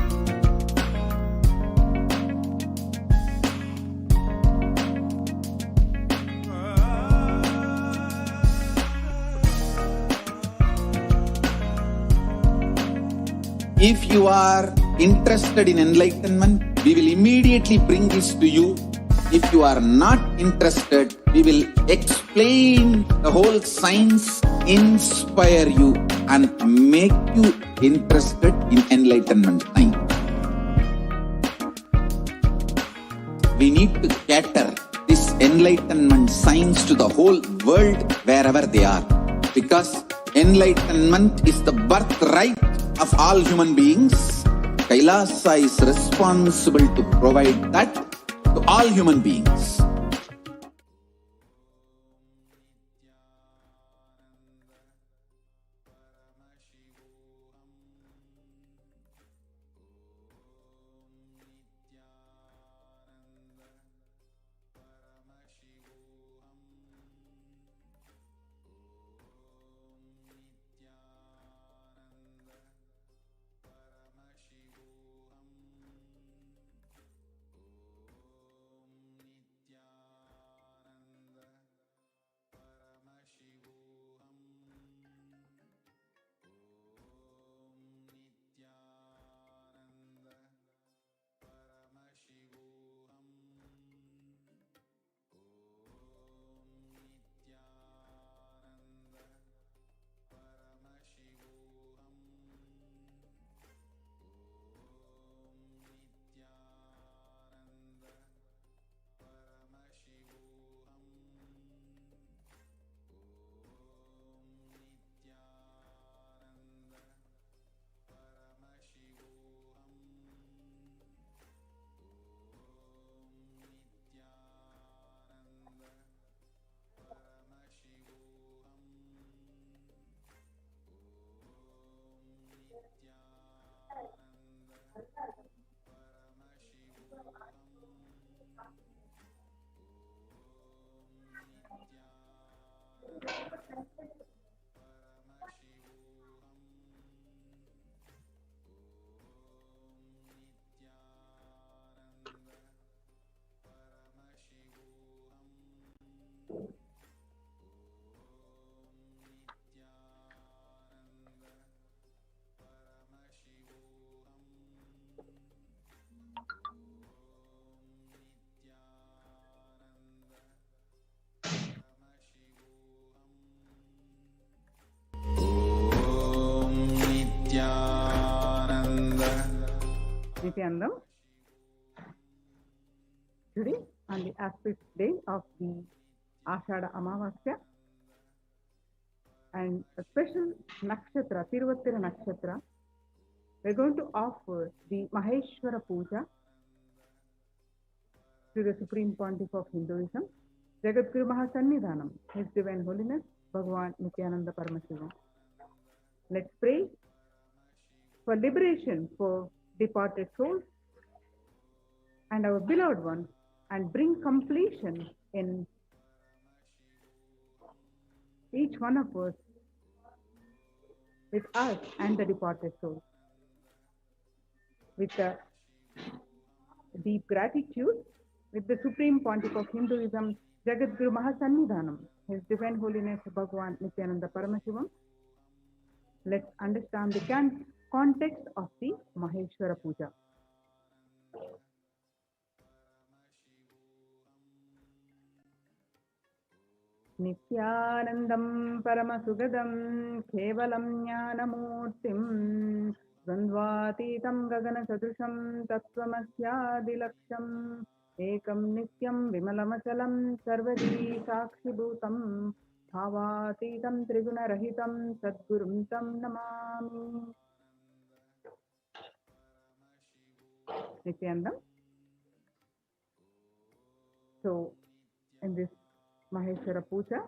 If you are interested in enlightenment, we will immediately bring this to you. If you are not interested, we will explain the whole science, inspire you and make you interested in enlightenment time. We need to cater this enlightenment science to the whole world wherever they are, because enlightenment is the birthright of all human beings. Kailasa is responsible to provide that to all human beings. Nithyananda, Parashakti, Parashakti. Om Nithyananda. Nithyananda. Today, on the auspicious day of the Ashada Amavasya and a special nakshatra, Tiruvattira nakshatra, we're going to offer the Maheshwara Puja to the Supreme Pontiff of Hinduism, Jagadguru Mahasannidhanam, His Divine Holiness, Bhagavan Nithyananda Paramashivam. Let's pray for liberation for departed souls and our beloved ones, and bring completion in each one of us, with us and the departed souls. With a deep gratitude, with the Supreme Pontiff of Hinduism, Jagadguru Mahasannidhanam, His Divine Holiness Bhagavan Nithyananda Paramashivam, let's understand the context of the Maheshwara Puja. Nithyanandam Paramasugadam Kevalam Jnanamurtim Dvandvatitam Gagana Sadrusham Tattvamasyaadilaksham Ekam Nityam Vimalamachalam Sarvadi Sakshibhutam Bhavatitam Triguna Rahitam Sadgurum Tam Namami. Nithyanandam. So, in this Maheshwara Puja,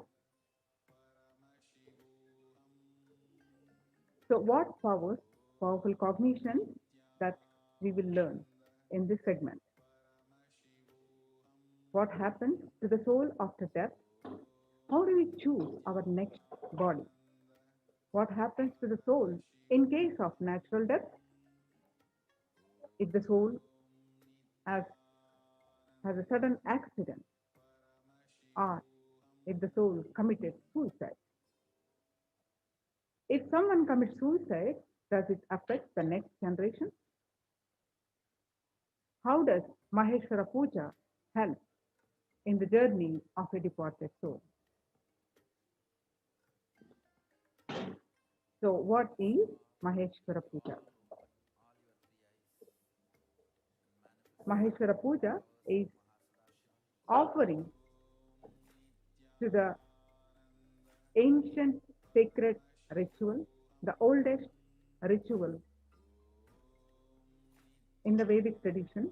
so what powers, powerful cognition that we will learn in this segment? What happens to the soul after death? How do we choose our next body? What happens to the soul in case of natural death? If the soul has a sudden accident, or if the soul committed suicide. If someone commits suicide, does it affect the next generation? How does Maheshwara Puja help in the journey of a departed soul? So what is Maheshwara Puja? Maheshwara Puja is offering to the ancient sacred ritual, the oldest ritual in the Vedic tradition.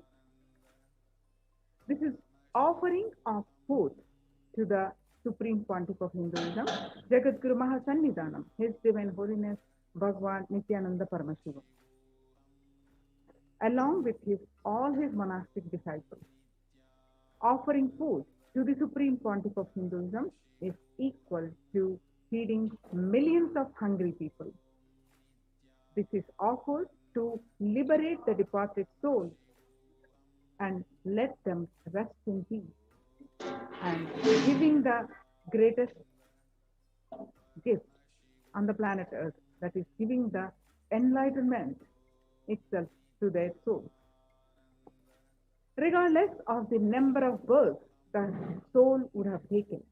This is offering of food to the Supreme Pontiff of Hinduism, Jagadguru Mahasannidhanam, His Divine Holiness Bhagavan Nithyananda Paramashivam, along with all his monastic disciples. Offering food to the Supreme Pontiff of Hinduism is equal to feeding millions of hungry people. This is offered to liberate the departed souls and let them rest in peace, and giving the greatest gift on the planet Earth, that is giving the enlightenment itself to their souls. Regardless of the number of births the soul would have taken,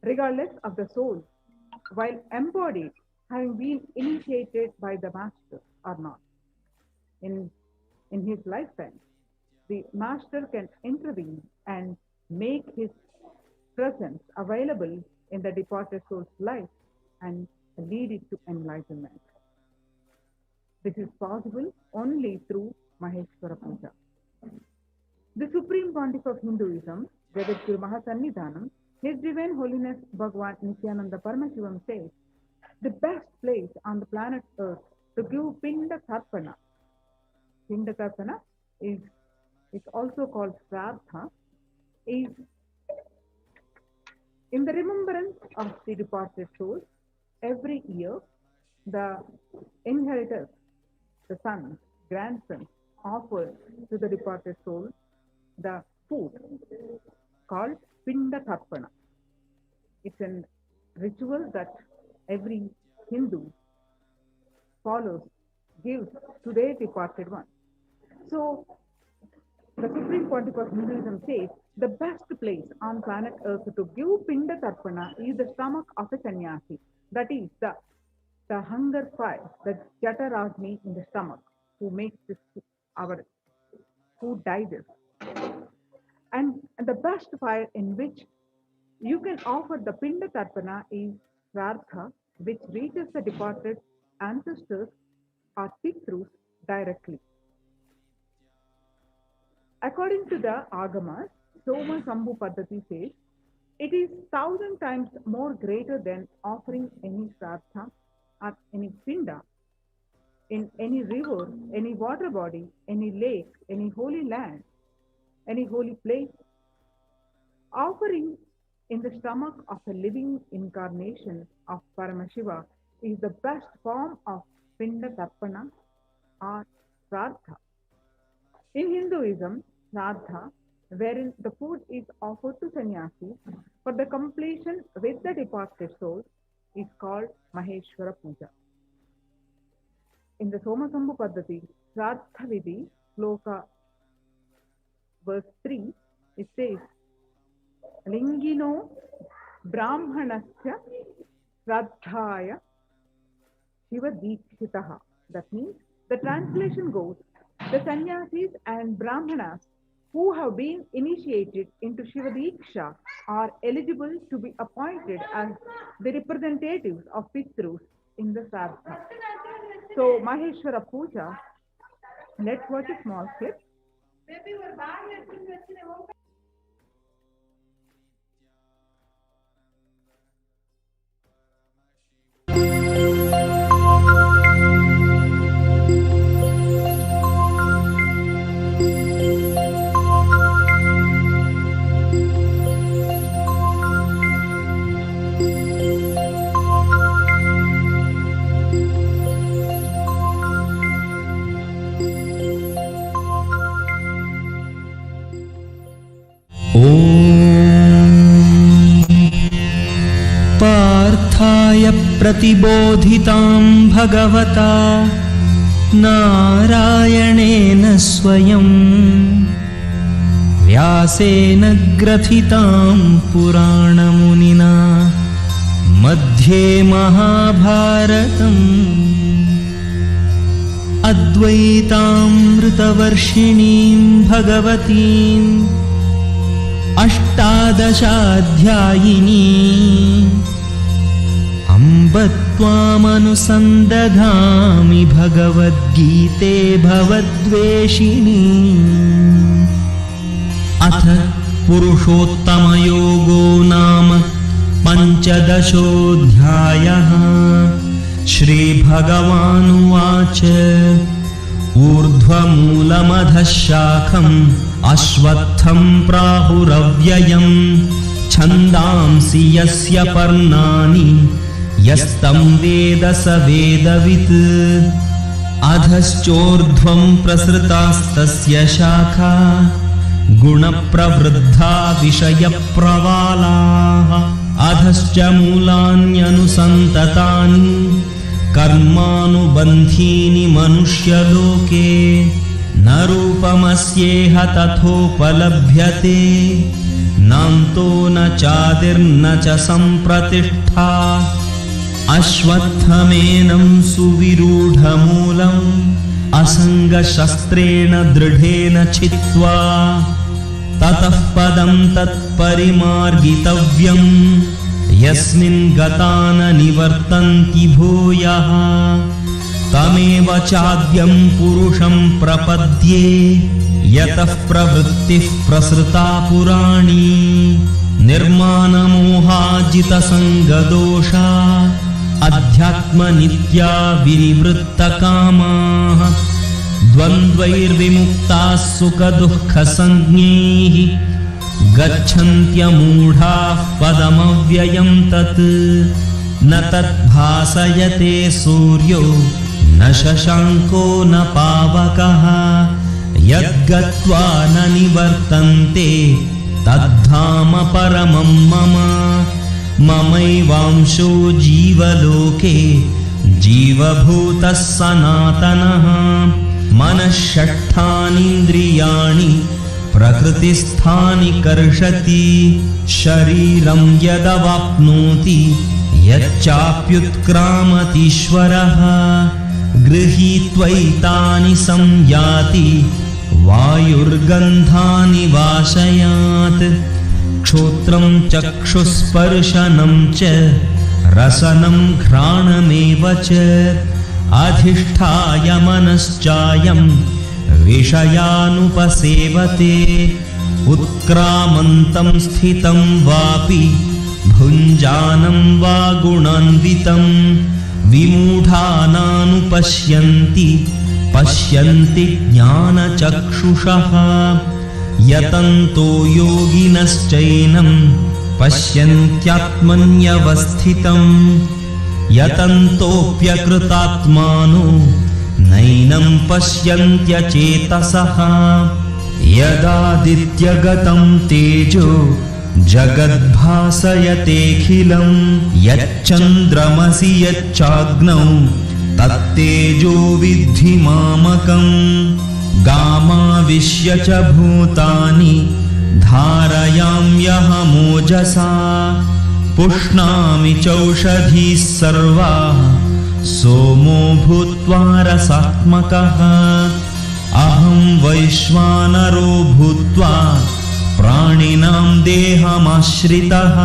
regardless of the soul, while embodied, having been initiated by the master or not, in his lifetime, the master can intervene and make his presence available in the departed soul's life and lead it to enlightenment. This is possible only through Maheshwara Puja. The Supreme Pontiff of Hinduism, Jagadguru Mahasannidhanam, His Divine Holiness Bhagavan Nithyananda Paramashivam says, the best place on the planet Earth to give Pinda Karpana. Pinda Karpana is also called Sraddha, is In the remembrance of the departed souls, every year the inheritors, the sons, grandsons, offer to the departed soul the food called Pinda Tarpana. It's a ritual that every Hindu follows, gives to their departed one. So the Supreme Pontiff of Hinduism says the best place on planet Earth to give Pinda Tarpana is the stomach of a sannyasi. That is the hunger fire, the Jataragni in the stomach, who makes this our food digest. And the best fire in which you can offer the Pinda Tarpana is Sraddha, which reaches the departed ancestors or Pitrus directly. According to the Agamas, Soma Sambhu Paddhati says, it is 1,000 times more greater than offering any Sraddha or any Pinda in any river, any water body, any lake, any holy land, any holy place. Offering in the stomach of a living incarnation of Paramashiva is the best form of Pinda Tarpana or Sraddha. In Hinduism, Sraddha, wherein the food is offered to sannyasi for the completion with the departed soul, is called Maheshwara Puja. In the Soma Sambhu Paddhati, Sraddha Vidhi, Sloka verse 3, it says, Lingino Brahmanasya Sraddhaya Shiva Dikshitaha. That means the translation goes, the sannyasis and Brahmanas who have been initiated into Shiva Diksha are eligible to be appointed as the representatives of Pitrus in the Sraddha. So, Maheshwara Puja, let's watch a small clip. पार्थाय प्रतिबोधितां भगवता नारायणेन स्वयं व्यासेन ग्रथितां पुराणमुनिना मध्ये महाभारतम् अद्वैतामृतवर्षिणीं भगवतीम् अष्टादशाध्यायिनी अम्ब त्वामनुसन्दधामि भगवद्गीते भवद्वेषिणी। अथ पुरुषोत्तमयोगो नाम पञ्चदशोऽध्यायः। श्रीभगवानुवाच ऊर्ध्वमूलमधः शाखम् अश्वत्थं प्राहुरव्ययम् छन्दांसि यस्य पर्णानि यस्तं वेद स वेदवित्। अधश्चोर्ध्वं प्रसृतास्तस्य शाखा गुणप्रवृद्धा विषयप्रवालाः। अधश्च मूलान्यनुसन्ततानि कर्मानुबन्धीनि मनुष्यलोके न रूपमस्येह तथोपलभ्यते नान्तो न चादिर्न च सम्प्रतिष्ठा। अश्वत्थमेनं सुविरूढमूलम् असङ्गशस्त्रेण दृढेन छित्त्वा ततः पदं तत्परिमार्गितव्यम् यस्मिन् गता न निवर्तन्ति भूयः। तमेव चाद्यं पुरुषं प्रपद्ये यतः प्रवृत्तिः प्रसृता पुराणी। निर्मानमोहाजितसङ्गदोषा अध्यात्मनित्या विनिवृत्तकामाः। द्वन्द्वैर्विमुक्ताः सुखदुःखसञ्ज्ञैः गच्छन्त्यमूढाः पदमव्ययं तत् न तद्भासयते सूर्यो न शशाङ्को न पावकः यद्गत्वा न निवर्तन्ते तद्धाम परमं मम ममैवांशो जीवलोके जीवभूतः सनातनः मनःषट्ठानीन्द्रियाणि प्रकृतिस्थानि कर्षति शरीरं यदवाप्नोति यच्चाप्युत्क्रामतीश्वरः गृहीत्वैतानि संयाति वायुर्गन्धानि वाशयात् क्षोत्रं चक्षुस्पर्शनं च रसनं घ्राणमेव च अधिष्ठाय मनश्चायं विषयानुपसेवते उत्क्रामन्तं स्थितं वापि भुञ्जानं वा गुणान्वितं विमूढानानुपश्यन्ति पश्यन्ति ज्ञानचक्षुषः यतन्तो योगिनश्चैनं पश्यन्त्यात्मन्यवस्थितम् यतन्तोऽप्यकृतात्मानो नैनं पश्यन्त्यचेतसः यदादित्यगतं तेजो जगद्भासयतेऽखिलं यच्चन्द्रमसि यच्चाग्नौ तत्तेजो विद्धि मामकम् गामाविश्य च भूतानि धारयाम्यहमोजसा पुष्णामि चौषधीः सर्वाः सोमो भूत्वा रसात्मकः अहं वैश्वानरो भूत्वा प्राणिनां देहमाश्रितः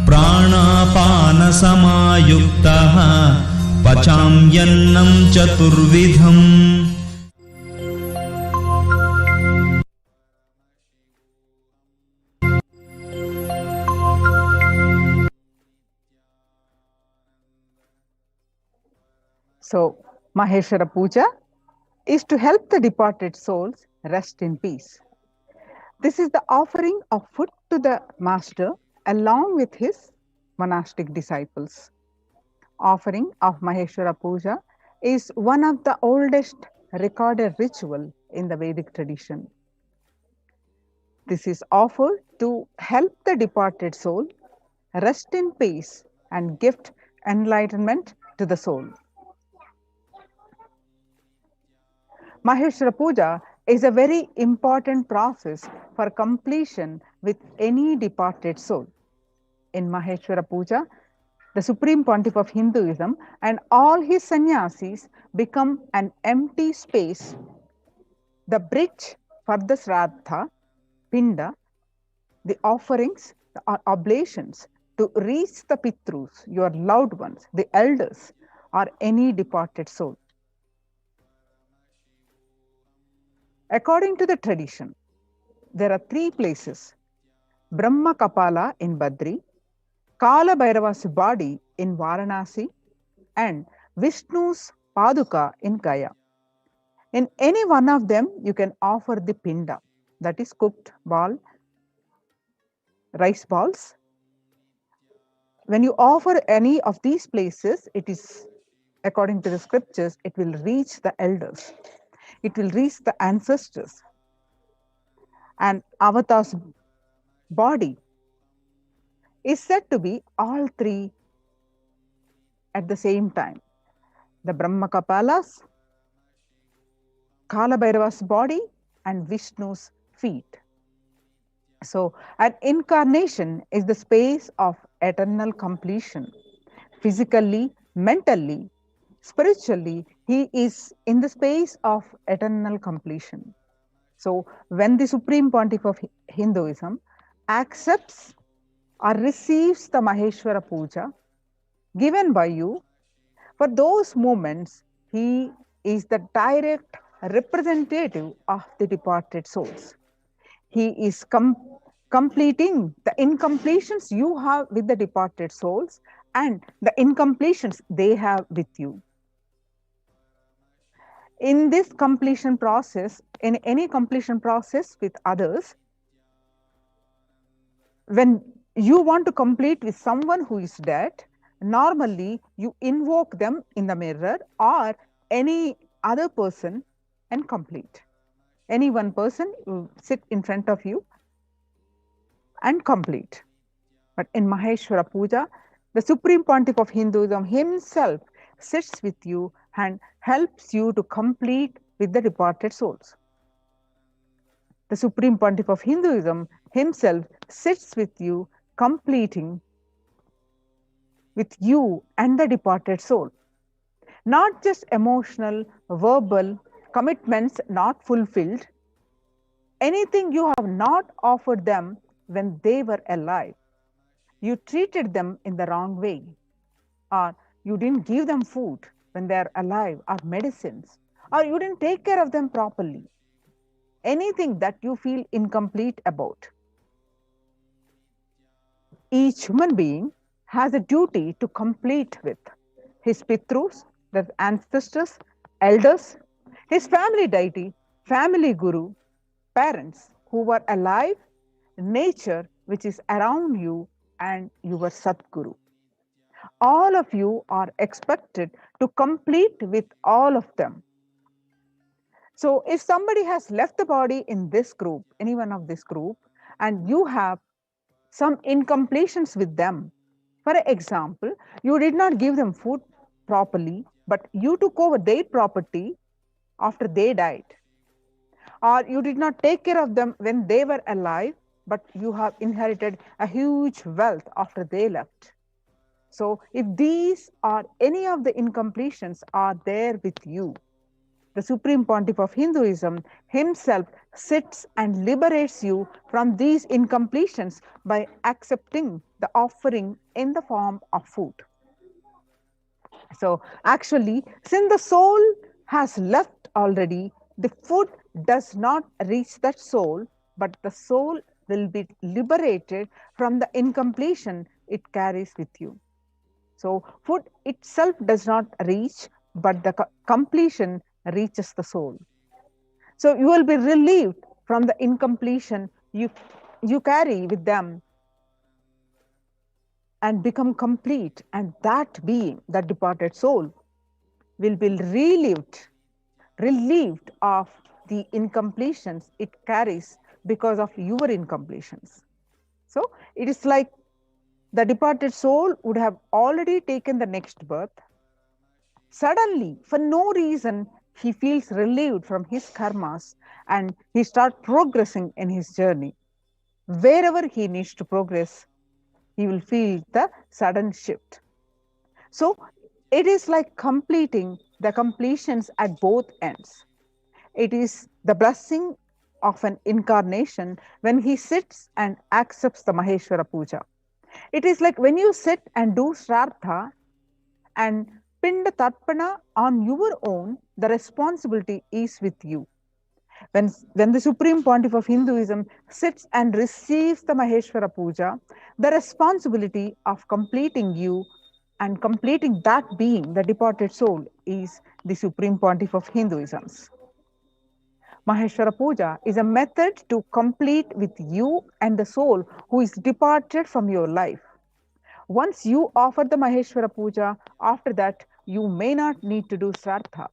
प्राणापानसमायुक्तः पचाम्यन्नं चतुर्विधम् So, Maheshwara Puja is to help the departed souls rest in peace. This is the offering of food to the master along with his monastic disciples. Offering of Maheshwara Puja is one of the oldest recorded ritual in the Vedic tradition. This is offered to help the departed soul rest in peace and gift enlightenment to the soul. Maheshwara Puja is a very important process for completion with any departed soul. In Maheshwara Puja, the Supreme Pontiff of Hinduism and all his sannyasis become an empty space, the bridge for the Sraddha, Pinda, the offerings, the oblations to reach the Pitrus, your loved ones, the elders, or any departed soul. According to the tradition, there are three places: Brahma Kapala in Badri, Kala Bhairava's body in Varanasi, and Vishnu's Paduka in Gaya. In any one of them, you can offer the pinda, that is cooked ball, rice balls. When you offer any of these places, it is, according to the scriptures, it will reach the elders. It will reach the ancestors. And Avatar's body is said to be all three at the same time: the Brahma Kapalas, Kala Bhairava's body, and Vishnu's feet. So, an incarnation is the space of eternal completion. Physically, mentally, spiritually, he is in the space of eternal completion. So, when the Supreme Pontiff of Hinduism accepts or receives the Maheshwara Puja given by you, for those moments, he is the direct representative of the departed souls. He is completing the incompletions you have with the departed souls and the incompletions they have with you. In this completion process, in any completion process with others, when you want to complete with someone who is dead, normally you invoke them in the mirror or any other person and complete. Any one person will sit in front of you and complete. But in Maheshwara Puja, the Supreme Pontiff of Hinduism himself sits with you and helps you to complete with the departed souls. The Supreme Pontiff of Hinduism himself sits with you, completing with you and the departed soul. Not just emotional, verbal commitments not fulfilled, anything you have not offered them when they were alive. You treated them in the wrong way, or you didn't give them food when they are alive, or medicines, or you didn't take care of them properly. Anything that you feel incomplete about. Each human being has a duty to complete with his pitrus, the ancestors, elders, his family deity, family guru, parents who were alive, nature which is around you, and your Satguru. All of you are expected to complete with all of them. So if somebody has left the body in this group, any one of this group, and you have some incompletions with them, for example, you did not give them food properly, but you took over their property after they died, or you did not take care of them when they were alive, but you have inherited a huge wealth after they left. So if these are any of the incompletions are there with you, the Supreme Pontiff of Hinduism himself sits and liberates you from these incompletions by accepting the offering in the form of food. So actually, since the soul has left already, the food does not reach that soul, but the soul will be liberated from the incompletion it carries with you. So food itself does not reach, but the completion reaches the soul. So you will be relieved from the incompletion you carry with them and become complete. And that being, that departed soul, will be relieved of the incompletions it carries because of your incompletions. So it is like the departed soul would have already taken the next birth. Suddenly, for no reason, he feels relieved from his karmas and he starts progressing in his journey. Wherever he needs to progress, he will feel the sudden shift. So it is like completing the completions at both ends. It is the blessing of an incarnation when he sits and accepts the Maheshwara Puja. It is like when you sit and do Shraddha and Pinda Tarpana on your own, the responsibility is with you. When the Supreme Pontiff of Hinduism sits and receives the Maheshwara Puja, the responsibility of completing you and completing that being, the departed soul, is the Supreme Pontiff of Hinduism. Maheshwara Puja is a method to complete with you and the soul who is departed from your life. Once you offer the Maheshwara Puja, after that, you may not need to do Shraddha.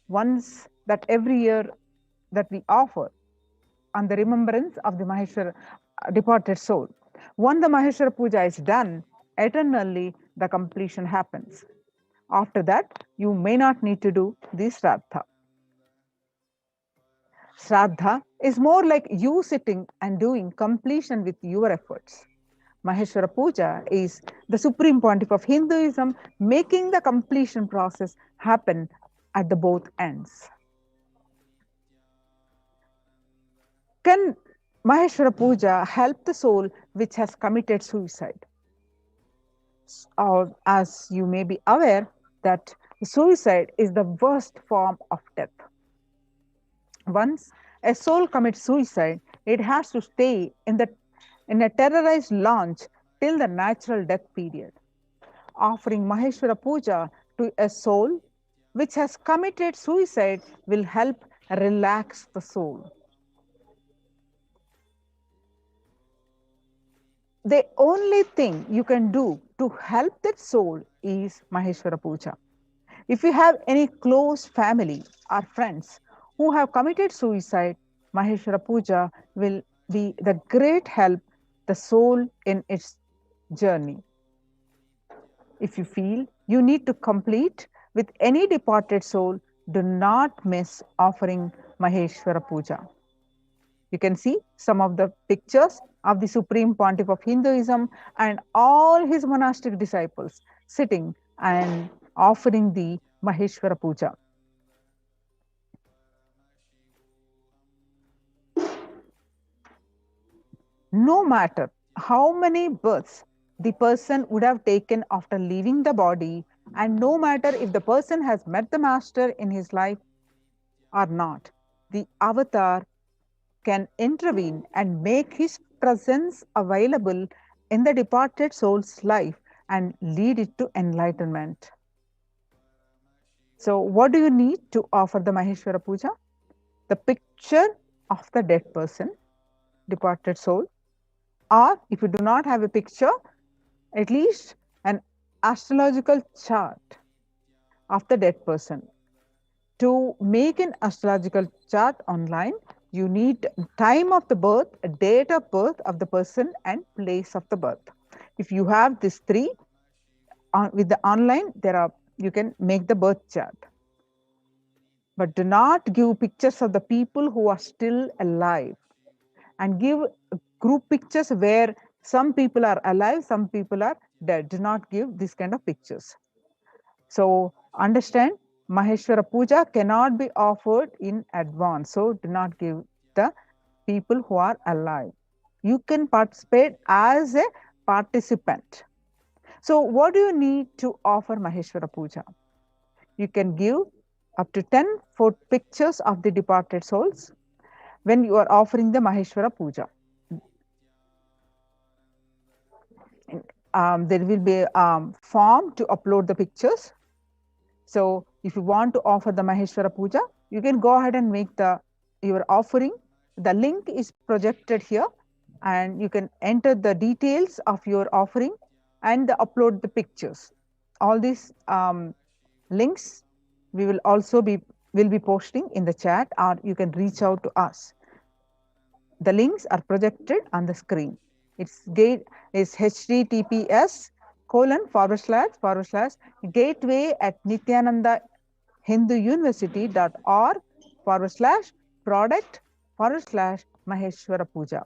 Once that every year that we offer on the remembrance of the Maheshwara departed soul. Once the Maheshwara Puja is done, eternally the completion happens. After that, you may not need to do the Shraddha. Shraddha is more like you sitting and doing completion with your efforts. Maheshwara Puja is the Supreme Pontiff of Hinduism making the completion process happen at the both ends. Can Maheshwara Puja help the soul which has committed suicide? Or as you may be aware that suicide is the worst form of death. Once a soul commits suicide, it has to stay in a terrorized launch till the natural death period. Offering Maheshwara Puja to a soul which has committed suicide will help relax the soul. the only thing you can do to help that soul is Maheshwara Puja. If you have any close family or friends who have committed suicide, Maheshwara Puja will be the great help the soul in its journey. If you feel you need to complete with any departed soul, do not miss offering Maheshwara Puja. You can see some of the pictures of the Supreme Pontiff of Hinduism and all his monastic disciples sitting and offering the Maheshwara Puja. No matter how many births the person would have taken after leaving the body, and no matter if the person has met the master in his life or not, the avatar can intervene and make his presence available in the departed soul's life and lead it to enlightenment. So, what do you need to offer the Maheshwara Puja? The picture of the dead person, departed soul, or if you do not have a picture, at least an astrological chart of the dead person. To make an astrological chart online, you need time of the birth, date of birth of the person, and place of the birth. If you have these three with the online, you can make the birth chart. But do not give pictures of the people who are still alive, and give group pictures where some people are alive, some people are dead. Do not give this kind of pictures. So understand, Maheshwara Puja cannot be offered in advance. So do not give the people who are alive. You can participate as a participant. So what do you need to offer Maheshwara Puja? You can give up to 10 pictures of the departed souls when you are offering the Maheshwara Puja. There will be a form to upload the pictures. So if you want to offer the Maheshwara Puja, you can go ahead and make your offering. The link is projected here, and you can enter the details of your offering and upload the pictures. All these links we will also be posting in the chat, or you can reach out to us. The links are projected on the screen. Its gate is https://gateway@nithyananda hindu university.org/product/Maheshwara Puja.